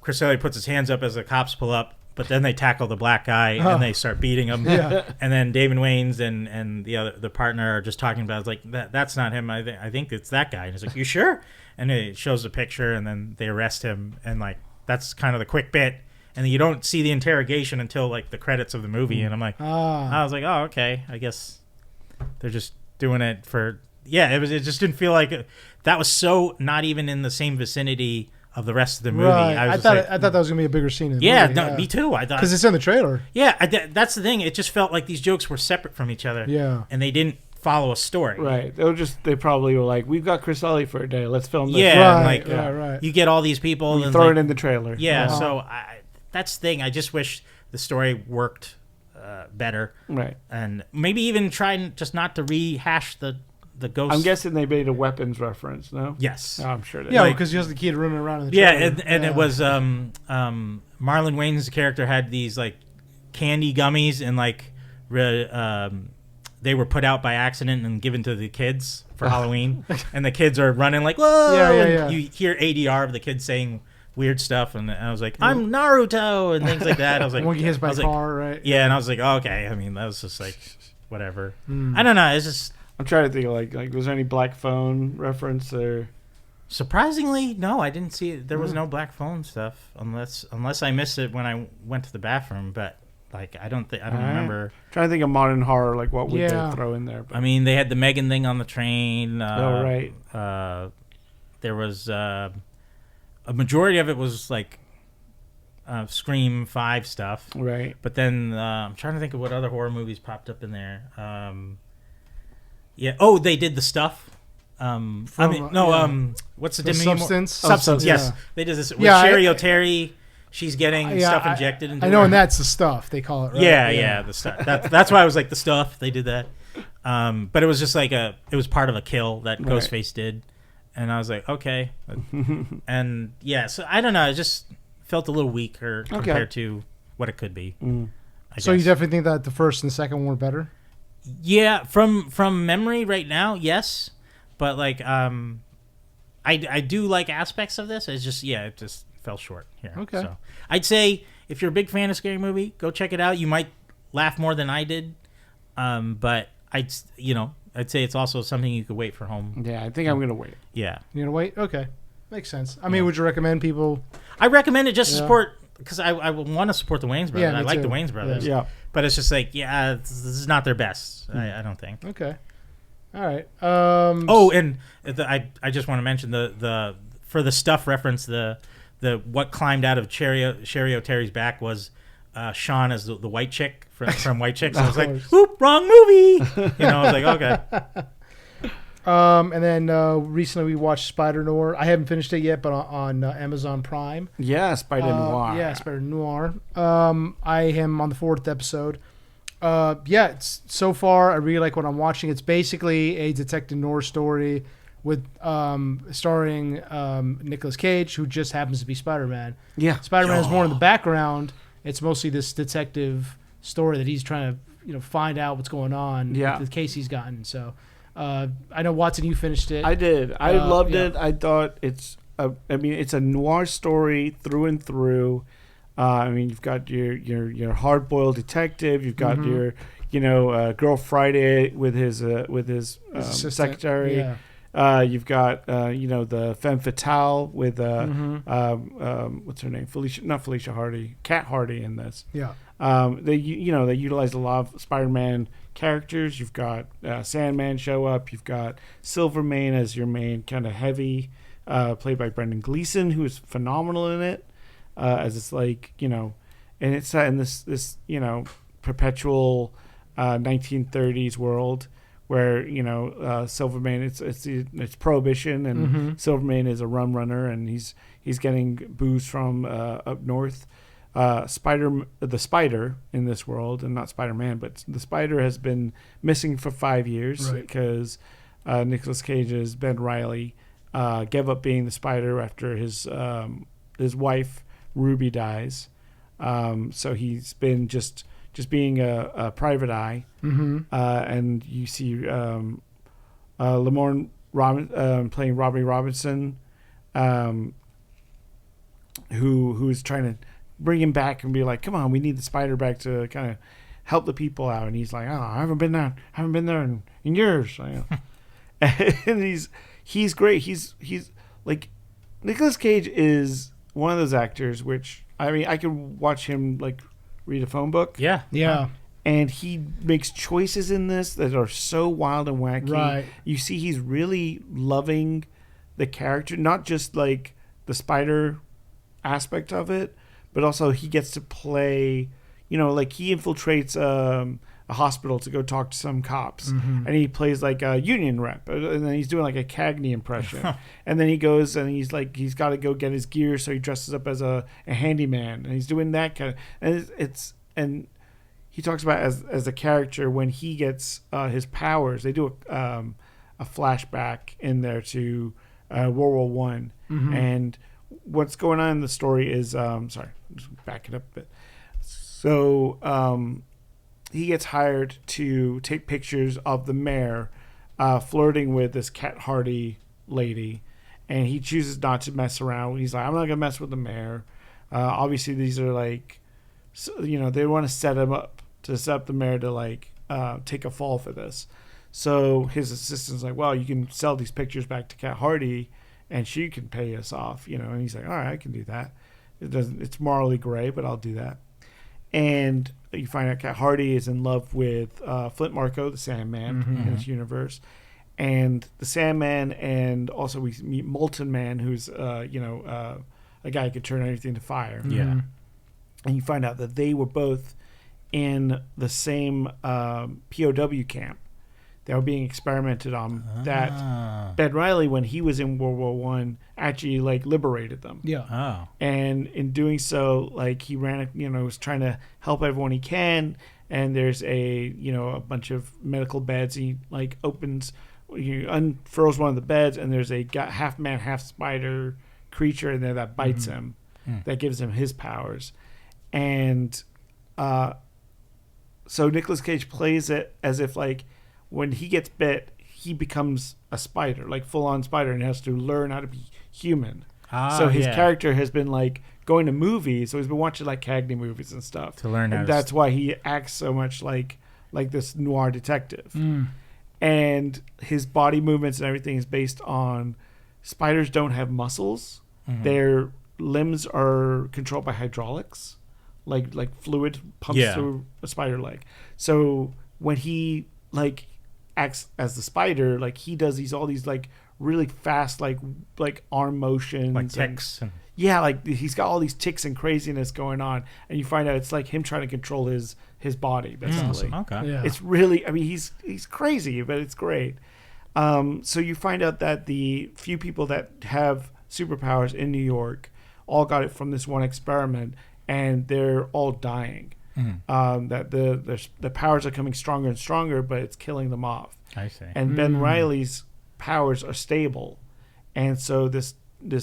S1: Chris Elliott puts his hands up as the cops pull up, but then they tackle the black guy and they start beating him. And then Damon Wayans and the partner are just talking about it's like that's not him. I think it's that guy. And he's like, you sure? And it shows the picture, and then they arrest him, and like that's kind of the quick bit, and then you don't see the interrogation until like the credits of the movie, and I'm like, I was like, oh okay, I guess they're just doing it for it just didn't feel like that was so not even in the same vicinity of the rest of the movie.
S2: Right. I thought that was gonna be a bigger scene in the movie.
S1: No, me too. I thought
S2: because it's in the trailer.
S1: That's the thing. It just felt like these jokes were separate from each other. And they didn't follow a story.
S3: Right. They probably were like, we've got Chris Elliott for a day. Let's film this.
S2: Right.
S1: You get all these people
S3: and throw it in the trailer.
S1: So that's the thing. I just wish the story worked better.
S3: Right.
S1: And maybe even try just not to rehash the ghost.
S3: I'm guessing they made a weapons reference, no?
S1: Yes.
S3: Oh, I'm sure they
S2: did. Yeah, because he has the kid running around in the trailer.
S1: And it was Marlon Wayans' character had these like candy gummies and like they were put out by accident and given to the kids for Halloween, and the kids are running like whoa. And you hear ADR of the kids saying weird stuff, and I was like, I'm Naruto and things like that. I was like,
S2: when he hits by car, right?
S1: Yeah, and I was like, oh, okay. I mean, that was just like whatever. I don't know. It's just.
S3: I'm trying to think of like was there any Black Phone reference or?
S1: Surprisingly, no, I didn't see it. There was no Black Phone stuff unless I missed it when I went to the bathroom. But like I don't remember.
S3: I'm trying to think of modern horror, like what would they throw in there? But.
S1: I mean, they had the Megan thing on the train.
S3: Right.
S1: There was a majority of it was like Scream 5 stuff.
S3: Right.
S1: But then I'm trying to think of what other horror movies popped up in there. They did The Stuff. What's the
S2: Substance?
S1: Substance, yes. They did this with Sherry O'Terry. She's getting stuff injected into her.
S2: I know, and that's The Stuff, they call it, right?
S1: Yeah, The Stuff. That's why I was like, The Stuff, they did that. But it was just like it was part of a kill that Ghostface did. And I was like, okay. And so I don't know, it just felt a little weaker compared to what it could be.
S2: So you definitely think that the first and the second one were better?
S1: Yeah, from memory right now, yes. But like I do like aspects of this. It's just it just fell short here.
S2: Okay.
S1: So I'd say if you're a big fan of Scary Movie, go check it out. You might laugh more than I did, but I'd say it's also something you could wait for home.
S3: Yeah, I think I'm gonna wait.
S1: Yeah,
S2: you're gonna wait. Okay, makes sense. I mean, would you recommend people?
S1: I recommend it just to support because I want to support the Wayans brothers.
S2: Yeah,
S1: I like
S2: too.
S1: the Wayans brothers.
S3: Yeah.
S1: But it's just like, this is not their best. I don't think.
S2: Okay. All right.
S1: I just want to mention the for the stuff reference, the what climbed out of Sherry O'Terry's back was Sean as the white chick from White Chicks. So I was like, whoop, wrong movie. I was like, okay.
S2: And then recently we watched Spider-Noir. I haven't finished it yet, but on Amazon Prime.
S3: Yeah, Spider-Noir.
S2: Yeah, Spider-Noir. I am on the 4th episode. It's so far I really like what I'm watching. It's basically a detective noir story with starring Nicolas Cage, who just happens to be Spider-Man.
S3: Yeah,
S2: Spider-Man is more in the background. It's mostly this detective story that he's trying to find out what's going on with the case he's gotten. So I know, Watson, you finished it.
S3: I did. I loved it. I thought it's a noir story through and through. You've got your hard-boiled detective. You've got your Girl Friday with his secretary.
S2: Yeah.
S3: You've got the femme fatale with what's her name? Felicia Hardy, Cat Hardy in this.
S2: Yeah.
S3: They utilize a lot of Spider-Man characters. You've got Sandman show up. You've got Silvermane as your main kind of heavy, played by Brendan Gleeson, who is phenomenal in it. As it's like, and it's set in this perpetual 1930s world where Silvermane it's prohibition, and Silvermane is a rum runner, and he's getting booze from up north. The Spider in this world, and not Spider-Man, but the Spider has been missing for 5 years because Nicolas Cage's Ben Reilly gave up being the Spider after his wife Ruby dies. So he's been just being a private eye. And you see Lamorne playing Robbie Robinson, who's trying to bring him back and be like, come on, we need the Spider back to kind of help the people out. And he's like, I haven't been there in years. And he's great. He's like, Nicolas Cage is one of those actors which, I could watch him like read a phone book.
S2: Yeah.
S3: And he makes choices in this that are so wild and wacky.
S2: Right.
S3: You see he's really loving the character, not just like the Spider aspect of it, but also he gets to play, like he infiltrates a hospital to go talk to some cops, and he plays like a union rep, and then he's doing like a Cagney impression, and then he goes and he's got to go get his gear, so he dresses up as a handyman, and he's doing that kind of, and he talks about as a character when he gets his powers. They do a flashback in there to World War One, and what's going on in the story is sorry, just back it up a bit. So he gets hired to take pictures of the mayor flirting with this Cat Hardy lady, and he chooses not to mess around. He's like, I'm not gonna mess with the mayor. Obviously, these are like, they want to set up the mayor to like take a fall for this. So his assistant's like, well, you can sell these pictures back to Cat Hardy, and she can pay us off, And he's like, all right, I can do that. It's morally gray, but I'll do that. And you find out Cat Hardy is in love with Flint Marko, the Sandman, in this universe. And the Sandman, and also we meet Molten Man, who's a guy who could turn anything to fire.
S1: Yeah.
S3: And you find out that they were both in the same POW camp. They were being experimented on. That Ben Reilly, when he was in World War One, actually like liberated them.
S2: Yeah.
S1: Oh.
S3: And in doing so, like he ran, was trying to help everyone he can. And there's a bunch of medical beds. He like unfurls one of the beds, and there's a half man, half spider creature in there that bites him, that gives him his powers. And so Nicolas Cage plays it as if like, when he gets bit, he becomes a spider, like full-on spider, and has to learn how to be human. So his character has been like going to movies, so he's been watching like Cagney movies and stuff
S1: to learn how.
S3: And that's why he acts so much like this noir detective. And his body movements and everything is based on spiders don't have muscles. Their limbs are controlled by hydraulics, like fluid pumps through a spider leg. So when he like acts as the spider, like he does all these like really fast like arm motions,
S1: like ticks.
S3: Like he's got all these ticks and craziness going on, and you find out it's like him trying to control his body basically.
S1: Awesome. Okay.
S2: Yeah.
S3: It's really, I mean, he's crazy, but it's great. So you find out that the few people that have superpowers in New York all got it from this one experiment, and they're all dying. That the powers are coming stronger and stronger, but it's killing them off.
S1: I see.
S3: And Ben Reilly's powers are stable, and so this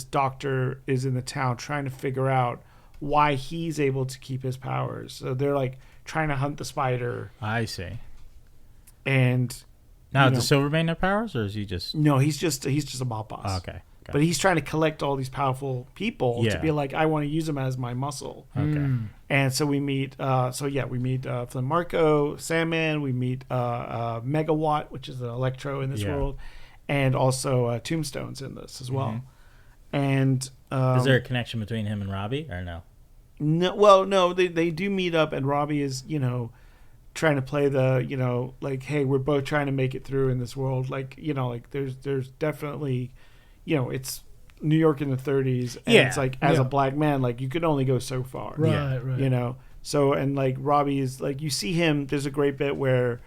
S3: doctor is in the town trying to figure out why he's able to keep his powers. So they're like trying to hunt the spider.
S1: I see.
S3: And
S1: now, does Silvermane have powers, or is he just?
S3: No, he's just a mob boss.
S1: Okay.
S3: But he's trying to collect all these powerful people to be like, I want to use them as my muscle.
S1: Okay.
S3: And so we meet. We meet Flynn Marco, Sandman. We meet Megawatt, which is an Electro in this world, and also Tombstone's in this as well. And
S1: is there a connection between him and Robbie, or no?
S3: No. Well, no. They do meet up, and Robbie is trying to play the like, hey, we're both trying to make it through in this world. Like like there's definitely. It's New York in the 30s, and it's like as a black man, like you can only go so far,
S2: right.
S3: So and like Robbie is like, you see him. There's a great bit where,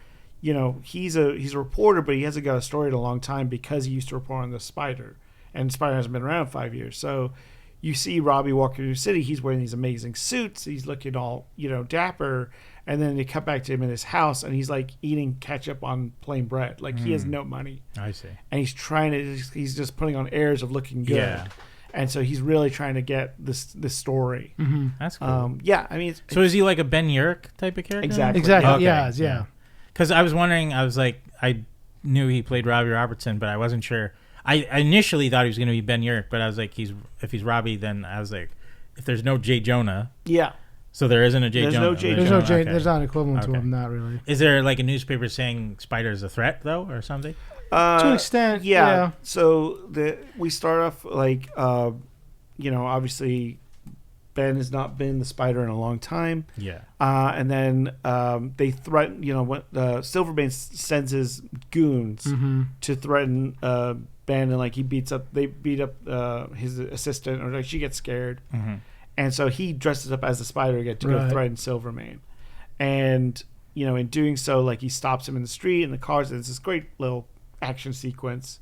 S3: he's a reporter, but he hasn't got a story in a long time because he used to report on the Spider, and Spider hasn't been around 5 years. So you see Robbie walking through the city. He's wearing these amazing suits. He's looking all dapper. And then they cut back to him in his house, and he's like eating ketchup on plain bread. Like he has no money.
S1: I see.
S3: And he's just putting on airs of looking good. Yeah. And so he's really trying to get this story.
S1: That's cool.
S3: I mean,
S1: so is he like a Ben Urich type of character?
S3: Exactly.
S2: Okay. Yeah.
S1: Because I was wondering, I was like, I knew he played Robbie Robertson, but I wasn't sure. I initially thought he was going to be Ben Urich, but I was like, if he's Robbie, then I was like, if there's no Jay Jonah.
S3: Yeah.
S1: So there isn't a Jay Jonah.
S2: There's no Jay. There's not an equivalent to him. Not really.
S1: Is there like a newspaper saying Spider is a threat though, or something?
S2: To an extent, yeah.
S3: So we start off like, obviously, Ben has not been the Spider in a long time.
S1: Yeah.
S3: And then they threaten. When Silvermane sends his goons to threaten Ben, and like they beat up his assistant, or like she gets scared. And so he dresses up as a Spider to go threaten Silvermane. And, in doing so, like he stops him in the street and the cars. And it's this great little action sequence.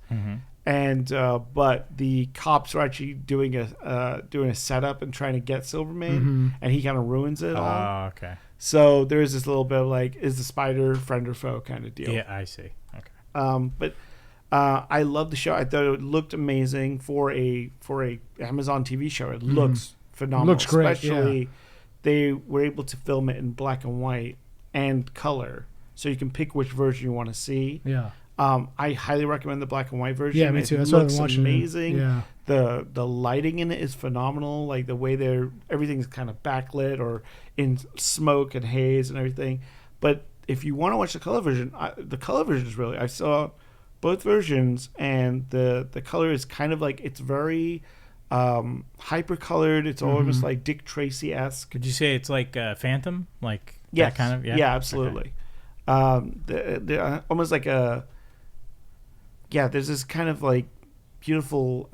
S3: And but the cops are actually doing a setup and trying to get Silvermane, and he kind of ruins it all.
S1: Oh, okay.
S3: So there's this little bit of like, is the Spider friend or foe kind of deal.
S1: Yeah, I see. Okay.
S3: But I love the show. I thought it looked amazing for a Amazon TV show. It looks phenomenal.
S2: Looks great.
S3: Especially they were able to film it in black and white and color, so you can pick which version you want to see.
S2: Yeah.
S3: I highly recommend the black and white version.
S2: Yeah, me too. That's
S3: what I'm
S2: watching.
S3: Amazing.
S2: Yeah.
S3: The lighting in it is phenomenal. Like the way everything's kind of backlit or in smoke and haze and everything. But if you want to watch the color version is really. I saw both versions, and the color is kind of like, it's very hyper colored. It's almost like Dick Tracy-esque.
S1: Could you say it's like Phantom, like
S3: yes.
S1: that kind of?
S3: Yeah, absolutely. Okay. They're almost like a there's this kind of like beautiful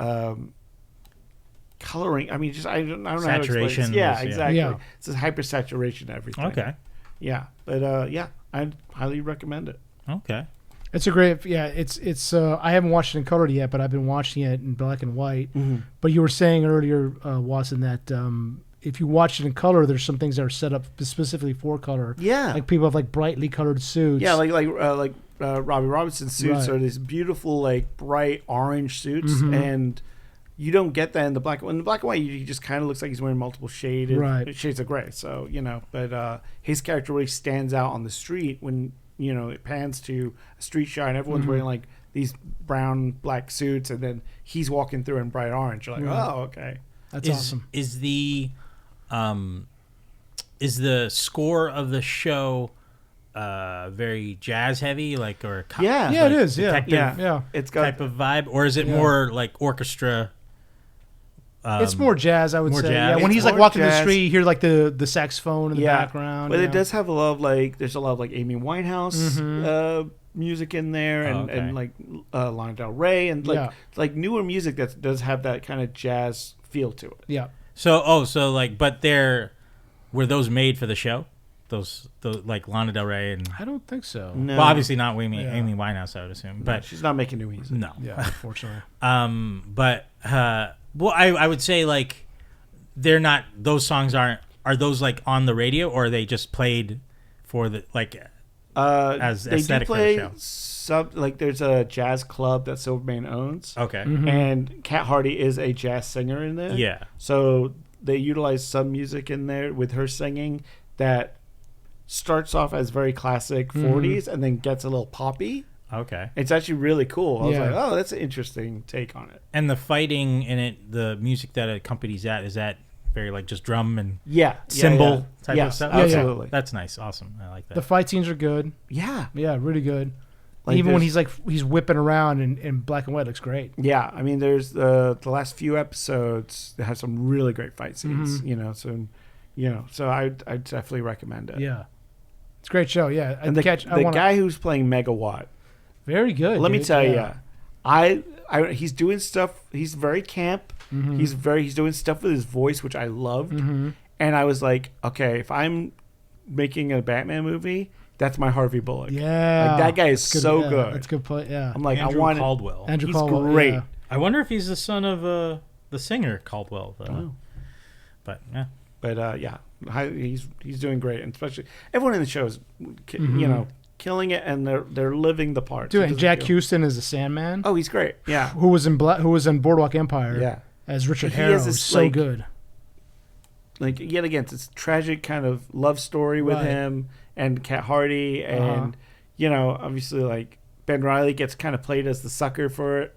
S3: coloring. I mean, just I don't know how to explain it. Yeah, exactly. Yeah. It's this hyper saturation and everything.
S1: Okay.
S3: Yeah, but I'd highly recommend it.
S1: Okay.
S2: It's a great, it's. I haven't watched it in color yet, but I've been watching it in black and white. But you were saying earlier, Watson, that if you watch it in color, there's some things that are set up specifically for color.
S3: Yeah,
S2: like people have like brightly colored suits.
S3: Yeah, like Robbie Robertson's suits are these beautiful like bright orange suits, and you don't get that in the black. In the black and white, he just kind of looks like he's wearing multiple shades of gray. So but his character really stands out on the street when. It pans to a street shot and everyone's wearing like these brown black suits, and then he's walking through in bright orange. You're like, oh, okay,
S2: that's awesome.
S1: Is the score of the show very jazz heavy, like, or
S2: it is,
S3: yeah. It's got
S1: type of vibe, or is it more like orchestra?
S2: It's more jazz, I would say.
S1: jazz.
S2: Yeah, when
S3: It's
S2: he's like
S3: more
S2: walking
S3: jazz.
S2: the street, you hear like the saxophone in the background.
S3: But it does have a lot of like, there's a lot of like Amy Winehouse music in there, and like Lana Del Rey, and like newer music that does have that kind of jazz feel to it.
S2: Yeah.
S1: So like, but were those made for the show? Those like Lana Del Rey and
S2: I don't think so.
S3: No.
S1: well, obviously not Amy Winehouse, I would assume, but
S3: she's not making new music.
S1: no.
S2: Yeah, unfortunately.
S1: But well, I would say like they're not. Those songs are those like on the radio, or are they just played for the like as
S3: they
S1: aesthetic
S3: do play
S1: for the show?
S3: like there's a jazz club that Silvermane owns.
S1: Okay.
S3: And Kat Hardy is a jazz singer in there.
S1: Yeah.
S3: So they utilize some music in there with her singing that starts off as very classic 40s and then gets a little poppy.
S1: Okay.
S3: It's actually really cool. I was
S2: Yeah.
S3: like, oh, that's an interesting take on it.
S1: And the fighting in it, the music that it accompanies that, is that very like just drum and cymbal type of stuff?
S3: Absolutely.
S1: That's nice. Awesome. I like that.
S2: The fight scenes are good.
S3: Yeah.
S2: Yeah, really good.
S3: Like
S2: even when he's whipping around in black and white, looks great.
S3: Yeah, I mean, there's the last few episodes that have some really great fight scenes. So I definitely recommend it.
S2: Yeah, it's a great show. Yeah,
S3: and the guy who's playing Megawatt,
S2: very good.
S3: Let me tell you, he's doing stuff. He's very camp. He's doing stuff with his voice, which I loved. And I was like, okay, if I'm making a Batman movie, that's my Harvey Bullock.
S2: Yeah,
S3: like, that guy is so good.
S2: That's a good play. Yeah,
S3: I'm like,
S1: Andrew
S3: I want
S1: Caldwell.
S2: Andrew
S3: he's
S2: Caldwell,
S3: great.
S2: Yeah.
S1: I wonder if he's the son of the singer Caldwell, though.
S3: Oh.
S1: But yeah.
S3: But he's doing great, and especially everyone in the show is, killing it, and they're living the part.
S2: Dude, and Jack Houston is the Sandman.
S3: Oh, he's great. Yeah,
S2: who was in Boardwalk Empire.
S3: Yeah,
S2: as Richard
S3: he
S2: Harrow.
S3: has this,
S2: so
S3: like,
S2: good.
S3: Like, yet again, it's this tragic kind of love story with him and Kat Hardy, and obviously, like, Ben Reilly gets kind of played as the sucker for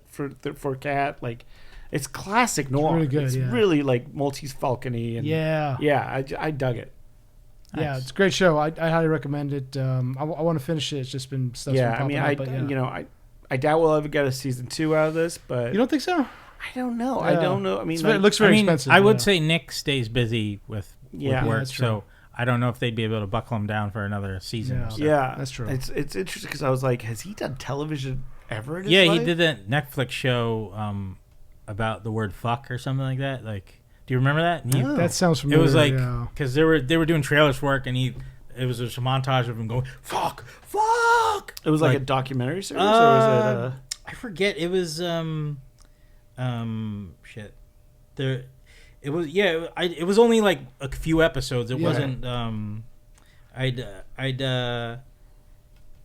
S3: Kat. Like, it's classic noir.
S2: It's really good.
S3: It's really like Maltese Falcony, and I dug it.
S2: Nice. Yeah, it's a great show. I highly recommend it. I want to finish it. It's just been stuff.
S3: I doubt we'll ever get a season 2 out of this, but
S2: you don't think so?
S3: I don't know.
S2: Yeah.
S3: I don't know. I mean,
S2: it looks very expensive.
S1: I would say Nick stays busy with work,
S2: that's true.
S1: so I don't know if they'd be able to buckle him down for another season.
S2: Yeah.
S1: Or so.
S3: Yeah,
S2: that's true.
S3: It's interesting because I was like, has he done television ever? In his
S1: Yeah,
S3: life?
S1: he did that Netflix show about the word "fuck" or something like that. Like, do you remember that?
S3: No.
S2: That sounds familiar.
S1: It was like because they were doing trailers for work, and it was just a montage of him going "fuck."
S3: It was like a documentary series, or was it?
S1: I forget. It was shit. It was it was only like a few episodes. It wasn't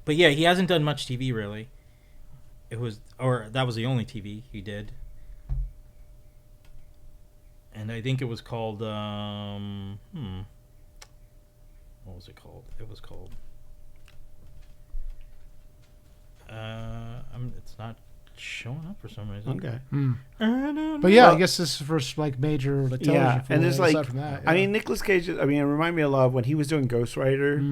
S1: but yeah, he hasn't done much TV really. That was the only TV he did. And I think it was called what was it called? It was called it's not showing up for some reason.
S3: Okay.
S2: But yeah, I guess this is first like major like television.
S3: Yeah, and there's like,
S2: from that,
S3: I mean, Nicolas Cage. I mean, it reminded me a lot of when he was doing Ghost Rider.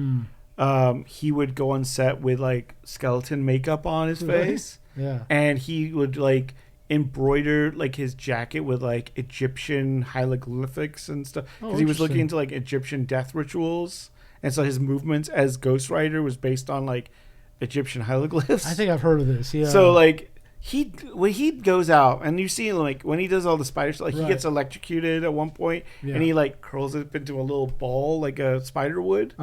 S3: He would go on set with like skeleton makeup on his face.
S2: Yeah,
S3: and he would like embroider like his jacket with like Egyptian hieroglyphics and stuff because he was looking into like Egyptian death rituals, and so his movements as Ghost Rider was based on like Egyptian hieroglyphs.
S2: I think I've heard of this. Yeah.
S3: So like when he goes out and you see like when he does all the spider stuff, like he gets electrocuted at one point and he like curls up into a little ball like a spider would.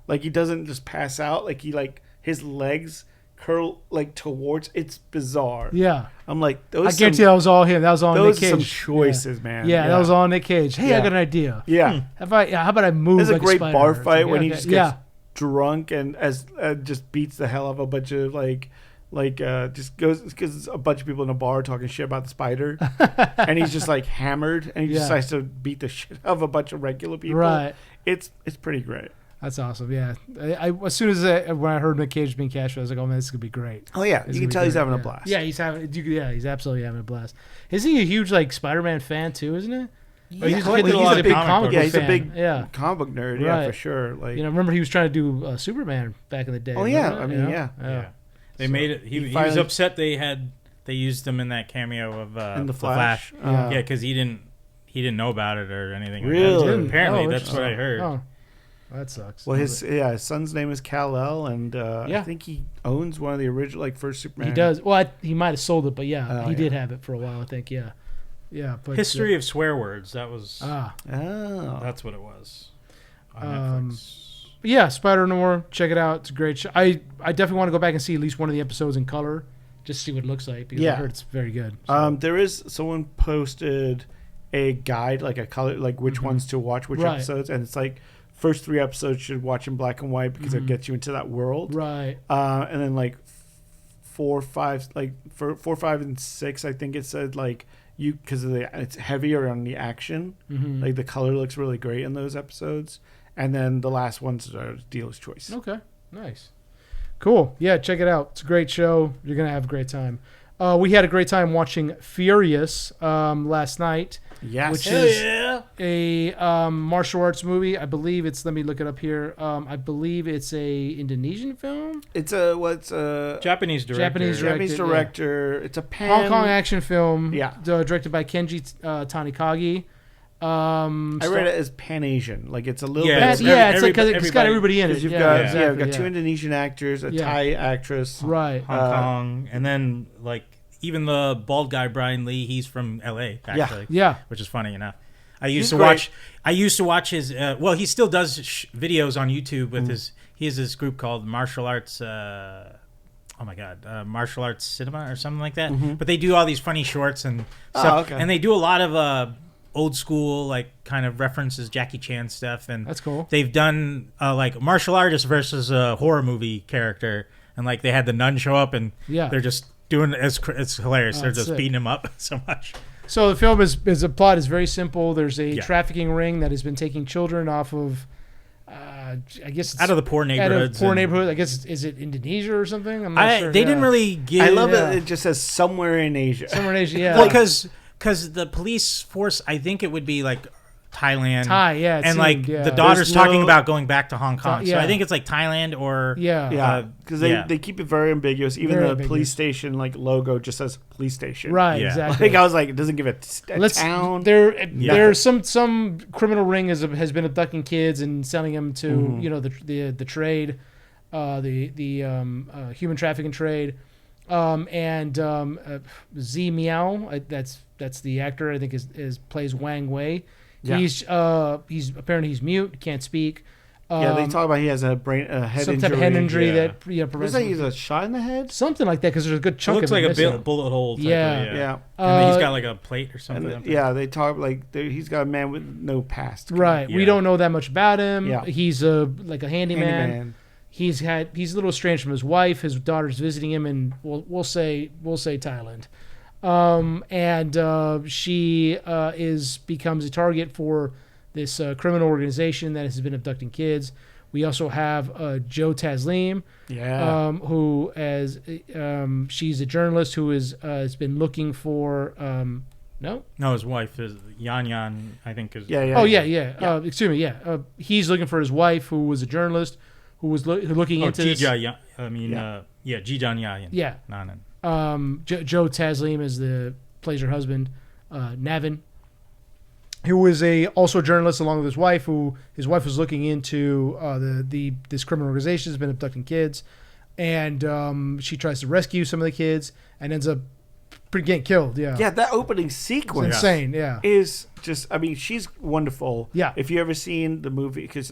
S3: Like he doesn't just pass out. Like he like his legs curl like towards. It's bizarre.
S2: Yeah.
S3: I'm like
S2: I guarantee that was all him. That was all Nick Cage.
S3: Those are some choices, man.
S2: Yeah, that was all Nick Cage. Hey, I got an idea.
S3: Yeah.
S2: How about I move?
S3: There's
S2: like
S3: a great
S2: spider
S3: bar fight when he just gets drunk and just beats the hell out of a bunch of just goes because a bunch of people in a bar talking shit about the spider, and he's just like hammered, and he decides to beat the shit out of a bunch of regular people.
S2: Right.
S3: It's pretty great.
S2: That's awesome. Yeah, I as soon as when I heard Nick Cage being cast, I was like, oh man, this is gonna be great.
S3: Oh yeah,
S2: This
S3: you
S2: is
S3: can
S2: gonna
S3: tell
S2: be
S3: he's
S2: great.
S3: having a
S2: Yeah.
S3: blast.
S2: Yeah, he's absolutely having a blast. Isn't he a huge like Spider-Man fan too? Isn't it? Or he's,
S3: Well,
S2: a
S3: he's a
S2: big
S3: comic
S2: comic
S3: book-
S2: book
S3: yeah, he's a
S2: fan.
S3: big
S2: yeah.
S3: comic book nerd.
S2: Right.
S3: Yeah, for sure. Like,
S2: You know, remember he was trying to do Superman back in the day.
S3: Oh, yeah.
S2: remember
S3: I
S2: that?
S3: mean,
S2: You know?
S3: yeah.
S1: Yeah. They
S3: So,
S1: made it. He was
S3: finally-
S1: upset they used him in that cameo of
S3: in the Flash.
S2: Yeah.
S1: Yeah, because he didn't know about it or anything. like
S3: Really?
S1: that.
S2: Didn't?
S1: Apparently,
S2: Oh,
S1: that's what I heard.
S2: Oh, that sucks.
S3: Well, his son's name is Kal-El, and
S2: Yeah.
S3: I think he owns one of the original first Superman.
S2: He does. Well, he might have sold it, but yeah,
S3: Oh,
S2: he
S3: yeah.
S2: did have it for a while. I think. Yeah. Yeah. But
S1: History of swear words. That was.
S3: Oh,
S1: That's what it was. On Netflix.
S2: yeah, Spider-Noir. Check it out. It's a great show. I definitely want to go back and see at least one of the episodes in color, just to see what it looks like because I
S3: Yeah.
S2: heard it's very good. So.
S3: there is someone posted a guide, like a color, like which ones to watch, which
S2: Right.
S3: episodes, and it's like first 3 episodes should watch in black and white because it gets you into that world.
S2: Right.
S3: And then like 4, 5, like for 4, 5, and 6, I think it said like you because it's heavier on the action.
S2: Mm-hmm.
S3: Like the color looks really great in those episodes, and then the last ones are dealer's choice.
S2: Okay. Nice. Cool. Yeah, check it out. It's a great show. You're gonna have a great time. We had a great time watching Furious last night,
S3: Yes,
S2: which
S1: Hell
S2: is
S1: yeah!
S2: a martial arts movie. I believe it's. Let me look it up here. I believe it's a Indonesian film,
S3: it's a
S1: Japanese director.
S2: Japanese director.
S3: Japanese
S2: yeah.
S3: director. It's a
S2: Hong Kong action film.
S3: Yeah.
S2: Directed by Kenji Tanikagi.
S3: I read it as Pan Asian. Like it's a little
S1: Yeah,
S3: bit.
S1: it's
S2: Yeah, it's like
S1: everybody-
S2: it's got everybody in it.
S3: Because you've
S2: Yeah,
S3: got
S2: exactly,
S3: we've got 2
S2: yeah.
S3: Indonesian actors, a
S2: Yeah.
S3: Thai actress.
S2: Right.
S1: Hong Kong, and then like even the bald guy Brian Lee, he's from L.A. actually.
S2: Yeah.
S1: Which is funny enough. I used
S3: He's
S1: to
S3: great.
S1: watch. I used to watch his. Well, he still does videos on YouTube with his. He has this group called Martial Arts. Oh my God, Martial Arts Cinema or something like that. But they do all these funny shorts and stuff,
S3: okay.
S1: and they do a lot of old school like kind of references Jackie Chan stuff, and
S2: That's cool.
S1: they've done like martial artist versus a horror movie character, and like they had the nun show up, and
S2: Yeah.
S1: they're just doing it. It's hilarious.
S2: Oh,
S1: They're
S2: that's
S1: just
S2: sick.
S1: beating him up so much.
S2: So the film is the plot is very simple. There's a
S1: Yeah.
S2: trafficking ring that has been taking children off of, I guess it's
S1: Out of the poor
S2: out of
S1: neighborhoods.
S2: poor
S1: and-
S2: neighborhood. I guess is it Indonesia or something? I'm not sure.
S1: They
S2: Yeah.
S1: didn't really give.
S3: I love
S2: Yeah.
S3: it. It just says somewhere in Asia.
S2: Somewhere in Asia. Yeah.
S1: Well, because the police force, I think it would be like Thailand.
S2: Thai. Yeah. it
S1: And
S2: seemed,
S1: like
S2: yeah.
S1: the daughter's
S3: There's
S1: talking
S3: no-
S1: about going back to Hong Kong. So
S2: yeah.
S1: I think it's like Thailand or
S2: Yeah.
S3: Yeah, because
S1: yeah.
S3: they keep it very ambiguous. Even
S2: Very
S3: the
S2: ambiguous.
S3: police station like logo just says police station.
S2: Right.
S1: Yeah.
S2: Exactly.
S3: Like I was like, it doesn't give a town.
S2: There's some criminal ring has been abducting kids and selling them to the trade, the human trafficking trade, Z Miao. That's the actor. I think is plays Wang Wei.
S3: Yeah.
S2: He's apparently he's mute, can't speak.
S3: Yeah, they talk about he has a head
S2: some
S3: injury.
S2: type of head injury
S1: yeah.
S2: that
S3: Looks
S2: prevents
S3: like he's a shot in the head.
S2: something like that because there's a good
S1: It
S2: chunk
S1: looks
S2: of
S1: like
S2: it
S1: a
S2: missing.
S1: bullet hole. Type
S2: Yeah.
S1: of,
S3: Yeah.
S1: And then he's
S2: Uh,
S1: got like a plate or something.
S3: And they talk like he's got a man with no past.
S2: Right. We
S1: Yeah.
S2: don't know that much about him.
S3: Yeah.
S2: He's like a handyman. He's a little estranged from his wife. His daughter's visiting him, and we'll say Thailand. She becomes a target for this criminal organization that has been abducting kids. We also have Joe Taslim,
S3: Yeah.
S2: who she's a journalist who has been looking for no.
S1: No, his wife is Yan. I think is.
S3: Yeah.
S2: Oh yeah. Excuse me. Yeah. He's looking for his wife, who was a journalist, who was looking into this.
S1: Jijan Yan.
S2: Yeah.
S1: Nanan.
S2: Joe Taslim plays her husband, Navin, who is also a journalist along with his wife. Who his wife was looking into this criminal organization has been abducting kids, and she tries to rescue some of the kids and ends up getting killed. Yeah.
S3: Yeah, that opening
S2: It's
S3: sequence
S2: insane. Yeah.
S3: is just. I mean, she's wonderful.
S2: Yeah.
S3: If you ever seen the movie, because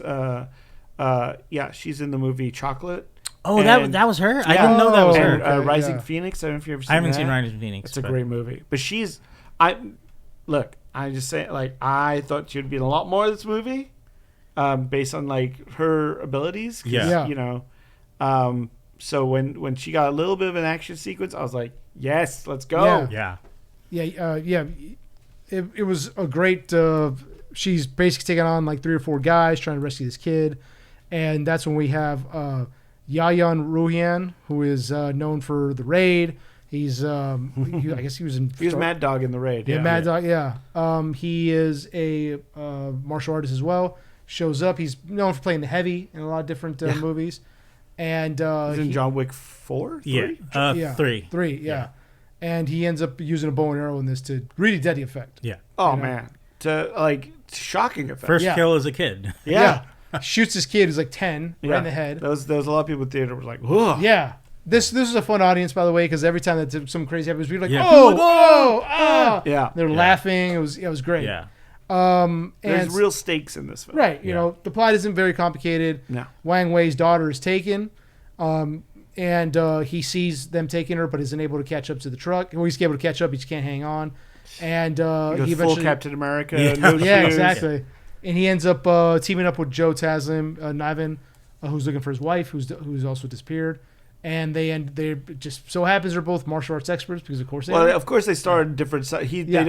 S3: she's in the movie Chocolate.
S1: Oh,
S3: And-
S1: that was her. I
S3: Yeah.
S1: didn't know that was
S2: Oh,
S1: her.
S3: And
S2: okay,
S3: Rising
S2: yeah.
S3: Phoenix. I don't know if you ever seen
S1: I haven't
S3: that.
S1: seen Rising Phoenix.
S3: It's a
S1: but-
S3: great movie. But I just say, like, I thought she would be in a lot more of this movie, based on like her abilities. 'Cause,
S1: Yeah.
S3: You know, so when she got a little bit of an action sequence, I was like, yes, let's go.
S2: Yeah.
S1: Yeah.
S2: It was a great. She's basically taking on like 3 or 4 guys trying to rescue this kid, And that's when we have Yayan Ruhian, who is known for The Raid. He's I guess he was in...
S3: He was Mad Dog in The Raid.
S2: Yeah, Mad Dog, yeah. He is a martial artist as well. Shows up. He's known for playing the heavy in a lot of different movies. And
S3: he's in John Wick 4? 3?
S1: Yeah. 3.
S2: 3, yeah. And he ends up using a bow and arrow in this to really deadly effect.
S1: Yeah.
S3: Oh, man. Shocking effect.
S1: First kill as a kid.
S2: Yeah. Shoots his kid who's like 10 right in the head.
S3: There was a lot of people in the theater were like, whoa.
S2: Yeah. This is a fun audience, by the way, because every time that something crazy happens, people are like, oh.
S3: Yeah.
S2: They're laughing. It was great.
S1: Yeah.
S3: There's real stakes in this film.
S2: Right. You know, the plot isn't very complicated.
S3: No.
S2: Wang Wei's daughter is taken, and he sees them taking her, but isn't able to catch up to the truck. Well, he's able to catch up. He just can't hang on. And
S3: he eventually... Full Captain America.
S1: Yeah,
S3: no shoes.
S2: Exactly. And he ends up teaming up with Joe Taslim, Niven, who's looking for his wife, who's also disappeared. And they just so happens they're both martial arts experts because of course they are.
S3: Of course they started different sides.
S1: There's
S3: we don't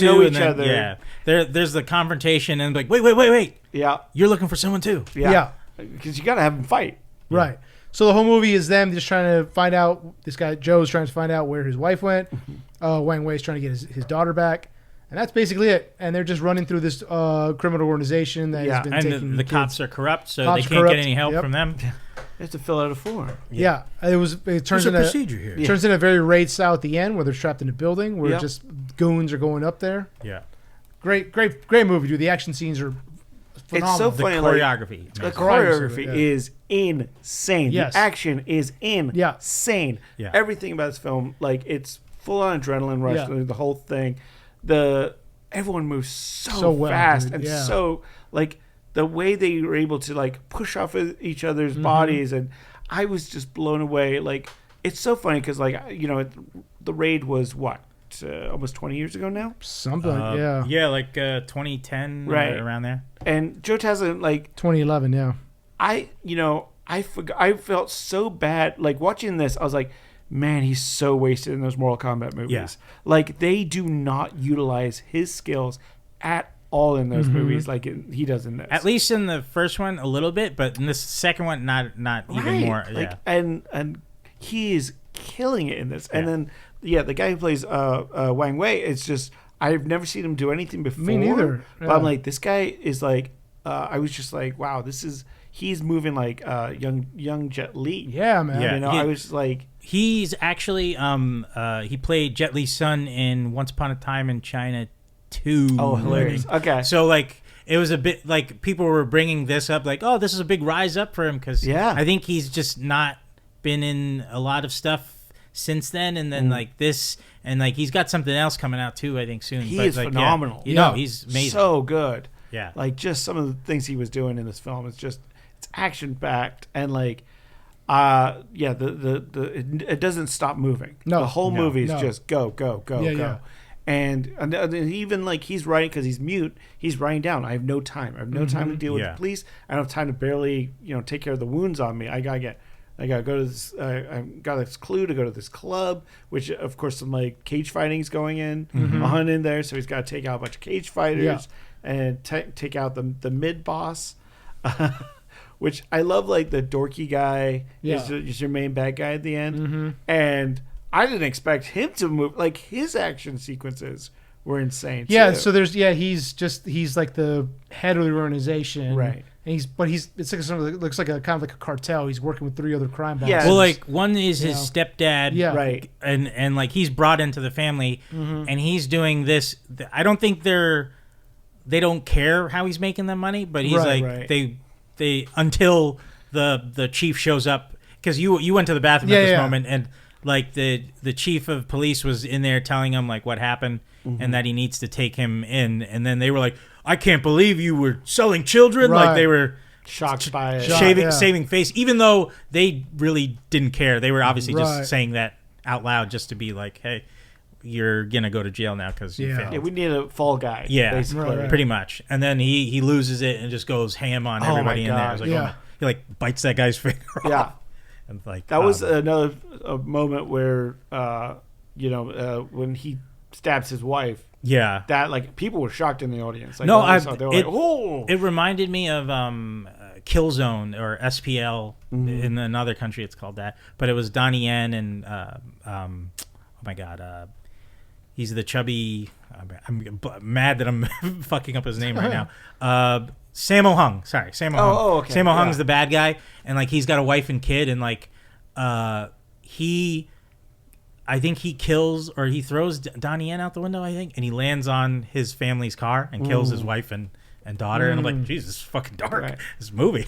S3: know each other.
S1: Yeah, there's the confrontation and like wait.
S3: Yeah,
S1: you're looking for someone too.
S2: Yeah,
S3: because you got to have them fight.
S2: Right. So the whole movie is them just trying to find out. This guy Joe's trying to find out where his wife went. Wang Wei's trying to get his daughter back. And that's basically it. And they're just running through this criminal organization that has been taking
S1: and the cops are corrupt, so
S2: Cops
S1: they can't get any help from them.
S3: They have to fill out a form.
S2: Yeah. It turns into
S1: procedure here.
S2: Turns into a very raid style at the end where they're trapped in a building where just goons are going up there.
S1: Yeah.
S2: Great movie, dude. The action scenes are phenomenal.
S3: It's so funny.
S1: The choreography.
S3: The choreography is insane.
S2: Yes.
S3: The action is insane.
S1: Yeah.
S3: Everything about this film, like it's full on adrenaline rush. The whole thing. Everyone moves so
S2: well,
S3: fast
S2: dude.
S3: and so like the way they were able to like push off each other's bodies, and I was just blown away. Like it's so funny because like the Raid was what almost 20 years ago now.
S2: Something like
S1: 2010 around there.
S3: And Joe Taslim
S2: 2011
S3: I felt so bad like watching this. I was like, man, he's so wasted in those Mortal Kombat movies.
S1: Yeah.
S3: Like they do not utilize his skills at all in those movies like he does in this.
S1: At least in the first one a little bit, but in this second one not even more.
S3: And he is killing it in this. And then the guy who plays Wang Wei, it's just I've never seen him do anything before.
S2: Me neither.
S3: But I'm like, this guy is like I was just like, wow, he's moving like young Jet Li.
S2: Yeah, man.
S1: Yeah.
S3: I was like,
S1: he's actually he played Jet Li's son in Once Upon a Time in China 2.
S3: Oh, hilarious. Okay.
S1: So like it was a bit like people were bringing this up like, oh, this is a big rise up for him because I think he's just not been in a lot of stuff since then, and then like this, and like he's got something else coming out too, I think soon.
S3: He is phenomenal.
S1: He's amazing.
S3: So good.
S1: Yeah.
S3: Like just some of the things he was doing in this film, it's action packed and like it doesn't stop moving.
S2: No.
S3: The whole movie is just go.
S2: Yeah.
S3: And even like he's writing because he's mute. He's writing down. I have no time. I have no time to deal with the police. I don't have time to barely take care of the wounds on me. I gotta go to this. I got this clue to go to this club, which of course some like cage fighting's going on in there. So he's got to take out a bunch of cage fighters and take out the mid boss. Which I love, like the dorky guy is your main bad guy at the end, and I didn't expect him to move. Like his action sequences were insane.
S2: Yeah,
S3: too.
S2: so he's like the head of the organization,
S3: right?
S2: And it's like something that looks like kind of like a cartel. He's working with 3 other crime bosses.
S1: Yeah, well, like one is his stepdad,
S3: right?
S1: And like he's brought into the family, and he's doing this. I don't think they don't care how he's making them money, but he's they until the chief shows up, because you went to the bathroom at this moment, and like the chief of police was in there telling him like what happened and that he needs to take him in, and then they were like, I can't believe you were selling children. Like they were
S3: shocked by it,
S1: saving face, even though they really didn't care. They were obviously just saying that out loud just to be like, hey, you're gonna go to jail now because you failed.
S3: Yeah, we need a fall guy.
S1: Yeah,
S3: basically.
S1: Pretty much. And then he loses it and just goes ham on everybody in there. Like, he like bites that guy's finger off.
S3: Yeah,
S1: and like
S3: that was another moment where when he stabs his wife.
S1: Yeah,
S3: that like people were shocked in the audience. Like,
S1: no,
S3: it reminded
S1: me of Killzone or SPL in another country. It's called that, but it was Donnie Yen and oh my god, he's the chubby. I'm mad that I'm fucking up his name right now. Sammo Hung. Sorry, Sammo Hung.
S3: Oh, okay.
S1: Sammo Hung's the bad guy, and like he's got a wife and kid, and like I think he kills or he throws Donnie Yen out the window, I think, and he lands on his family's car and kills his wife and daughter. And I'm like, Jesus, this is fucking dark, this movie.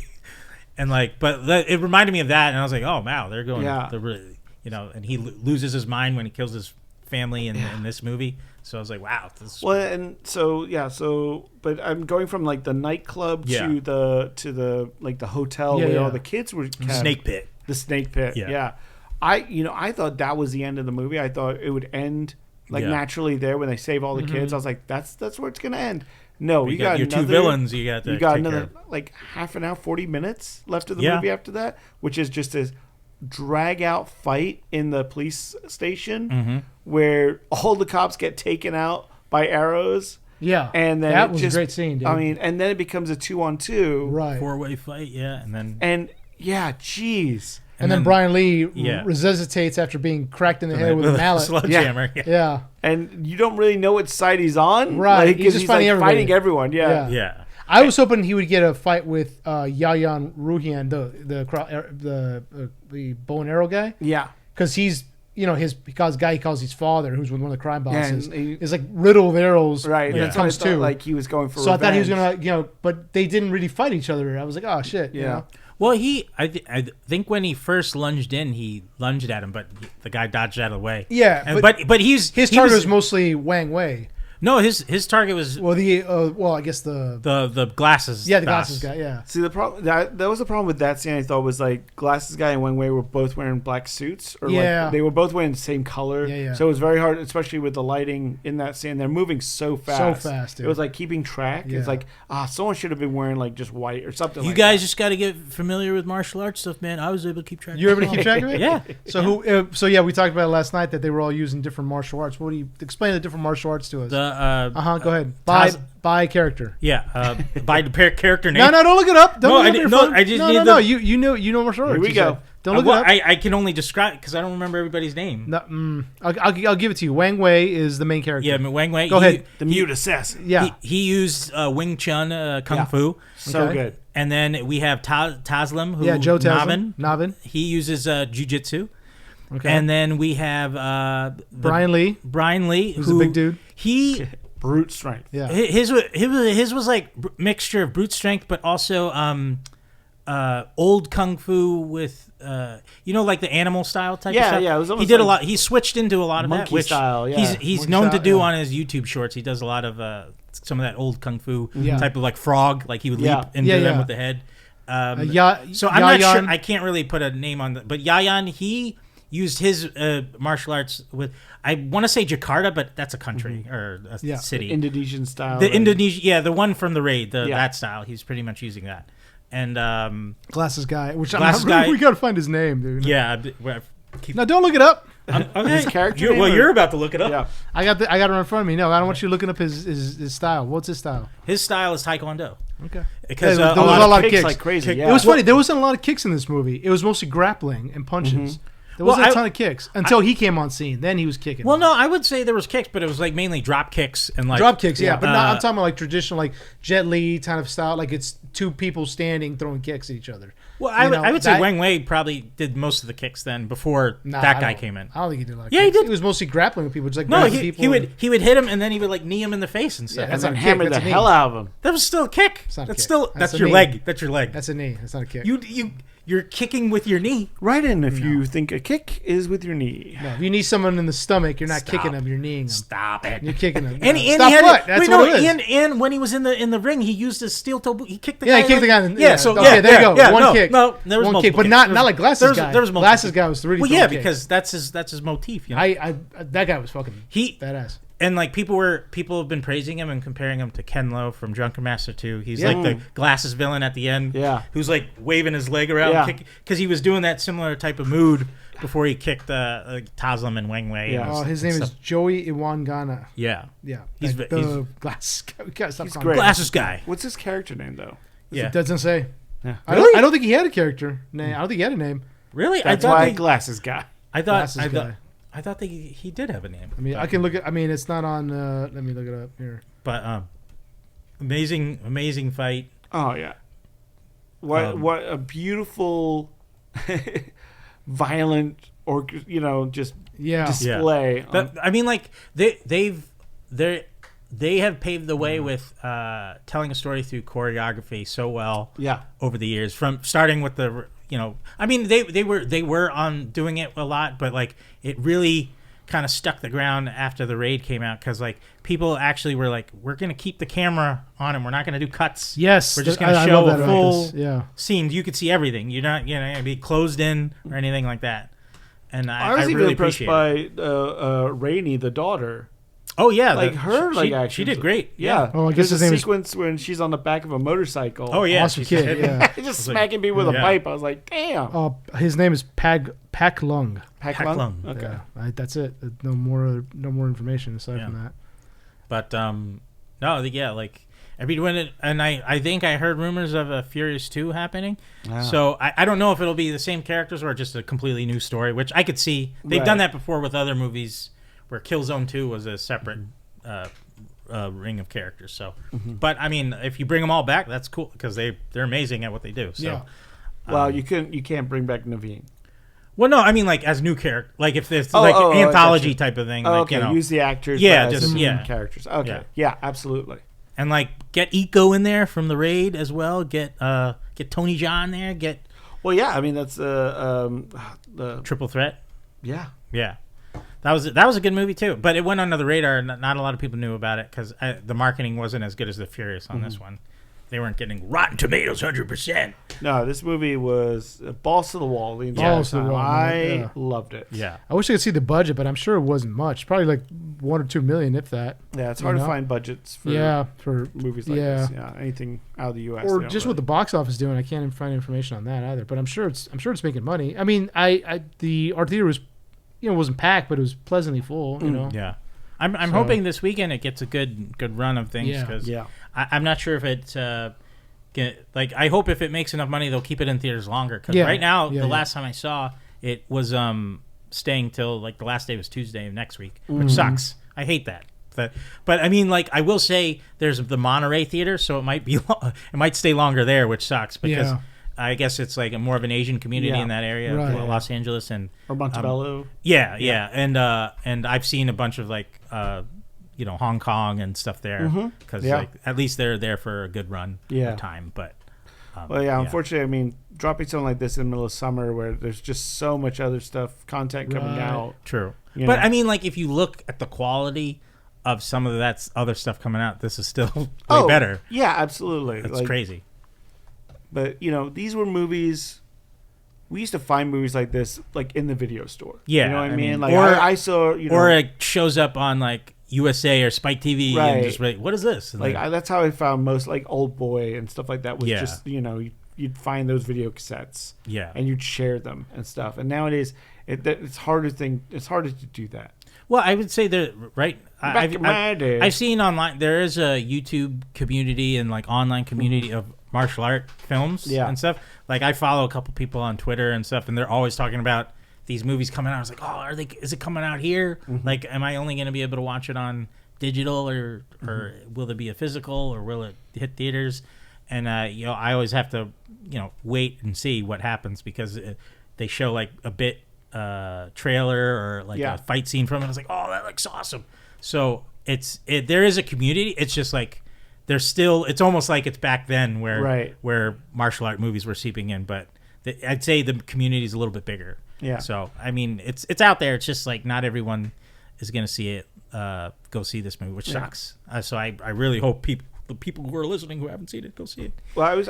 S1: And like, but it reminded me of that, and I was like, oh wow, they're going, they're really, and he loses his mind when he kills his family in this movie. So I was like, wow. But I'm going from like the nightclub to the like the hotel where all the kids were kept. Snake Pit.
S3: The Snake Pit. Yeah. I thought that was the end of the movie. I thought it would end naturally there when they save all the kids. I was like, that's where it's gonna end. No, you got
S1: your
S3: another,
S1: two villains. You got
S3: another like half an hour, 40 minutes left of the movie after that, which is just a drag out fight in the police station where all the cops get taken out by arrows.
S2: Yeah,
S3: and then
S2: that was a great scene, dude.
S3: I mean, and then it becomes a 2-on-2,
S2: right?
S1: 4-way fight, jeez.
S2: And then Brian Lee resuscitates after being cracked in the head with a mallet.
S1: Sledgehammer.
S2: Yeah.
S3: And you don't really know what side he's on.
S2: Right.
S3: He's just fighting everyone.
S1: Yeah.
S2: I was hoping he would get a fight with Yayan Ruhian, the bow and arrow guy.
S3: Yeah.
S2: Because he's, guy he calls his father, who's one of the crime bosses, is like riddled with arrows.
S3: Right.
S2: When it comes to.
S3: Like he was going for
S2: So
S3: revenge.
S2: I thought he was going to, but they didn't really fight each other. I was like, oh, shit.
S3: Yeah.
S1: Well, I think when he first lunged in, he lunged at him, but the guy dodged out of the way.
S2: Yeah,
S1: but his
S2: target was mostly Wang Wei.
S1: No, his target was
S2: I guess
S1: the glasses.
S2: Yeah, the glasses guy. Yeah.
S3: See, the problem that was the problem with that scene. I thought was like glasses guy and Wang Wei were both wearing black suits, or like they were both wearing the same color.
S2: Yeah.
S3: So it was very hard, especially with the lighting in that scene. They're moving so fast.
S2: Dude.
S3: It was like keeping track. Yeah. It's like someone should have been wearing like just white or something.
S1: You guys just got to get familiar with martial arts stuff, man. I was able to keep track.
S2: You were able to keep track of it?
S1: Yeah.
S2: So we talked about it last night that they were all using different martial arts. What do you explain the different martial arts to us? Go ahead. By character.
S1: Yeah. By the character name.
S2: No, don't look it up.
S1: I just need the.
S2: You know martial arts.
S3: Here we go.
S2: Don't look it up.
S1: I can only describe because I don't remember everybody's name.
S2: No, I'll give it to you. Wang Wei is the main character.
S1: Yeah, Wang Wei.
S2: Go ahead.
S3: The mute assassin.
S2: Yeah.
S1: He used Wing Chun Kung Fu.
S3: So good.
S1: And then we have Taslim, who
S2: Joe Taslim.
S1: He uses Jiu-Jitsu.
S2: Okay.
S1: And then we have
S2: Brian Lee,
S1: who's
S2: a big dude.
S1: He
S3: brute strength.
S2: Yeah.
S1: His was like mixture of brute strength, but also old kung fu with like the animal style type of stuff.
S3: Yeah, it was
S1: he did a lot. He switched into a lot of
S3: monkey
S1: that, which
S3: style. Yeah.
S1: he's
S2: monkey
S1: known
S2: style,
S1: to do on his YouTube shorts. He does a lot of some of that old kung fu type of like frog, like he would leap into them with the head. So I'm not sure. I can't really put a name on that, but Yayan, he used his martial arts with, I want to say Jakarta, but that's a country or a city.
S3: The Indonesian style.
S1: The one from the raid, that style. He's pretty much using that. And
S2: Glasses guy, we got to find his name, dude.
S1: Yeah.
S2: No, don't look it up.
S1: Okay.
S3: His character.
S1: You're about to look it up.
S3: Yeah.
S2: I got it right in front of me. No, I don't want you looking up his style. What's his style?
S1: His style is Taekwondo.
S2: Okay.
S1: Because
S2: there was a lot of kicks
S3: like crazy.
S2: It was funny. There wasn't a lot of kicks in this movie. It was mostly grappling and punches. There wasn't a ton of kicks until he came on scene. Then he was kicking.
S1: Well, no, I would say there was kicks, but it was like mainly drop kicks and like
S2: drop kicks. Yeah, but not, I'm talking about like traditional, like Jet Li kind of style. Like it's two people standing throwing kicks at each other.
S1: Well, I would say Wang Wei probably did most of the kicks then before that guy came in.
S2: I don't think he did a lot of
S1: kicks.
S2: He did. He was mostly grappling with people, just like
S1: he would hit him and then he would like knee him in the face and stuff.
S2: Yeah, that's
S3: and hammer the hell out of him.
S1: That was still a kick. That's your
S2: knee.
S1: leg. That's your leg.
S2: That's a knee. That's not a kick.
S1: You're kicking with your knee.
S3: Right in if you think a kick is with your knee.
S2: No, if you knee someone in the stomach, you're not kicking them, you're kneeing them.
S1: Stop it.
S2: You're kicking them.
S1: Stop what? That's what it is. And when he was in the ring, he used his steel toe boot. He kicked the guy.
S2: Yeah, he kicked the guy.
S1: Okay,
S2: there you go.
S1: Yeah,
S2: one kick.
S1: No, there was
S2: one
S1: multiple
S2: kick, but
S1: kicks.
S2: not like Glasses guy.
S1: There was multiple
S2: Glasses guy was really.
S1: Well, yeah, because that's his motif. You know?
S2: That guy was fucking badass.
S1: And like people have been praising him and comparing him to Ken Lo from Drunken Master 2. He's like the glasses villain at the end.
S3: Yeah.
S1: Who's like waving his leg around because he was doing that similar type of mood before he kicked Taslim and Wang Wei.
S3: Yeah.
S2: His name is Joey Iwangana.
S1: Yeah.
S2: Yeah.
S1: He's
S2: the glasses guy.
S3: He's great.
S1: Glasses guy.
S3: What's his character name though?
S2: It doesn't say.
S3: Yeah.
S2: I don't think he had a character name. I don't think he had a name.
S1: Really?
S3: That's why Glasses Guy.
S1: I thought that he did have a name.
S2: I mean, I can look at. I mean, it's not on. Let me look it up here.
S1: But amazing fight.
S3: Oh yeah. What a beautiful, violent just display.
S1: But, I mean, like they have paved the way with telling a story through choreography so well.
S3: Yeah.
S1: Over the years, from starting with the I mean they were on doing it a lot, but like it really kind of stuck the ground after the raid came out, because like people actually were like, we're gonna keep the camera on him, we're not gonna do cuts.
S2: Yes,
S1: we're just gonna show a full
S2: scene.
S1: You could see everything. You're not gonna be closed in or anything like that. And
S3: I was even
S1: really
S3: impressed by Rainey, the daughter.
S1: Oh yeah,
S3: she
S1: did great.
S3: Yeah.
S2: Oh, I guess
S3: there's a sequence when she's on the back of a motorcycle.
S1: Oh yeah,
S2: awesome kid. Yeah,
S3: just smacking me with a pipe. I was like, damn.
S2: Oh, his name is Pak Lung.
S3: Pak Lung.
S1: Okay,
S2: yeah, that's it. No more information aside from that.
S1: But no, yeah, like I mean, I think I heard rumors of a Furious 2 happening. Ah. So I don't know if it'll be the same characters or just a completely new story, which I could see. They've done that before with other movies, where Killzone 2 was a separate ring of characters. So, but I mean, if you bring them all back, that's cool, because they're amazing at what they do. So,
S2: yeah.
S3: Well, you can't bring back Naveen.
S1: Well, no, I mean like as new character, like if there's anthology type of thing.
S3: Oh,
S1: like,
S3: okay, use the actors.
S1: Yeah,
S3: as
S1: just
S3: characters. Okay, yeah, absolutely.
S1: And like get Iko in there from the raid as well. Get Tony Jaa there.
S3: Well, yeah, I mean that's the
S1: Triple Threat.
S3: Yeah.
S1: That was a good movie too, but it went under the radar. Not a lot of people knew about it because the marketing wasn't as good as the Furious on this one. They weren't getting Rotten Tomatoes 100%.
S3: No, this movie was balls to the wall the entire time. I loved it.
S1: Yeah,
S2: I wish I could see the budget, but I'm sure it wasn't much. Probably like $1 or $2 million, if that.
S3: Yeah, it's hard to find budgets for movies like this. Yeah, anything out of the U.S.
S2: Or just what the box office doing. I can't even find information on that either. But I'm sure it's making money. I mean, our theater was, wasn't packed, but it was pleasantly full.
S1: Yeah. I'm hoping this weekend it gets a good run of things, because I'm not sure if it's I hope if it makes enough money they'll keep it in theaters longer, because right now the last time I saw it was staying till like the last day was Tuesday of next week, which sucks. I hate that. But I mean, like, I will say there's the Monterey theater, so it might be it might stay longer there, which sucks, because I guess it's like more of an Asian community in that area, Los Angeles and
S3: or Montebello.
S1: And I've seen a bunch of like Hong Kong and stuff there, because like at least they're there for a good run of time. But
S3: unfortunately, I mean, dropping something like this in the middle of summer where there's just so much other content coming out.
S1: True, but I mean, like, if you look at the quality of some of that other stuff coming out, this is still way better.
S3: Yeah, absolutely.
S1: It's crazy.
S3: But these were movies. We used to find movies like this, like in the video store.
S1: Yeah,
S3: you know what I mean? Like, I saw,
S1: or it shows up on like USA or Spike TV, and just what is this? And
S3: that's how I found most, like, Old Boy and stuff like that. Was just you'd find those video cassettes, and you'd share them and stuff. And nowadays, it's harder to do that.
S1: Well, I would say that
S3: Back in my day,
S1: I've seen online there is a YouTube community and like online community of martial art films and stuff. Like, I follow a couple people on Twitter and stuff, and they're always talking about these movies coming out. I was like, is it coming out here? Like, am I only going to be able to watch it on digital, or will there be a physical, or will it hit theaters? And I always have to wait and see what happens, because they show like a bit trailer or like a fight scene from it. I was like, oh, that looks awesome. So there is a community. It's just like it's almost like it's back then where martial art movies were seeping in, but I'd say the community is a little bit bigger. Yeah. So I mean, it's out there. It's just like not everyone is going to see it. Go see this movie, which sucks. So I really hope the people who are listening who haven't seen it, go see it.
S3: Well, I was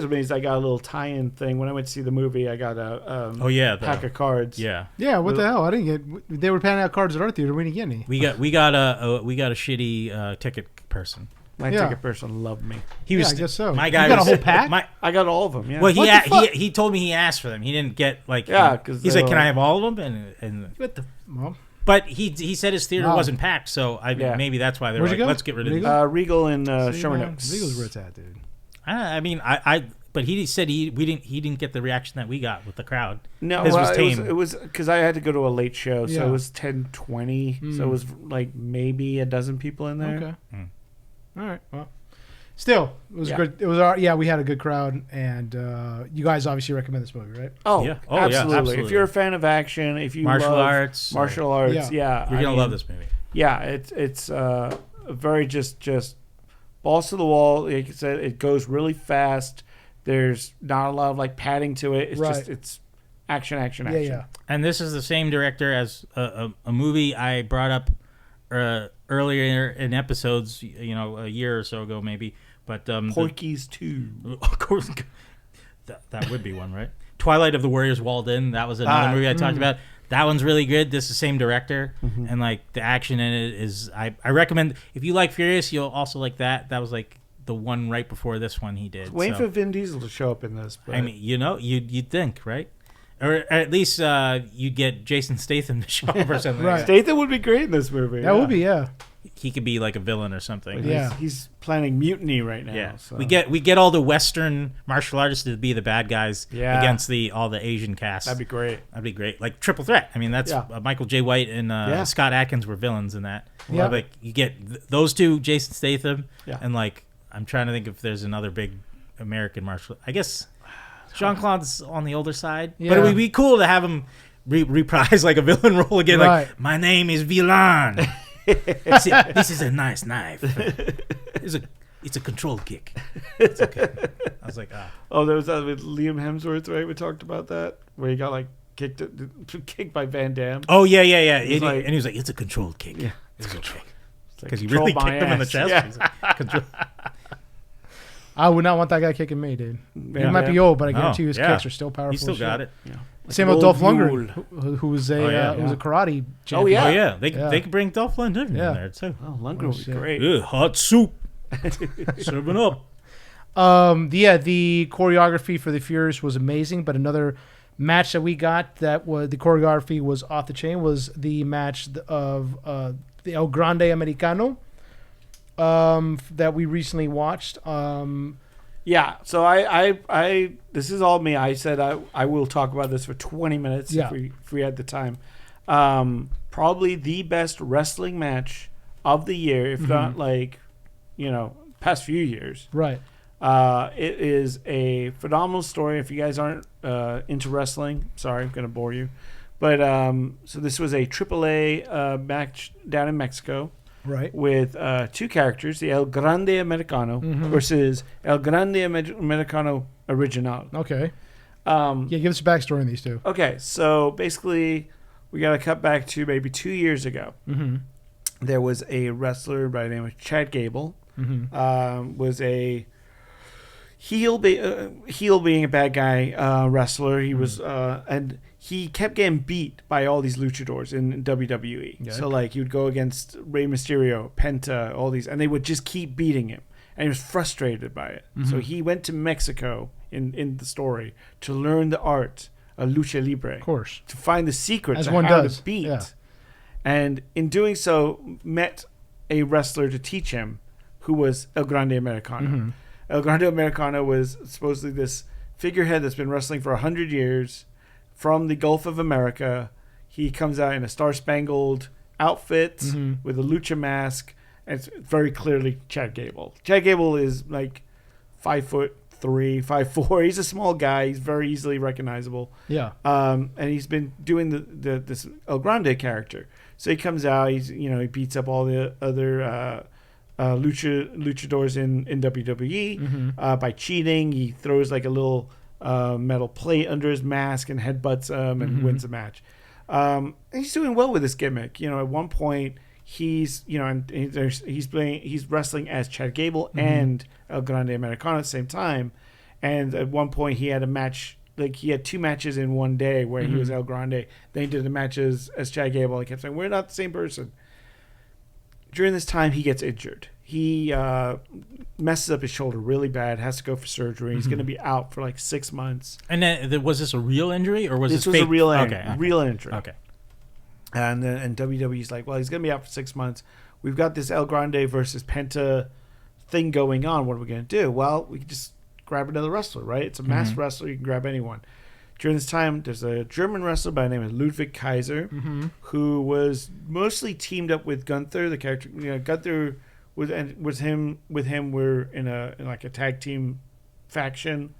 S3: amazed. I got a little tie-in thing when I went to see the movie. I got a pack of cards.
S1: Yeah.
S2: What the hell? I didn't get. They were handing out cards at our theater. We didn't get any.
S1: We got a shitty ticket person.
S3: My ticket person loved me.
S2: I guess so.
S1: My guy
S2: got a whole pack.
S3: I got all of them. Yeah.
S1: Well, he told me he asked for them. He didn't get like.
S3: Yeah, because
S1: he's like, "Can I have all of them?" And
S2: what the well.
S1: But he said his theater wasn't packed, so maybe that's why they're like, let's get rid of
S3: Regal in Sherman Oaks.
S2: Regal's where it's at, dude.
S1: I mean, But he said he didn't get the reaction that we got with the crowd.
S3: No,
S1: His was tame.
S3: it was because I had to go to a late show, so
S2: Yeah.
S3: it was 10:20. So it was like maybe a dozen people in there.
S2: Okay. All right. Well, still, it was
S3: Yeah.
S2: good. It was we had a good crowd, and you guys obviously recommend this movie, right?
S3: Oh,
S1: Yeah.
S3: absolutely. If you're a fan of action, if you
S1: Martial
S3: love
S1: arts,
S3: martial arts,
S2: Yeah.
S1: you're gonna love this movie.
S3: Yeah, it's very just balls to the wall. Like I said, it goes really fast. There's not a lot of like padding to it. It's
S2: Right.
S3: just it's action.
S2: Yeah.
S1: And this is the same director as a movie I brought up earlier in episodes, a year or so ago maybe. But
S3: Porky's 2.
S1: of course, that would be one, right? Twilight of the Warriors Walled In. That was another movie I talked about. That one's really good. This is the same director, and like the action in it is. I recommend if you like Furious, you'll also like that. That was like the one right before this one he did.
S3: Waiting for Vin Diesel to show up in this. But
S1: I mean, you'd think, right? Or at least you'd get Jason Statham to show up or something.
S2: Right.
S3: Statham would be great in this movie.
S2: That would be, yeah.
S1: He could be like a villain or something.
S3: But
S2: Yeah.
S3: he's planning mutiny right now.
S1: Yeah,
S3: So.
S1: we get all the Western martial artists to be the bad guys
S3: Yeah.
S1: against all the Asian cast.
S3: That'd be great.
S1: That'd be great. Like Triple Threat. I mean, that's
S3: Yeah.
S1: Michael J. White and Scott Adkins were villains in that.
S2: Yeah.
S1: Like you get those two, Jason Statham,
S3: Yeah.
S1: and like I'm trying to think if there's another big American martial. I guess Jean-Claude's on the older side, but it
S2: Yeah.
S1: would be cool to have him reprise like a villain role again.
S2: Right.
S1: Like my name is Villain. This is a nice knife. It's a controlled kick. It's okay. I was like,
S3: Oh, there was that with Liam Hemsworth, right? We talked about that where he got like kicked by Van Damme.
S1: oh yeah.
S3: He's
S1: And,
S3: like-
S1: and he was like, it's a controlled kick.
S3: Yeah.
S1: It's okay.
S3: It's like,
S1: Because he
S3: control
S1: really
S3: my
S1: kicked him in the
S3: ass.
S1: chest.
S3: Yeah.
S1: He's like, control.
S2: I would not want that guy kicking me, dude.
S3: Van
S2: He might be
S3: Damme.
S2: old, but I guarantee you his
S1: yeah.
S2: kicks are still powerful.
S1: He still
S2: as
S1: got
S2: shit.
S1: it.
S3: Yeah.
S2: Same
S3: Like
S2: with
S3: an
S2: Dolph
S3: old
S2: Lundgren,
S3: mule.
S2: who was a
S1: yeah.
S2: karate champion.
S3: Oh, yeah.
S1: Oh yeah,
S2: Yeah.
S1: they could bring Dolph Lundgren in
S2: Yeah.
S1: there too.
S3: Oh, Lundgren would be
S2: shit.
S3: great.
S1: Ugh, hot soup. Serving up.
S2: The choreography for the Furious was amazing, but another match that we got that was the choreography was off the chain was the match of the El Grande Americano that we recently watched.
S3: Yeah, so I this is all me. I said I will talk about this for 20 minutes
S2: Yeah.
S3: if we had the time. Probably the best wrestling match of the year, if not like, past few years.
S2: Right.
S3: It is a phenomenal story. If you guys aren't into wrestling, sorry, I'm going to bore you. But so this was a AAA match down in Mexico.
S2: Right.
S3: With two characters, the El Grande Americano versus El Grande Americano Original.
S2: Okay.
S3: Um,
S2: Yeah, give us a backstory on these two.
S3: okay, so basically, we got to cut back to maybe 2 years ago.
S2: Mm-hmm.
S3: There was a wrestler by the name of Chad Gable.
S2: Mm-hmm.
S3: Was a heel being a bad guy wrestler. He was and he kept getting beat by all these luchadors in WWE.
S2: Yeah.
S3: So like he would go against Rey Mysterio, Penta, all these, and they would just keep beating him, and he was frustrated by it. So he went to Mexico in the story to learn the art of Lucha Libre,
S2: Of course.
S3: to find the secret
S2: As
S3: to
S2: one
S3: how
S2: does,
S3: to beat.
S2: yeah.
S3: And in doing so, met a wrestler to teach him, who was El Grande Americano.
S2: Mm-hmm.
S3: El Grande Americano was supposedly this figurehead that's been wrestling for 100 years from the Gulf of America. He comes out in a star-spangled outfit with a lucha mask, and it's very clearly Chad Gable. Chad Gable is like 5'3", 5'4". He's a small guy. He's very easily recognizable.
S2: Yeah.
S3: And he's been doing this El Grande character. So he comes out. He beats up all the other luchadors in WWE by cheating. He throws like a little metal plate under his mask and headbutts him and wins the match. And he's doing well with this gimmick. At one point he's wrestling as Chad Gable and El Grande Americano at the same time. And at one point he had a match. Like he had two matches in one day where he was El Grande. Then he did the matches as Chad Gable. He kept saying, "We're not the same person." During this time, he gets injured. He messes up his shoulder really bad. Has to go for surgery. He's going to be out for like 6 months.
S1: And then, was this a real injury or was
S3: This
S1: this
S3: was
S1: fake?
S3: a real
S1: Okay.
S3: injury.
S1: Okay.
S3: And then and WWE's like, well, he's going to be out for 6 months. We've got this El Grande versus Penta thing going on. What are we going to do? Well, we could just grab another wrestler, right? It's a masked wrestler. You can grab anyone. During this time, there's a German wrestler by the name of Ludwig Kaiser, who was mostly teamed up with Gunther, the character. Gunther was him. With him, we're in a tag team faction,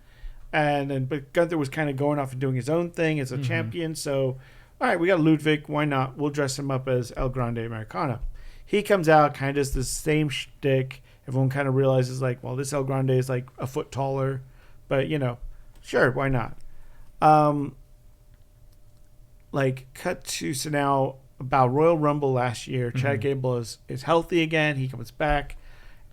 S3: but Gunther was kind of going off and doing his own thing as a champion. So, all right, we got Ludwig. Why not? We'll dress him up as El Grande Americano. He comes out, kind of does the same shtick. Everyone kind of realizes, like, well, this El Grande is like a foot taller, but sure, why not? Cut to so now about Royal Rumble last year. Chad Gable is healthy again. He comes back,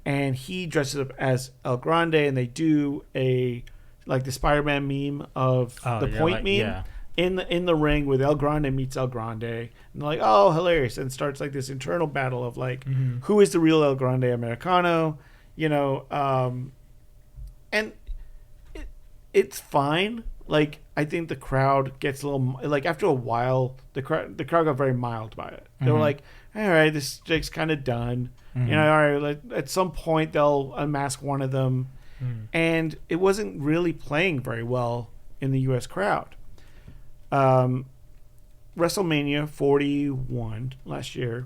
S3: and he dresses up as El Grande, and they do the Spider-Man meme of the point meme in the ring with El Grande meets El Grande, and they're like, oh, hilarious, and starts like this internal battle of like who is the real El Grande Americano, and it's fine. Like, I think the crowd gets a little, like, after a while, the crowd got very mild by it. They were like, all right, this jigg's kind of done. All right, like, at some point they'll unmask one of them. And it wasn't really playing very well in the U.S. crowd. WrestleMania 41 last year,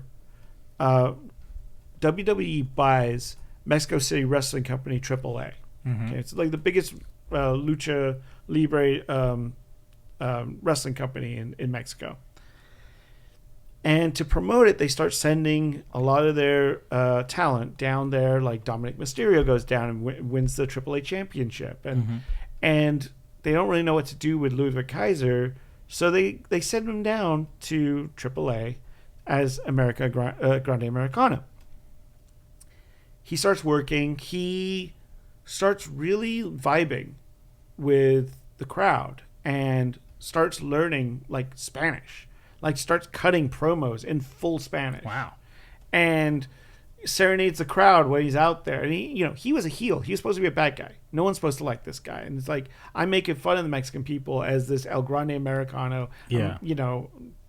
S3: WWE buys Mexico City wrestling company AAA. Okay, it's like the biggest Lucha Libre wrestling company in Mexico. And to promote it, they start sending a lot of their talent down there. Like Dominic Mysterio goes down and wins the AAA championship. And they don't really know what to do with Ludwig Kaiser, so they send him down to AAA as Grande Americano. He starts working. He starts really vibing with the crowd and starts learning like Spanish, like starts cutting promos in full Spanish.
S1: Wow.
S3: And serenades the crowd when he's out there. And he was a heel. He was supposed to be a bad guy. No one's supposed to like this guy. And it's like, I'm making fun of the Mexican people as this El Grande Americano.
S1: Yeah.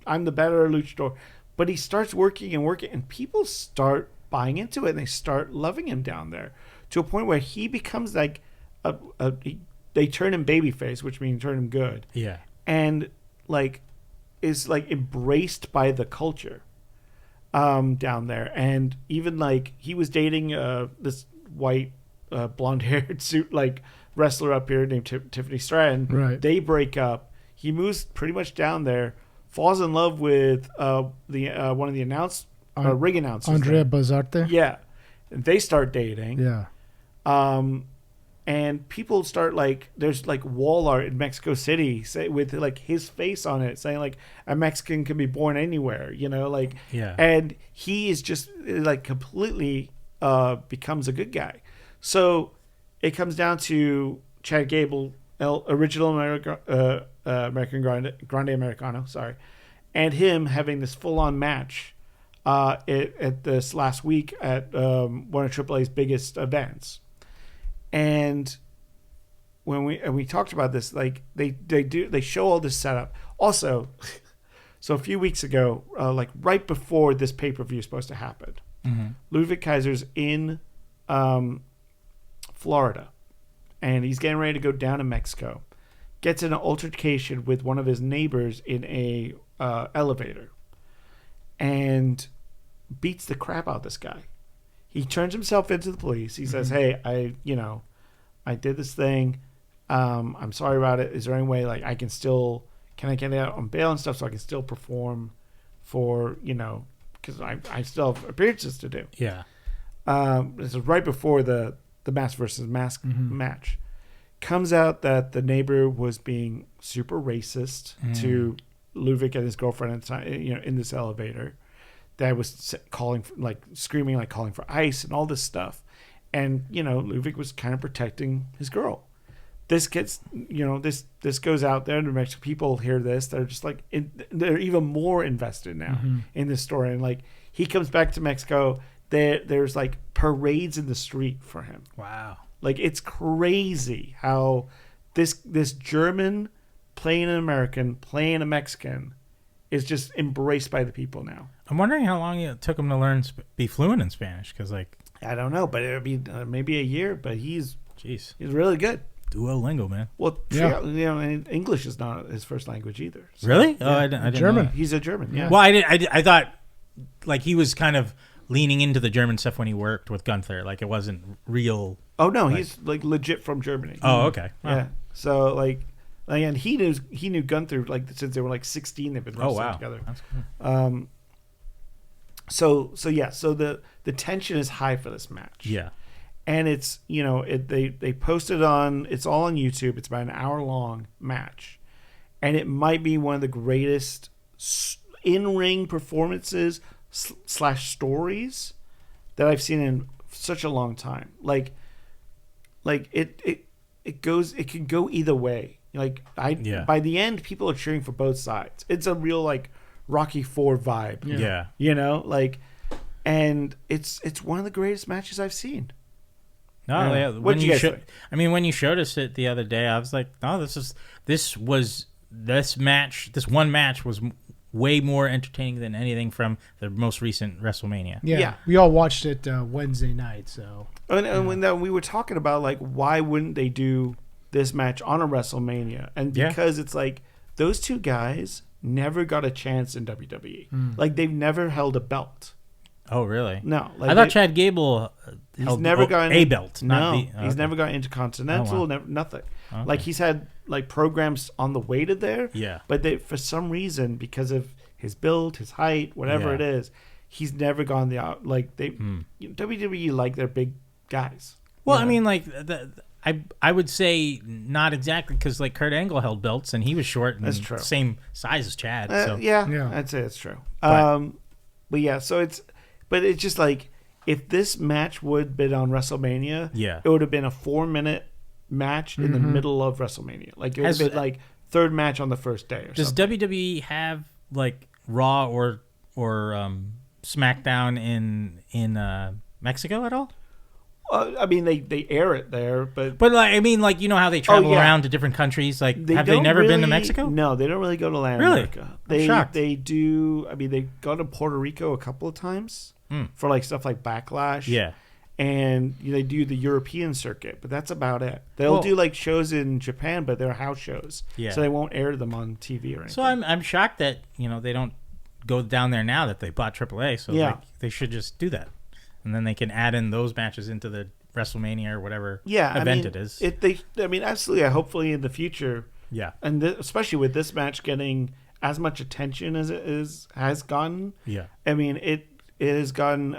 S3: I'm the better luchador. But he starts working, and people start buying into it, and they start loving him down there to a point where he becomes like they turn him babyface, which means turn him good.
S1: Yeah.
S3: And like is like embraced by the culture down there. And even like he was dating this white blonde-haired suit like wrestler up here named Tiffany Stratton.
S2: Right.
S3: They break up. He moves pretty much down there, falls in love with one of the ring announcers.
S2: Andrea Bazarte.
S3: Yeah. And they start dating.
S2: Yeah.
S3: And people start like, there's like wall art in Mexico City with like his face on it saying like a Mexican can be born anywhere, like,
S1: yeah.
S3: And he is just like completely becomes a good guy. So it comes down to Chad Gable, original American Grande Americano, and him having this full on match at this last week at one of AAA's biggest events. And when we talked about this, like they show all this setup. Also, so a few weeks ago, like right before this pay-per-view is supposed to happen, Ludwig Kaiser's in Florida, and he's getting ready to go down to Mexico. Gets in an altercation with one of his neighbors in a elevator, and beats the crap out of this guy. He turns himself into the police. He says, "Hey, I did this thing. I'm sorry about it. Is there any way like can I get out on bail and stuff so I can still perform for because I still have appearances to do."
S1: Yeah.
S3: This is right before the mask versus mask match. Comes out that the neighbor was being super racist to Ludwig and his girlfriend at the time, in this elevator. That was screaming, like calling for ice and all this stuff. And, Ludwig was kind of protecting his girl. This gets, this goes out there, and Mexican people hear this. They're just like, they're even more invested now in this story. And like, he comes back to Mexico. There's like parades in the street for him.
S1: Wow.
S3: Like, it's crazy how this German playing an American, playing a Mexican is just embraced by the people now.
S1: I'm wondering how long it took him to learn be fluent in Spanish, because like
S3: I don't know, but it would be maybe a year. But he's
S1: jeez,
S3: he's really good.
S1: Duolingo, man.
S3: Well,
S2: Yeah.
S3: and English is not his first language either. So,
S1: Really?
S3: Yeah.
S1: Oh, I didn't
S2: German.
S1: know that.
S3: He's a German. Yeah.
S1: Well, I thought like he was kind of leaning into the German stuff when he worked with Gunther. Like it wasn't real.
S3: Oh no, he's like legit from Germany.
S1: Oh, okay. Wow.
S3: Yeah. So like, and he knew Gunther like since they were like 16. They've been wrestling together.
S1: That's cool.
S3: So yeah. So the tension is high for this match.
S1: Yeah.
S3: And it's they posted on, it's all on YouTube. It's about an hour long match, and it might be one of the greatest in ring performances / stories that I've seen in such a long time. Like it can go either way. Like by the end, people are cheering for both sides. It's a real like Rocky IV vibe.
S1: Yeah.
S3: And it's one of the greatest matches I've seen.
S1: No, yeah.
S3: What did you guys think?
S1: I mean, when you showed us it the other day, I was like, no, this one match was way more entertaining than anything from the most recent WrestleMania.
S2: Yeah. We all watched it Wednesday night, so.
S3: And when we were talking about like why wouldn't they do this match on a WrestleMania? And because it's like those two guys never got a chance in WWE. Like they've never held a belt.
S1: Oh, really?
S3: No. Like
S1: I thought Chad Gable held
S3: never got
S1: a belt.
S3: He's never got Intercontinental.
S1: Oh, wow.
S3: Nothing.
S1: Okay.
S3: Like he's had like programs on the way to there.
S1: Yeah.
S3: But they, for some reason, because of his build, his height, whatever it is, he's never gone the out. Like WWE like their big guys.
S1: Well, I mean, like I would say not exactly because like Kurt Angle held belts and he was short and
S3: That's true.
S1: Same size as Chad. So
S3: Yeah, I'd say it's true. But yeah, so it's just like if this match would have been on WrestleMania, it would have been a 4-minute match in the middle of WrestleMania. Like it would have been like third match on the first day.
S1: Does WWE have like Raw or SmackDown in Mexico at all?
S3: I mean, they air it there, but
S1: like I mean, like you know how they travel around to different countries. Like, have they never been to Mexico?
S3: No, they don't really go to Latin America.
S1: I'm shocked.
S3: They do. I mean, they go to Puerto Rico a couple of times for like stuff like Backlash.
S1: Yeah,
S3: and they do the European circuit, but that's about it. They'll do like shows in Japan, but they're house shows, so they won't air them on TV or anything.
S1: So I'm shocked that they don't go down there now that they bought AAA. So like, they should just do that. And then they can add in those matches into the WrestleMania or whatever event it is.
S3: Absolutely. Hopefully in the future.
S1: Yeah.
S3: And especially with this match getting as much attention as it has gotten. Yeah. I mean, it has gotten.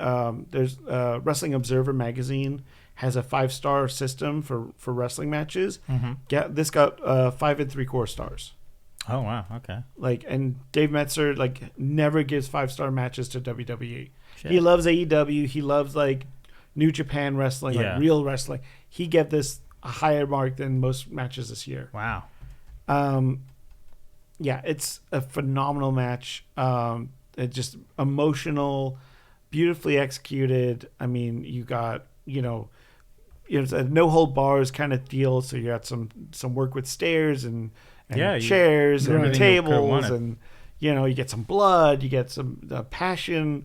S3: There's Wrestling Observer magazine has a 5-star system for wrestling matches. Mm-hmm. This got 5 3/4 stars.
S1: Oh wow. Okay.
S3: Like, and Dave Metzer never gives 5-star matches to WWE.
S1: Shit.
S3: He loves AEW. He loves like New Japan Wrestling, like real wrestling. He gave this a higher mark than most matches this year.
S1: Wow.
S3: Yeah, it's a phenomenal match. It's just emotional, beautifully executed. I mean, you got it's a no hold bars kind of deal. So you got some work with stairs and chairs and tables, and you get some blood, you get some passion.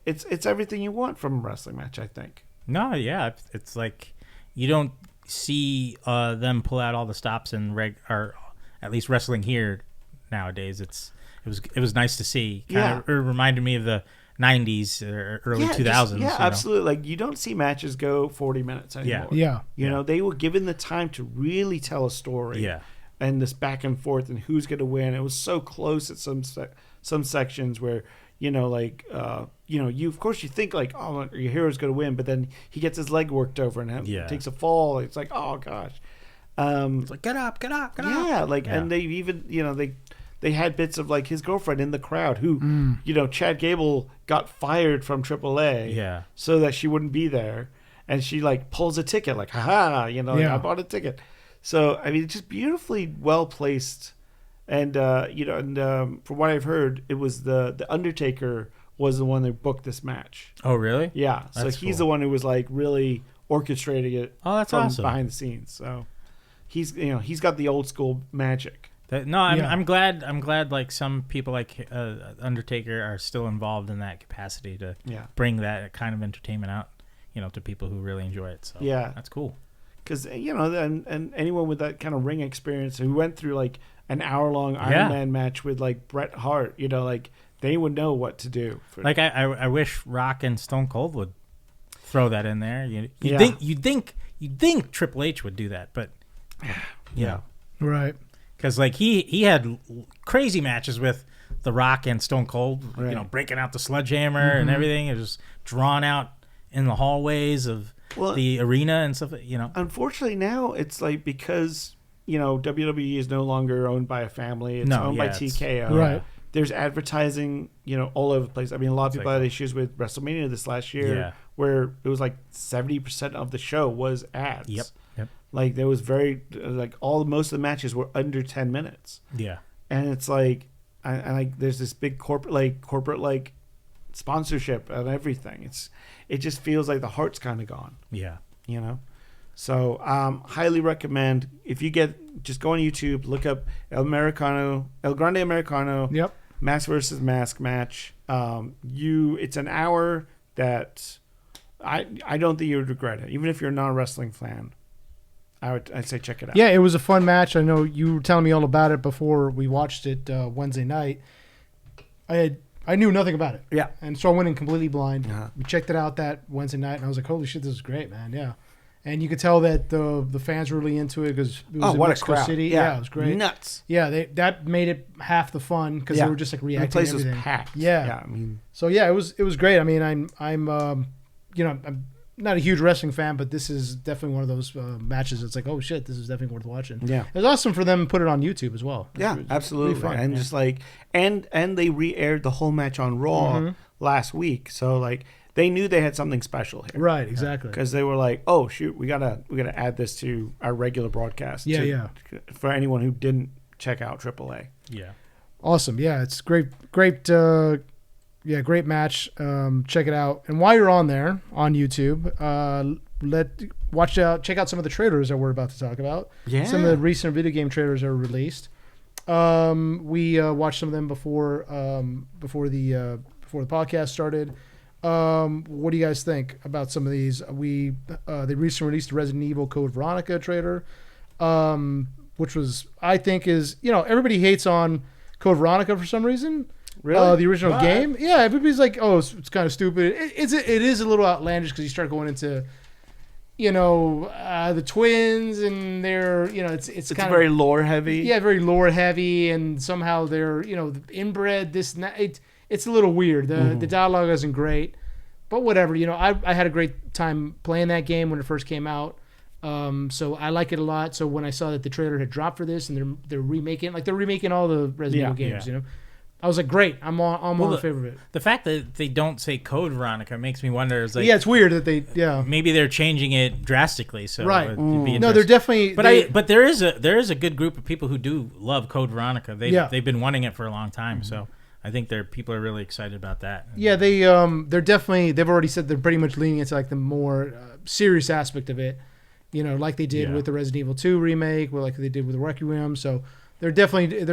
S3: It's everything you want from a wrestling match, I think.
S1: No, yeah, it's like you don't see them pull out all the stops in or at least wrestling here nowadays. It was nice to see. It reminded me of the 90s or early 2000s.
S3: Absolutely. Like you don't see matches go 40 minutes anymore. They were given the time to really tell a story. Yeah. And this back and forth and who's going to win. It was so close at some sections where you of course you think like, oh, your hero's going to win, but then he gets his leg worked over and takes a fall. It's like, oh gosh.
S1: It's like get up.
S3: Yeah, and they even they had bits of like his girlfriend in the crowd who Chad Gable got fired from AAA so that she wouldn't be there, and she like pulls a ticket like, haha, I bought a ticket. So I mean, just beautifully well placed. And from what I've heard, it was the Undertaker was the one that booked this match.
S1: Oh, really?
S3: Yeah. So he's the one who was like really orchestrating it.
S1: Oh, that's awesome.
S3: Behind the scenes. So he's got the old school magic.
S1: I'm glad like some people like Undertaker are still involved in that capacity to bring that kind of entertainment out, to people who really enjoy it. So that's cool.
S3: because and anyone with that kind of ring experience who went through like an hour-long Iron Man match with like Bret Hart, like they would know what to do.
S1: Like I wish Rock and Stone Cold would throw that in there. You'd think Triple H would do that, but
S2: right,
S1: because like he had crazy matches with The Rock and Stone Cold, breaking out the sledgehammer and everything. It was drawn out in the hallways of the arena and stuff.
S3: Unfortunately, now it's like because WWE is no longer owned by a family; it's owned by TKO.
S2: Right.
S3: There's advertising, all over the place. I mean, a lot of people had issues with WrestleMania this last year, where it was like 70% of the show was ads.
S1: Yep.
S3: Like there was most of the matches were under 10 minutes.
S1: Yeah.
S3: And it's like, there's this big corporate sponsorship and everything. It just feels like the heart's kind of gone.
S1: Yeah.
S3: So highly recommend if you just go on YouTube, look up El Grande Americano.
S2: Yep.
S3: Mask versus Mask match. It's an hour that I don't think you would regret it, even if you're not a wrestling fan. I'd say check it out.
S2: Yeah, it was a fun match. I know you were telling me all about it before we watched it Wednesday night. I knew nothing about it.
S3: Yeah,
S2: and so I went in completely blind.
S3: Uh-huh.
S2: We checked it out that Wednesday night, and I was like, "Holy shit, this is great, man!" Yeah, and you could tell that the fans were really into it because it was in
S3: what
S2: Mexico
S3: a crowd.
S2: City.
S3: Yeah,
S2: it was great.
S3: Nuts.
S2: Yeah, that made it half the fun because they were just like reacting.
S3: The place
S2: to everything.
S3: was packed.
S2: Yeah.
S3: I mean,
S2: so yeah, it was great. I mean, I'm not a huge wrestling fan, but this is definitely one of those matches. It's like, oh shit, this is definitely worth watching.
S3: Yeah,
S2: it was awesome for them to put it on YouTube as well.
S3: Absolutely.
S2: Really fun,
S3: and just like and they re-aired the whole match on Raw last week, so like they knew they had something special here.
S2: Right, exactly.
S3: Because they were like, oh shoot, we gotta add this to our regular broadcast. For anyone who didn't check out AAA.
S1: Yeah.
S2: Awesome. Yeah, it's great. Great match. Check it out. And while you're on there on YouTube, check out some of the trailers that we're about to talk about.
S3: Yeah.
S2: Some of the recent video game trailers that were released. We watched some of them before the podcast started. What do you guys think about some of these? They recently released the Resident Evil Code Veronica trailer, which was, I think, everybody hates on Code Veronica for some reason.
S3: Really?
S2: The original game? Yeah, everybody's like, oh, it's kind of stupid. It is a little outlandish because you start going into, the twins and they're, it's kind of
S3: very lore heavy.
S2: Yeah, very lore heavy, and somehow they're, inbred, this and that. It's a little weird. The dialogue isn't great, but whatever. I had a great time playing that game when it first came out. So I like it a lot. So when I saw that the trailer had dropped for this and they're remaking all the Resident Evil games, I was like, great. I'm all in favor of it.
S1: The fact that they don't say Code Veronica makes me wonder. It's like,
S2: it's weird that they
S1: maybe they're changing it drastically. So
S2: right.
S1: No,
S2: they're definitely.
S1: But there is a good group of people who do love Code Veronica. They've been wanting it for a long time. So I think people are really excited about that.
S2: Yeah, they're definitely. They've already said they're pretty much leaning into like the more serious aspect of it. Like they did with the Resident Evil 2 remake, like they did with Requiem. So they're taking it.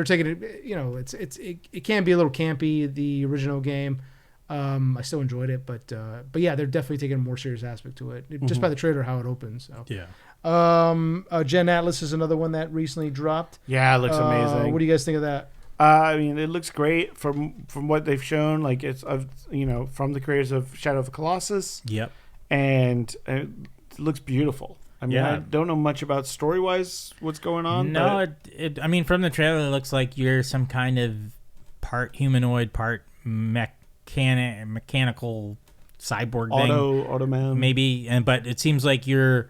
S2: It can be a little campy, the original game. I still enjoyed it, but yeah, they're definitely taking a more serious aspect to it, just by the trailer how it opens. So yeah. Gen Atlas is another one that recently dropped.
S3: Yeah, it looks amazing.
S2: What do you guys think of that?
S3: I mean, it looks great from what they've shown. Like it's from the creators of Shadow of the Colossus.
S1: Yep.
S3: And it looks beautiful. I mean, I don't know much about story-wise what's going on.
S1: No, I mean, from the trailer, it looks like you're some kind of part humanoid, part mechanical cyborg thing.
S3: Automan.
S1: Maybe, but it seems like you're...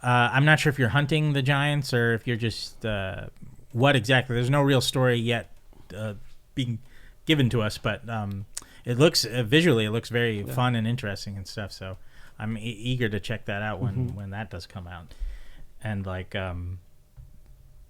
S1: I'm not sure if you're hunting the giants or if you're just... what exactly? There's no real story yet being given to us, but it looks... visually, it looks very fun and interesting and stuff, so... I'm eager to check that out when that does come out, and like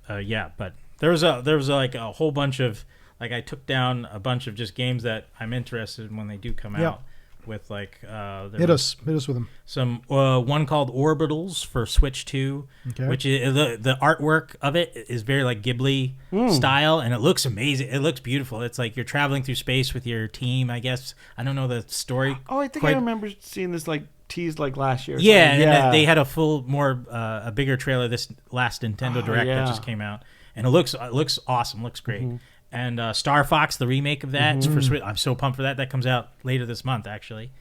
S1: but there was like a whole bunch of I took down a bunch of just games that I'm interested in when they do come out. With like
S2: hit us with them.
S1: Some one called Orbitals for Switch 2, which is the artwork of it is very like Ghibli style, and it looks amazing. It looks beautiful. It's like you're traveling through space with your team. I guess I don't know the story.
S3: Oh, I think I remember seeing this like teased like last year.
S1: Yeah, and they had a bigger trailer this last Nintendo Direct that just came out, and it looks awesome, looks great. Mm-hmm. And Star Fox, the remake of that, for Switch. I'm so pumped for that. That comes out later this month, actually.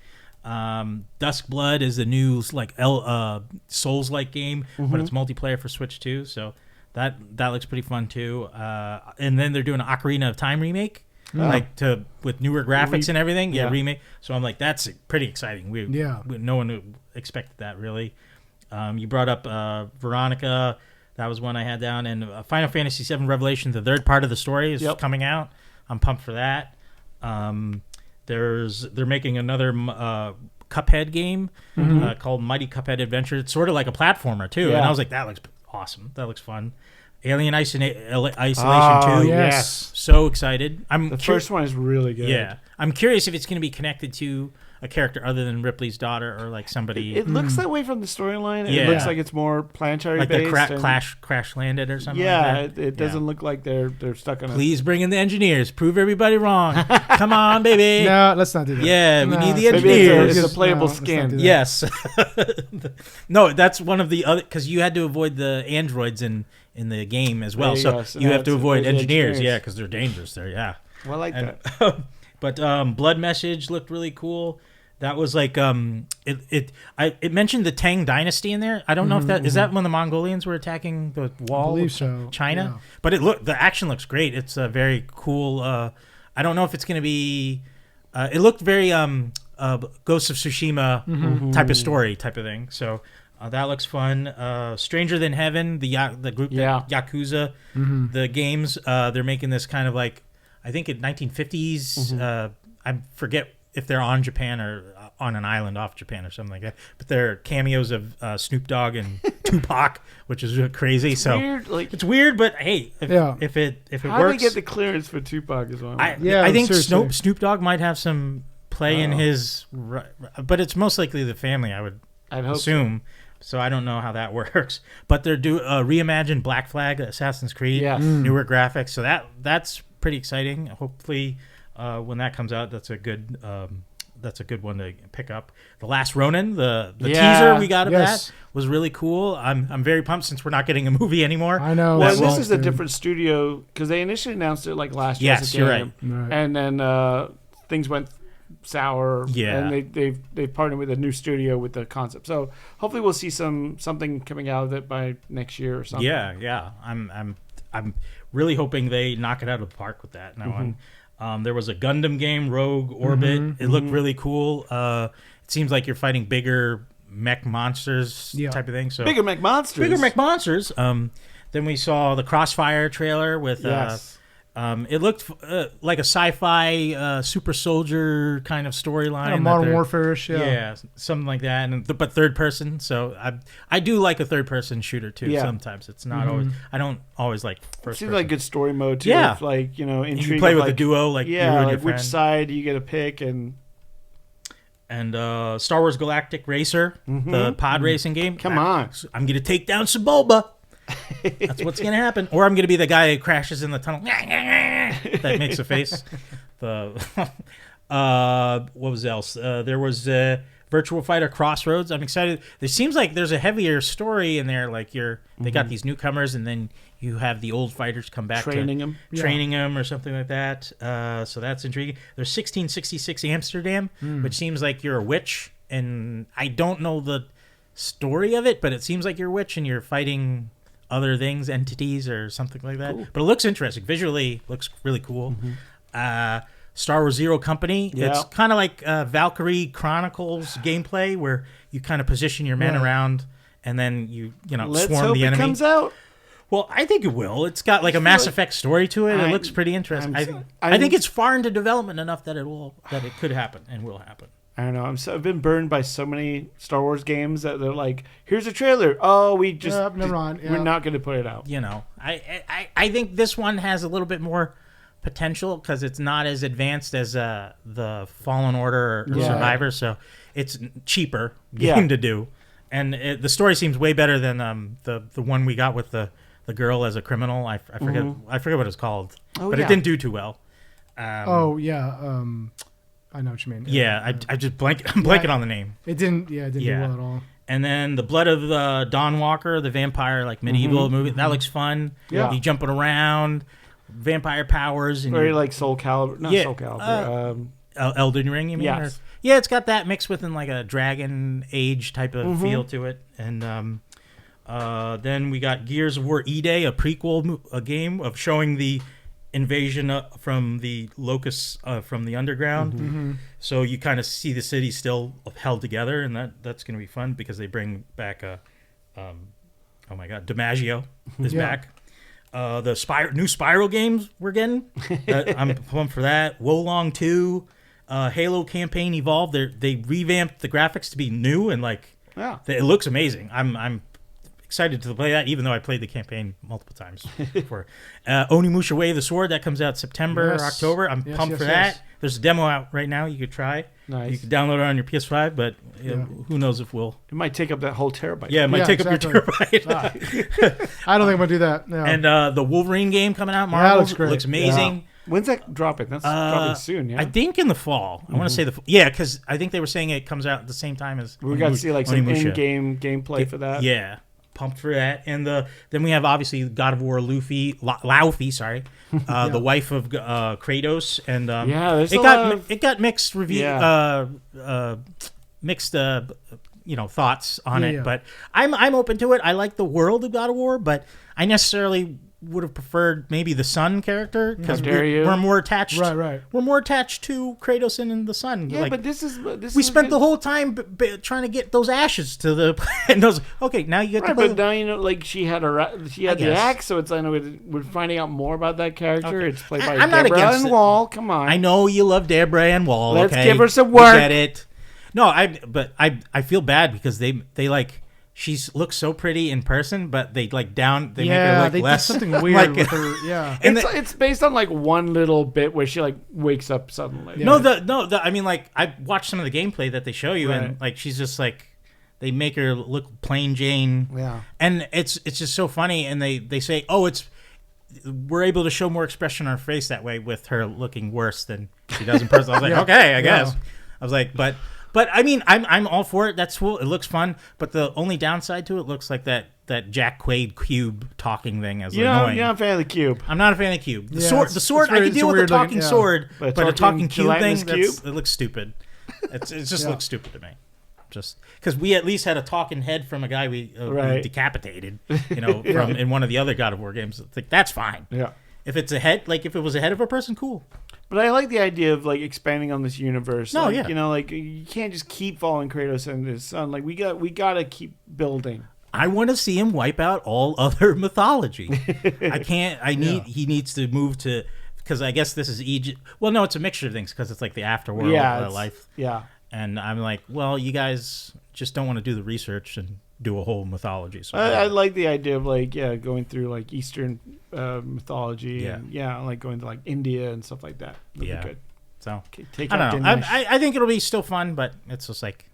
S1: Duskblood is the new Souls-like game, but it's multiplayer for Switch too. So that looks pretty fun too. And then they're doing an Ocarina of Time remake, with newer graphics and everything. Yeah, remake. So I'm like, that's pretty exciting. No one expected that really. You brought up Veronica. That was one I had down. And Final Fantasy VII Revelation, the third part of the story, is coming out. I'm pumped for that. They're making another Cuphead game called Mighty Cuphead Adventure. It's sort of like a platformer, too. Yeah. And I was like, that looks awesome. That looks fun. Alien Isolation 2.
S3: Yes.
S1: So excited.
S3: The first one is really good.
S1: Yeah. I'm curious if it's going to be connected to a character other than Ripley's daughter or like somebody.
S3: It looks that way from the storyline. It looks like it's more planetary
S1: like
S3: based.
S1: Like the crash landed or something like that.
S3: It doesn't look like they're stuck on
S1: Please bring in the engineers. Prove everybody wrong. Come on, baby.
S2: No, let's not do that.
S1: Yeah, we need the engineers.
S3: It's a playable skin.
S1: Yes. No, that's one of the other, because you had to avoid the androids in the game as well. So you have to avoid engineers. Yeah, because they're dangerous there. Yeah.
S3: Well, I like that.
S1: But Blood Message looked really cool. That was like it mentioned the Tang Dynasty in there. I don't know if that is that when the Mongolians were attacking the wall.
S2: I believe so.
S1: China. Yeah. But the action looks great. It's a very cool. I don't know if it's going to be. It looked very Ghost of Tsushima type of story type of thing. So that looks fun. Stranger Than Heaven, the group Yakuza, the games. They're making this kind of like I think in 1950s. I forget if they're on Japan or on an island off Japan or something like that. But they're cameos of Snoop Dogg and Tupac, which is crazy. It's weird, but hey, if it works.
S3: How do they get the clearance for Tupac as well?
S1: I think Snoop Dogg might have some play in his, but it's most likely the family, I'd assume. So I don't know how that works. But they're reimagined Black Flag, Assassin's Creed, newer graphics. So that's pretty exciting. Hopefully, when that comes out, that's a good one to pick up. The Last Ronin, the teaser we got of that was really cool. I'm very pumped since we're not getting a movie anymore.
S2: I know.
S3: Well, this is a different studio because they initially announced it like last year.
S1: Yes, you're right.
S3: And then things went sour. Yeah, and they've partnered with a new studio with the concept. So hopefully we'll see something coming out of it by next year or something.
S1: Yeah. I'm really hoping they knock it out of the park with that. Now there was a Gundam game, Rogue Orbit. It looked really cool. It seems like you're fighting bigger mech monsters type of thing. So
S3: bigger mech monsters.
S1: Then we saw the Crossfire trailer with. It looked like a sci-fi super soldier kind of storyline.
S2: Modern Warfare-ish,
S1: yeah, something like that. But third person. So I do like a third person shooter too. Yeah. Sometimes it's not always. I don't always like first.
S3: Seems
S1: person.
S3: like good story mode too. Yeah, like intrigue.
S1: You play with a duo, like you and your
S3: which side you get to pick
S1: and Star Wars Galactic Racer, the pod racing game.
S3: Come on,
S1: I'm gonna take down Sebulba. That's what's gonna happen. Or I'm gonna be the guy who crashes in the tunnel. That makes a face. What was else? There was Virtual Fighter Crossroads. I'm excited. It seems like there's a heavier story in there. Like they got these newcomers, and then you have the old fighters come back
S3: training
S1: them or something like that. So that's intriguing. There's 1666 Amsterdam, which seems like you're a witch, and I don't know the story of it, but it seems like you're a witch and you're fighting other things, entities or something like that. Cool. But it looks interesting. Visually, looks really cool. Star Wars Zero Company. Yeah. It's kind of like Valkyrie Chronicles gameplay, where you kind of position your men around, and then you
S3: Let's
S1: swarm
S3: hope
S1: the enemy.
S3: It comes out.
S1: Well, I think it will. It's got like a Mass Effect story to it. It looks pretty interesting. I think it's far into development enough that it could happen and will happen.
S3: I don't know. I've been burned by so many Star Wars games that they're like, "Here's a trailer. Oh, we're not going to put it out."
S1: I think this one has a little bit more potential because it's not as advanced as the Fallen Order or Survivor, so it's cheaper game to do, and the story seems way better than the one we got with the girl as a criminal. I forget what it's called, but it didn't do too well.
S2: I know what you mean.
S1: Yeah, I just I'm blanking on the name.
S2: It didn't do well at all.
S1: And then the Blood of Dawn Walker, the vampire like medieval movie, that looks fun.
S3: Yeah.
S1: You jumping around, vampire powers, and
S3: Very like Soul Calibur, not Soul Calibur.
S1: Elden Ring, you mean?
S3: Yes.
S1: Yeah, it's got that mixed with like a Dragon Age type of feel to it. And then we got Gears of War E-Day, a prequel a game of showing the invasion from the locusts from the underground. So you kind of see the city still held together, and that's going to be fun because they bring back oh my god, DiMaggio is back. The new Spiral games we're getting. I'm pumped for that. Wolong 2, Halo Campaign Evolved. They revamped the graphics to be new and it looks amazing. I'm excited to play that, even though I played the campaign multiple times before. Onimusha Way of the Sword, that comes out September or October. I'm pumped for that. There's a demo out right now you could try.
S3: Nice.
S1: You can download it on your PS5, but who knows if we'll...
S3: It might take up that whole terabyte.
S1: Yeah, it might take up your terabyte.
S2: I don't think I'm going to do that. No.
S1: And the Wolverine game coming out, Marvel,
S2: looks great.
S1: looks amazing.
S3: Yeah. When's that dropping? That's dropping soon, yeah?
S1: I think in the fall. I want to say because I think they were saying it comes out at the same time as...
S3: We got to see like some in-game gameplay for that.
S1: Yeah. Pumped for that. And then we have obviously God of War Laufey, the wife of Kratos, and it got mixed review, mixed thoughts on it. But I'm open to it. I like the world of God of War, but I necessarily would have preferred maybe the son character because we're more attached.
S2: Right.
S1: We're more attached to Kratos and the son.
S3: Yeah, but this is
S1: we spent the whole time trying to get those ashes to the and those. Okay, now you get to.
S3: But now like she had the axe, so it's we're finding out more about that character. Okay. It's played by Deborah Ann Wall. Come on,
S1: I know you love Deborah Ann Wall.
S3: Let's give her some work.
S1: Get it? No, I feel bad because they like. She looks so pretty in person, but they make her look less.
S2: Did something weird with her. Yeah,
S3: and it's based on like one little bit where she like wakes up suddenly.
S1: Yeah. I mean, like I watched some of the gameplay that they show you, and like she's just like they make her look plain Jane.
S3: Yeah,
S1: and it's just so funny, and they say, we're able to show more expression on her face that way with her looking worse than she does in person. I was like, okay, I guess. I was like, But I mean, I'm all for it. That's cool. It looks fun. But the only downside to it looks like that Jack Quaid cube talking thing as annoying.
S3: You're not a fan of the cube.
S1: I'm not a fan of the cube. The sword. I can deal with the talking sword, but a talking cube thing, it looks stupid. It just looks stupid to me. Just because we at least had a talking head from a guy we decapitated, from in one of the other God of War games. Like that's fine.
S3: Yeah.
S1: If it's a head, like if it was a head of a person, cool.
S3: But I like the idea of like expanding on this universe.
S1: No,
S3: like you can't just keep following Kratos and his son. Like we gotta keep building.
S1: I want to see him wipe out all other mythology. I can't. He needs to move to because I guess this is Egypt. Well, no, it's a mixture of things because it's like the afterworld life.
S3: Yeah.
S1: And I'm like, well, you guys just don't want to do the research and do a whole mythology. So
S3: I like the idea of like going through like Eastern mythology and like going to like India and stuff like that. That'd be good.
S1: So
S3: I
S1: don't know. I think it'll be still fun, but it's just like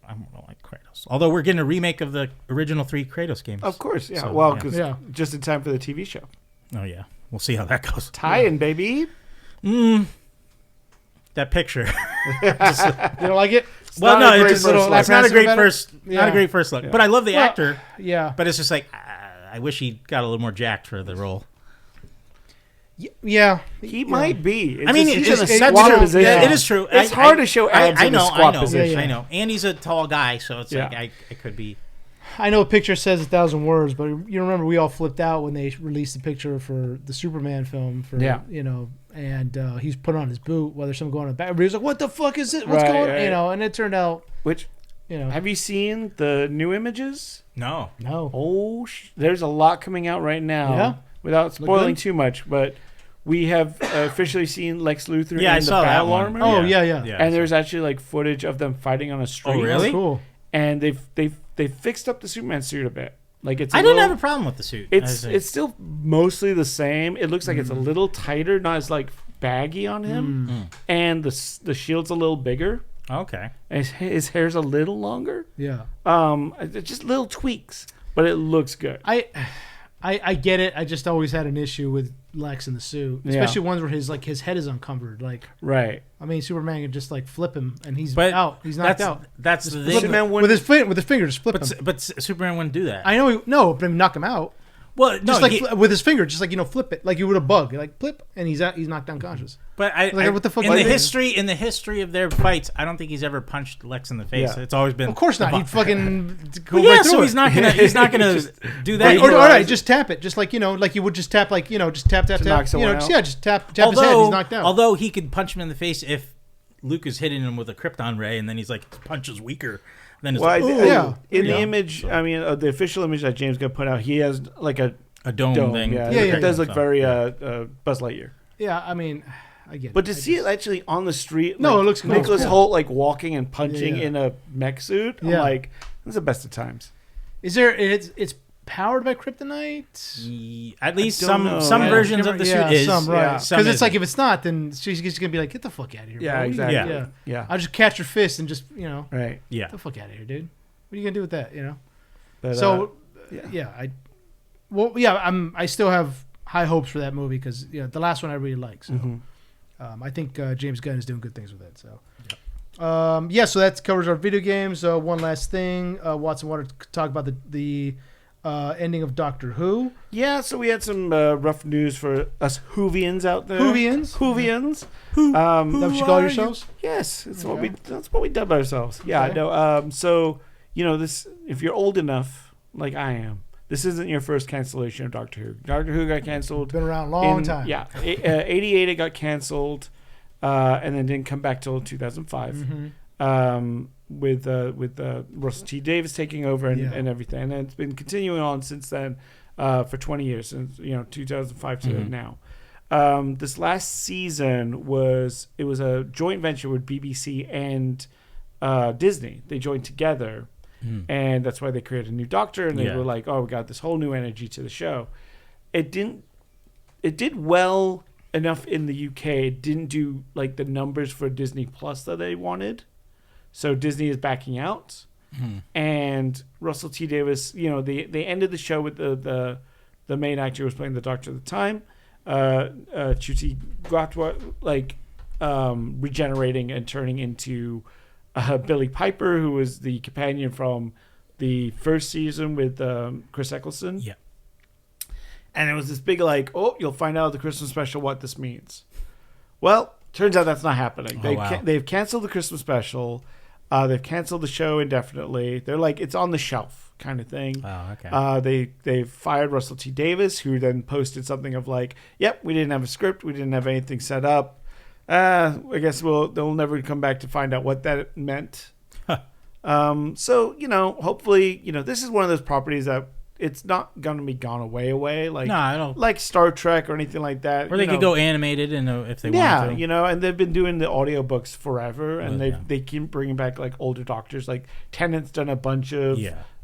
S1: I don't like Kratos. Although we're getting a remake of the original 3 Kratos games.
S3: Of course, yeah. So, because just in time for the TV show.
S1: Oh yeah, we'll see how that goes.
S3: Tie-in, baby.
S1: That picture.
S2: You don't like it?
S1: Well, no, it's not a great first look.
S2: Yeah.
S1: But I love the actor.
S2: Yeah.
S1: But it's just like I wish he got a little more jacked for the role.
S2: Yeah,
S3: he might be.
S1: I mean,
S3: he's in a squat position.
S1: Yeah, it is true.
S3: It's hard to show abs in a squat position.
S1: I know, and he's a tall guy, so it's like I could be.
S2: I know a picture says 1,000 words, but you remember we all flipped out when they released the picture for the Superman film. And he's put on his boot while there's something going on in the back. Everybody's like, "What the fuck is it? What's going on?" And it turned out,
S3: have you seen the new images?
S1: No.
S3: Oh, there's a lot coming out right now. Yeah. Without spoiling too much, but we have officially seen Lex Luthor in the battle armor.
S2: Oh yeah.
S3: And there's actually like footage of them fighting on a street.
S1: Oh really?
S2: That's cool.
S3: And they fixed up the Superman suit a bit. Like
S1: I didn't have a problem with the suit.
S3: It's still mostly the same. It looks like it's a little tighter, not as like baggy on him, and the shield's a little bigger.
S1: Okay.
S3: And his hair's a little longer.
S2: Yeah.
S3: Just little tweaks, but it looks good.
S2: I get it. I just always had an issue with Lex in the suit, especially ones where his head is uncovered. Like,
S3: right.
S2: I mean, Superman can just like flip him, and he's out. He's knocked out.
S1: That's the thing.
S2: Superman with his finger, just flip him.
S1: But Superman wouldn't do that.
S2: I know, but knock him out.
S1: Well,
S2: just with his finger, just like flip it, like you would a bug, like flip, and he's out. He's knocked unconscious.
S1: But
S2: what the fuck?
S1: In the history of their fights, I don't think he's ever punched Lex in the face. Yeah. It's always been.
S2: Of course not. He'd fucking go
S1: right through
S2: so
S1: it. He's not gonna do that.
S2: All right, just tap it, just like you would just tap, like just tap, just tap his head. He's knocked out.
S1: Although he could punch him in the face if Luke is hitting him with a krypton ray, and then he's like, his punch is weaker. Then it's
S3: in the image, I mean, the official image that James got put out, he has like a dome thing. Yeah, it does look very Buzz Lightyear.
S2: Yeah, I mean, I get it.
S3: But to see it actually on the street,
S2: no, it looks cool.
S3: Nicholas Hoult like walking and punching in a mech suit. I'm like, this is the best of times.
S2: Is there? It's powered by kryptonite.
S1: At least some versions of the suit is.
S2: Some, right? Because it's like if it's not, then she's just gonna be like, get the fuck out of here.
S3: Yeah,
S2: bro.
S3: exactly.
S2: Yeah. I'll just catch your fist and just
S3: right.
S2: Yeah. Get the fuck out of here, dude. What are you gonna do with that?
S3: But,
S2: I still have high hopes for that movie because the last one I really like. So I think James Gunn is doing good things with it. So so that covers our video games. One last thing, Watson wanted to talk about the ending of Doctor Who.
S3: Yeah, so we had some rough news for us Whovians out there. Whovians.
S2: Is that what you call yourselves?
S3: Yes, that's what we dub ourselves. Yeah, okay. No. So this, if you're old enough, like I am. This isn't your first cancellation of Doctor Who. Doctor Who got canceled.
S2: Been around a long time.
S3: Yeah. 88 it got canceled, and then didn't come back till 2005 with Russell T. Davies taking over and everything. And it's been continuing on since then for 20 years, since 2005 to now. This last season was a joint venture with BBC and Disney. They joined together. And that's why they created a new Doctor, and they were like, "Oh, we got this whole new energy to the show." It did well enough in the UK. It didn't do like the numbers for Disney Plus that they wanted, so Disney is backing out. And Russell T. Davies, they ended the show with the main actor who was playing the Doctor at the time, Ncuti Gatwa, regenerating and turning into Billy Piper, who was the companion from the first season with Chris Eccleston. Yeah. And it was this big you'll find out at the Christmas special what this means. Well, turns out that's not happening. They've canceled the Christmas special. They've canceled the show indefinitely. They're like, it's on the shelf kind of thing.
S1: Oh, okay.
S3: They fired Russell T. Davies, who then posted something of like, yep, we didn't have a script. We didn't have anything set up. I guess they'll never come back to find out what that meant. So hopefully, this is one of those properties that it's not going to be gone away. Like,
S1: no, I don't
S3: like Star Trek or anything like that.
S1: Or they could go animated, if they want to.
S3: Yeah, and they've been doing the audiobooks forever, and they keep bringing back like older Doctors. Like Tennant's done a bunch of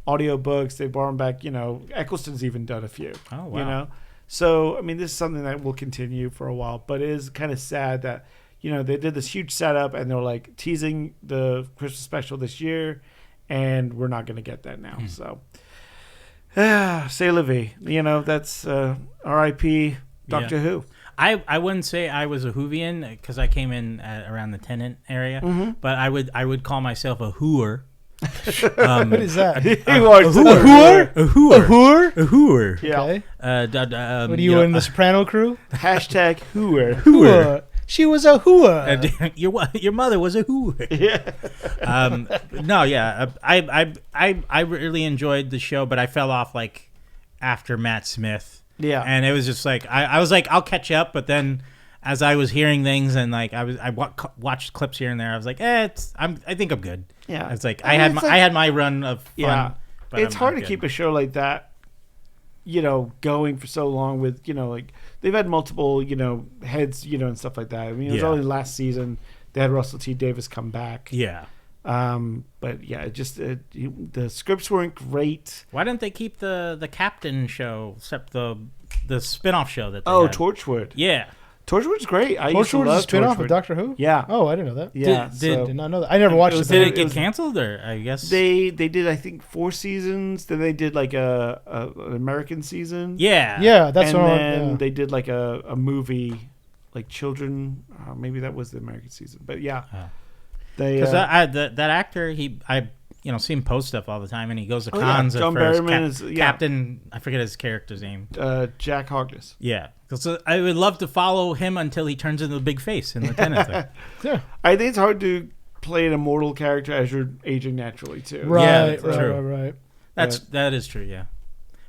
S3: audiobooks. They brought them back. Eccleston's even done a few.
S1: Oh wow.
S3: So, I mean, this is something that will continue for a while, but it is kind of sad that, they did this huge setup and they're like teasing the Christmas special this year, and we're not going to get that now. So, c'est la vie. That's R.I.P. Doctor Who.
S1: I wouldn't say I was a Whovian because I came in around the Tennant area, but I would call myself a Whoer.
S2: What is that?
S3: A whore?
S2: A whore?
S1: A whore.
S3: Yeah.
S2: Okay.
S1: What
S2: are you in the Soprano crew?
S3: Hashtag whore.
S2: Whore. She was a whore.
S1: Your mother was a whore.
S3: Yeah.
S1: No, yeah. I really enjoyed the show, but I fell off like after Matt Smith.
S3: Yeah.
S1: And it was just like I was like, I'll catch up, but then as I was hearing things and like I watched clips here and there, I was like, I think I'm good.
S3: Yeah,
S1: it's like I had my run of fun.
S3: Yeah,
S1: but
S3: it's hard to keep a show like that, going for so long with like they've had multiple heads and stuff like that. I mean, it was only last season they had Russell T. Davies come back.
S1: Yeah.
S3: But yeah, the scripts weren't great.
S1: Why didn't they keep the Captain show except the spin-off show that they
S3: had?
S1: had?
S3: Torchwood.
S1: Yeah.
S3: Torchwood's great. I used to
S2: Torchwood is a
S3: love
S2: spin-off of
S3: Torchwood.
S2: Doctor Who?
S3: Yeah.
S2: Oh, I didn't know that.
S3: Yeah.
S2: Did not know that. I never watched it.
S1: Did it get canceled, or I guess
S3: They did, I think, 4 seasons. Then they did like an American season.
S1: Yeah.
S2: Yeah, that's
S3: and
S2: what
S3: then they did like a movie, like Children. Maybe that was the American season. But yeah, they
S1: because that actor I see him post stuff all the time, and he goes to cons.
S3: John Barrowman is
S1: Captain. I forget his character's name.
S3: Jack Harkness.
S1: Yeah, so I would love to follow him until he turns into the big face in the Tenet thing.
S2: Yeah.
S3: I think it's hard to play an immortal character as you're aging naturally too.
S2: Right,
S1: that's true.
S2: right.
S1: That is true. Yeah,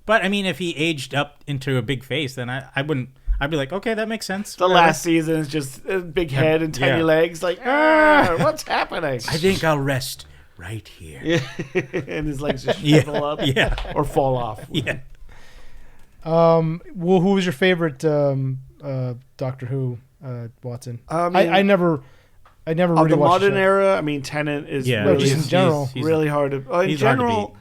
S1: but I mean, if he aged up into a big face, then I wouldn't. I'd be like, okay, that makes sense.
S3: The last season is just a big head and tiny legs. Like, what's happening?
S1: I think I'll rest right here.
S3: Yeah. And his legs just shrivel up.
S1: Yeah.
S3: Or fall off.
S1: Yeah.
S2: Well, who was your favorite Doctor Who, Watson? I never
S3: Of
S2: really
S3: the
S2: watched
S3: modern
S2: the show.
S3: era, I mean, Tenet is
S2: just in general.
S3: really hard to. In
S1: he's hard to
S3: general,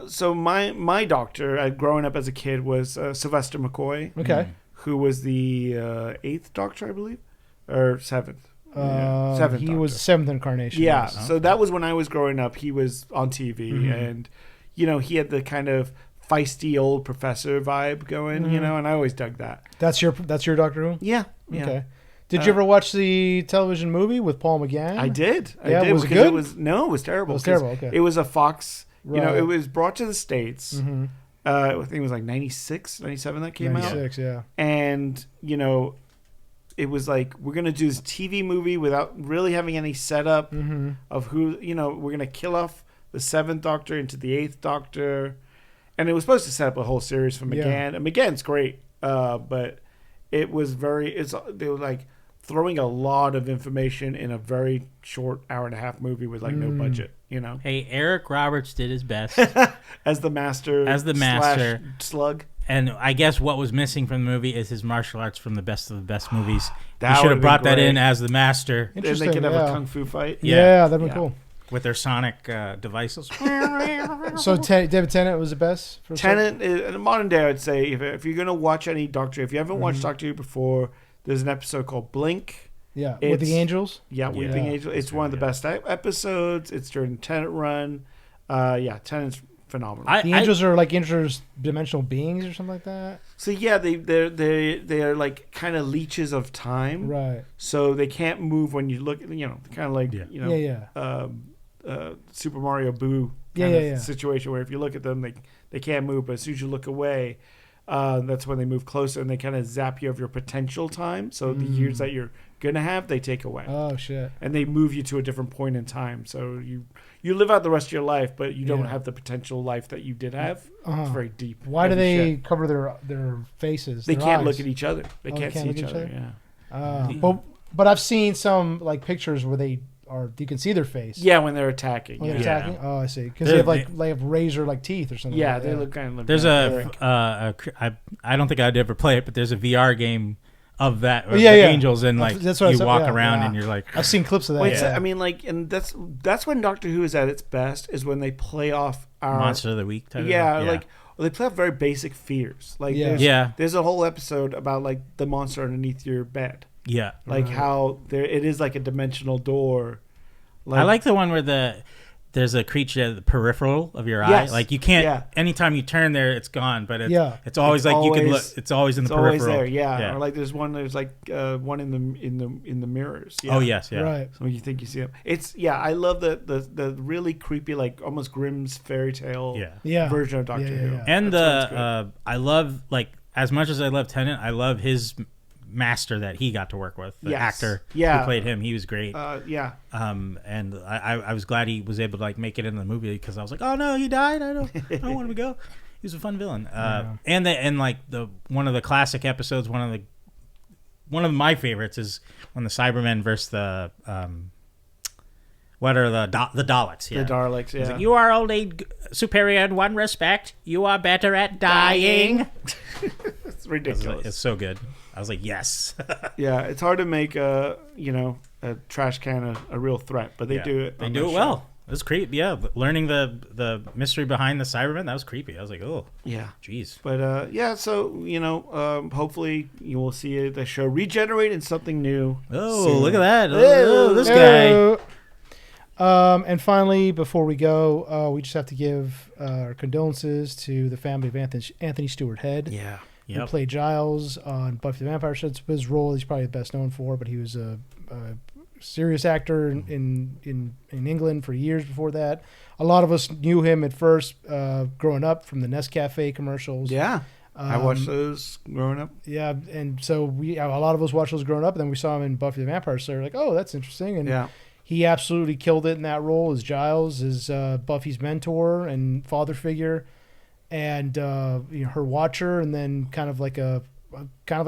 S3: so my doctor, growing up as a kid, was Sylvester McCoy.
S2: Okay.
S3: Who was the 8th Doctor, I believe, or 7th. Seventh
S2: he
S3: Doctor.
S2: was 7th incarnation.
S3: Yeah,
S2: yes.
S3: so that was when I was growing up. He was on TV, and he had the kind of feisty old professor vibe going, and I always dug that.
S2: That's your Doctor Who?
S3: Yeah.
S2: Okay. Did you ever watch the television movie with Paul McGann?
S3: I did.
S2: Yeah,
S3: I did.
S2: was it
S3: because
S2: good?
S3: it was terrible.
S2: It was terrible, okay.
S3: It was a Fox.
S2: Right.
S3: It was brought to the States. I think it was like 96, 97 that came out.
S2: 96, yeah.
S3: And, it was like, we're going to do this TV movie without really having any setup of who, we're going to kill off the 7th Doctor into the 8th Doctor. And it was supposed to set up a whole series for McGann.
S2: Yeah.
S3: And McGann's great, but it was they were like throwing a lot of information in a very short hour-and-a-half movie with like no budget,
S1: Hey, Eric Roberts did his best
S3: as the master. / slug.
S1: And I guess what was missing from the movie is his martial arts from the best of the best movies.
S3: That
S1: He should have
S3: would've
S1: brought
S3: been
S1: that in
S3: great.
S1: as the master
S3: And they
S2: Interesting,
S3: could have
S2: yeah.
S3: a kung fu fight.
S2: Yeah, that'd be cool.
S1: with their sonic devices.
S2: So David Tennant was the best? For
S3: Tennant, in the modern day, I'd say, if you're going to watch any Doctor, if you haven't watched Doctor Who before, there's an episode called Blink.
S2: Yeah, with the Angels?
S3: Yeah, Weeping Angel. It's one of the best episodes. It's during the Tennant run. Tennant's phenomenal.
S2: The Angels are like interdimensional beings or something like that?
S3: So yeah, they're like kind of leeches of time.
S2: Right.
S3: So they can't move when you look, kind of like, Super Mario Boo kind of situation where if you look at them, they can't move, but as soon as you look away, that's when they move closer and they kind of zap you of your potential time. So the years that you're going to have, they take away.
S2: Oh, shit.
S3: And they move you to a different point in time. So you live out the rest of your life, but you don't have the potential life that you did have. It's very deep.
S2: Why do they cover their faces?
S3: They
S2: their
S3: can't
S2: eyes?
S3: look at each other. They can't see
S2: look
S3: each
S2: at
S3: other. Yeah.
S2: But I've seen some like pictures where you can see their face.
S3: Yeah, when they're attacking.
S2: When they're attacking? Oh, I see. Because they have razor like teeth or something.
S3: Yeah,
S2: like
S3: they
S2: that.
S3: look kind of.
S1: There's I don't think I'd ever play it, but there's a VR game of that. Of
S2: yeah.
S1: the Angels, and like
S2: That's what
S1: you walk around and you're like.
S2: I've seen clips of that.
S3: Wait, so, I mean, like, and that's when Doctor Who is at its best, is when they play off our
S1: Monster of the Week type
S3: like they play off very basic fears. Like there's a whole episode about like the monster underneath your bed.
S1: Yeah.
S3: Like how it is like a dimensional door.
S1: I like the one where there's a creature at the peripheral of your eye. Like you can't anytime you turn there, it's gone. But it's always like you can look. It's always in the peripheral.
S3: Always there. Yeah. Or like there's one one in the mirrers. Yeah.
S1: Oh yes. Yeah.
S2: Right.
S3: So you think you see it. It's I love the really creepy, like almost Grimm's fairy tale version of Doctor Who.
S2: Yeah.
S1: And I love, like, as much as I love Tennant, I love his master that he got to work with, the actor who played him. He was great. And I was glad he was able to like make it in the movie, because I was like, oh no, he died. I don't want him to go. He was a fun villain. And like one of the classic episodes, one of my favorites is when the Cybermen versus the what are the Daleks? Yeah.
S3: The Daleks. Yeah.
S1: Like, you are only superior in one respect. You are better at dying.
S3: It's ridiculous.
S1: It's so good. I was like, yes.
S3: Yeah, it's hard to make a trash can a real threat, but they do it.
S1: They do it well. It was creepy. Yeah, learning the mystery behind the Cybermen, that was creepy. I was like, oh,
S3: Yeah.
S1: jeez.
S3: But so hopefully you will see the show regenerate in something new.
S1: Oh,
S3: soon.
S1: look at that! Oh, this guy.
S2: And finally, before we go, we just have to give our condolences to the family of Anthony Stewart Head.
S3: Yeah.
S2: Who played Giles on Buffy the Vampire Slayer. His role he's probably best known for, but he was a serious actor in England for years before that. A lot of us knew him at first growing up from the Nescafe commercials.
S3: Yeah. I watched those growing up.
S2: Yeah, and so a lot of us watched those growing up, and then we saw him in Buffy the Vampire Slayer. Like, oh, that's interesting. And he absolutely killed it in that role as Giles, as Buffy's mentor and father figure. And her watcher, and then kind of like a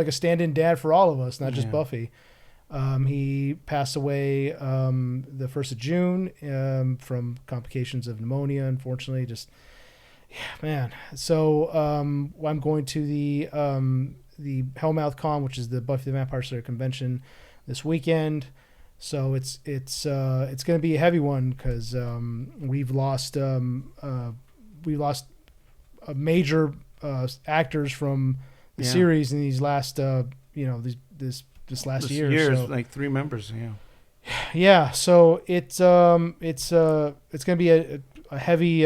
S2: stand-in dad for all of us, not just Buffy. He passed away the 1st of June from complications of pneumonia. Unfortunately, man. So I'm going to the Hellmouth Con, which is the Buffy the Vampire Slayer convention, this weekend. So it's going to be a heavy one because we've lost major actors from the series in these last this last year. So.
S3: Like 3 members.
S2: Yeah. So it's going to be a heavy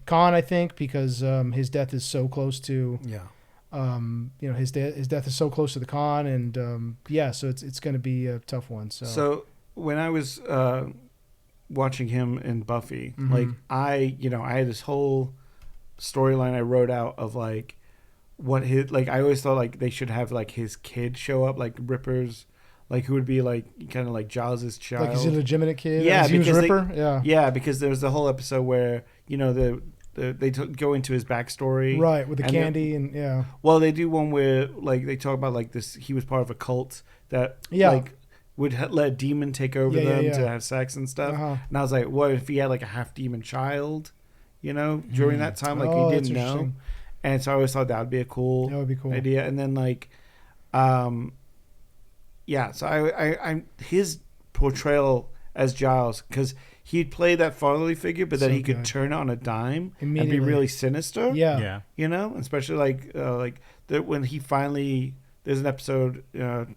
S2: con, I think, because his death is so close to his death is so close to the con, and so it's going to be a tough one.
S3: So when I was watching him in Buffy, like I had this whole storyline I wrote out of like what his, like I always thought like they should have like his kid show up, like Ripper's, like who would be like kind of like Giles's child,
S2: like he's a legitimate kid.
S3: Yeah,
S2: he was Ripper.
S3: Because there was the whole episode where they go into his backstory,
S2: right, with the candy and
S3: Well, they do one where like they talk about like this. He was part of a cult that like would let a demon take over them to have sex and stuff. And I was like, what if he had like a half demon child, during that time, like we didn't know. And so I always thought that would be a cool idea. And then like, so I his portrayal as Giles, because he'd play that fatherly figure, but then he could turn on a dime and be really sinister.
S2: Yeah.
S3: Especially like when he finally, there's an episode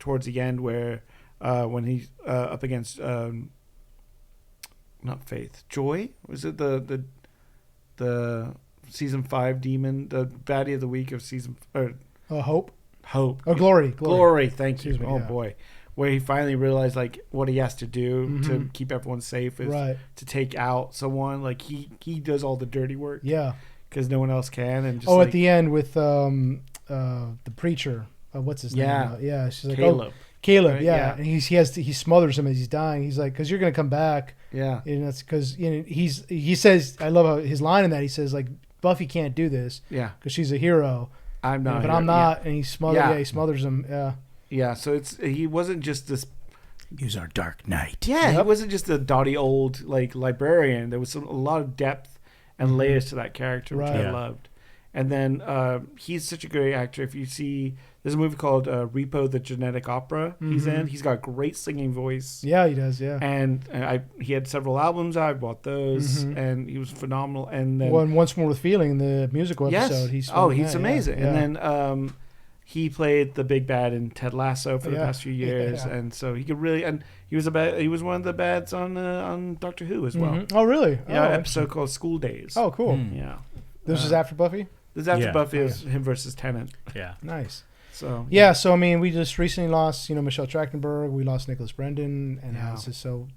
S3: towards the end where when he's up against not Faith, Joy, was it the season 5 demon, the baddie of the week of season
S2: Hope.
S3: Oh,
S2: Glory.
S3: Thank you. Boy, where he finally realized like what he has to do to keep everyone safe is to take out someone. Like he does all the dirty work. Yeah, because no one else can. And just
S2: at the end with the preacher, what's his name? Yeah, she's like Caleb. Right? Yeah, and he smothers him as he's dying. He's like, because you're gonna come back. Yeah, and that's because he says, I love how his line in that, he says like, Buffy can't do this. Yeah, because she's a hero.
S3: I'm not,
S2: but I'm not. And he smothers him. Yeah.
S3: Yeah, so he wasn't just this.
S1: Use our dark night.
S3: Yeah, he wasn't just a dotty old like librarian. There was a lot of depth and layers to that character, which I loved. And then he's such a great actor. If you see, there's a movie called Repo: The Genetic Opera. He's in. He's got a great singing voice.
S2: Yeah, he does. Yeah.
S3: And he had several albums. I bought those, and he was phenomenal. And then
S2: Once More with Feeling, the musical episode.
S3: He's amazing. Yeah. And then. He played the big bad in Ted Lasso for the past few years, and so he could really. And he was one of the bads on Doctor Who as well.
S2: Oh, really?
S3: Yeah, episode called School Days.
S2: Oh, cool.
S3: Yeah,
S2: this is after Buffy.
S3: This is after Buffy. Is him versus Tennant.
S2: Yeah, nice.
S3: So
S2: so I mean, we just recently lost Michelle Trachtenberg. We lost Nicholas Brendan, and so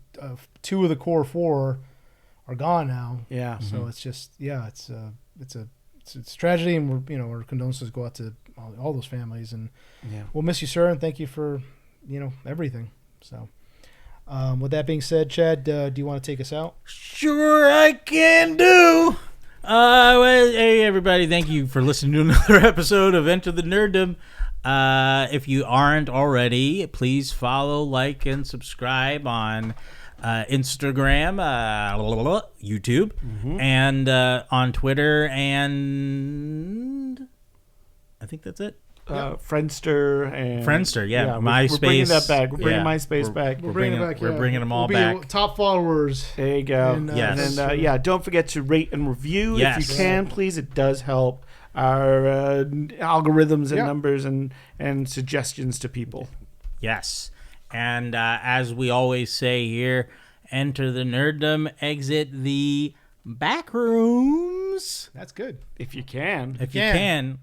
S2: 2 of the core 4 are gone now. Yeah, so it's just it's tragedy, and our condolences go out to all those families, and we'll miss you, sir, and thank you for everything. So with that being said, Chad, do you want to take us out?
S1: Sure, I can do. Hey everybody, thank you for listening to another episode of Enter the Nerdom. If you aren't already, please follow, like, and subscribe on Instagram, YouTube, and on Twitter, and I think that's it.
S3: Friendster and
S1: MySpace.
S3: We're bringing that back. We're bringing
S1: Yeah.
S3: MySpace back.
S2: We're bringing it back.
S1: We're bringing them all
S2: We'll be
S1: back.
S2: top followers.
S3: There you go.
S2: And,
S1: Yes.
S3: And then, don't forget to rate and review
S1: Yes.
S3: if you can, please. It does help our algorithms and numbers and suggestions to people.
S1: Yes. And as we always say here, enter the Nerdom, exit the Backrooms.
S2: That's good.
S3: If you can.
S1: If you can.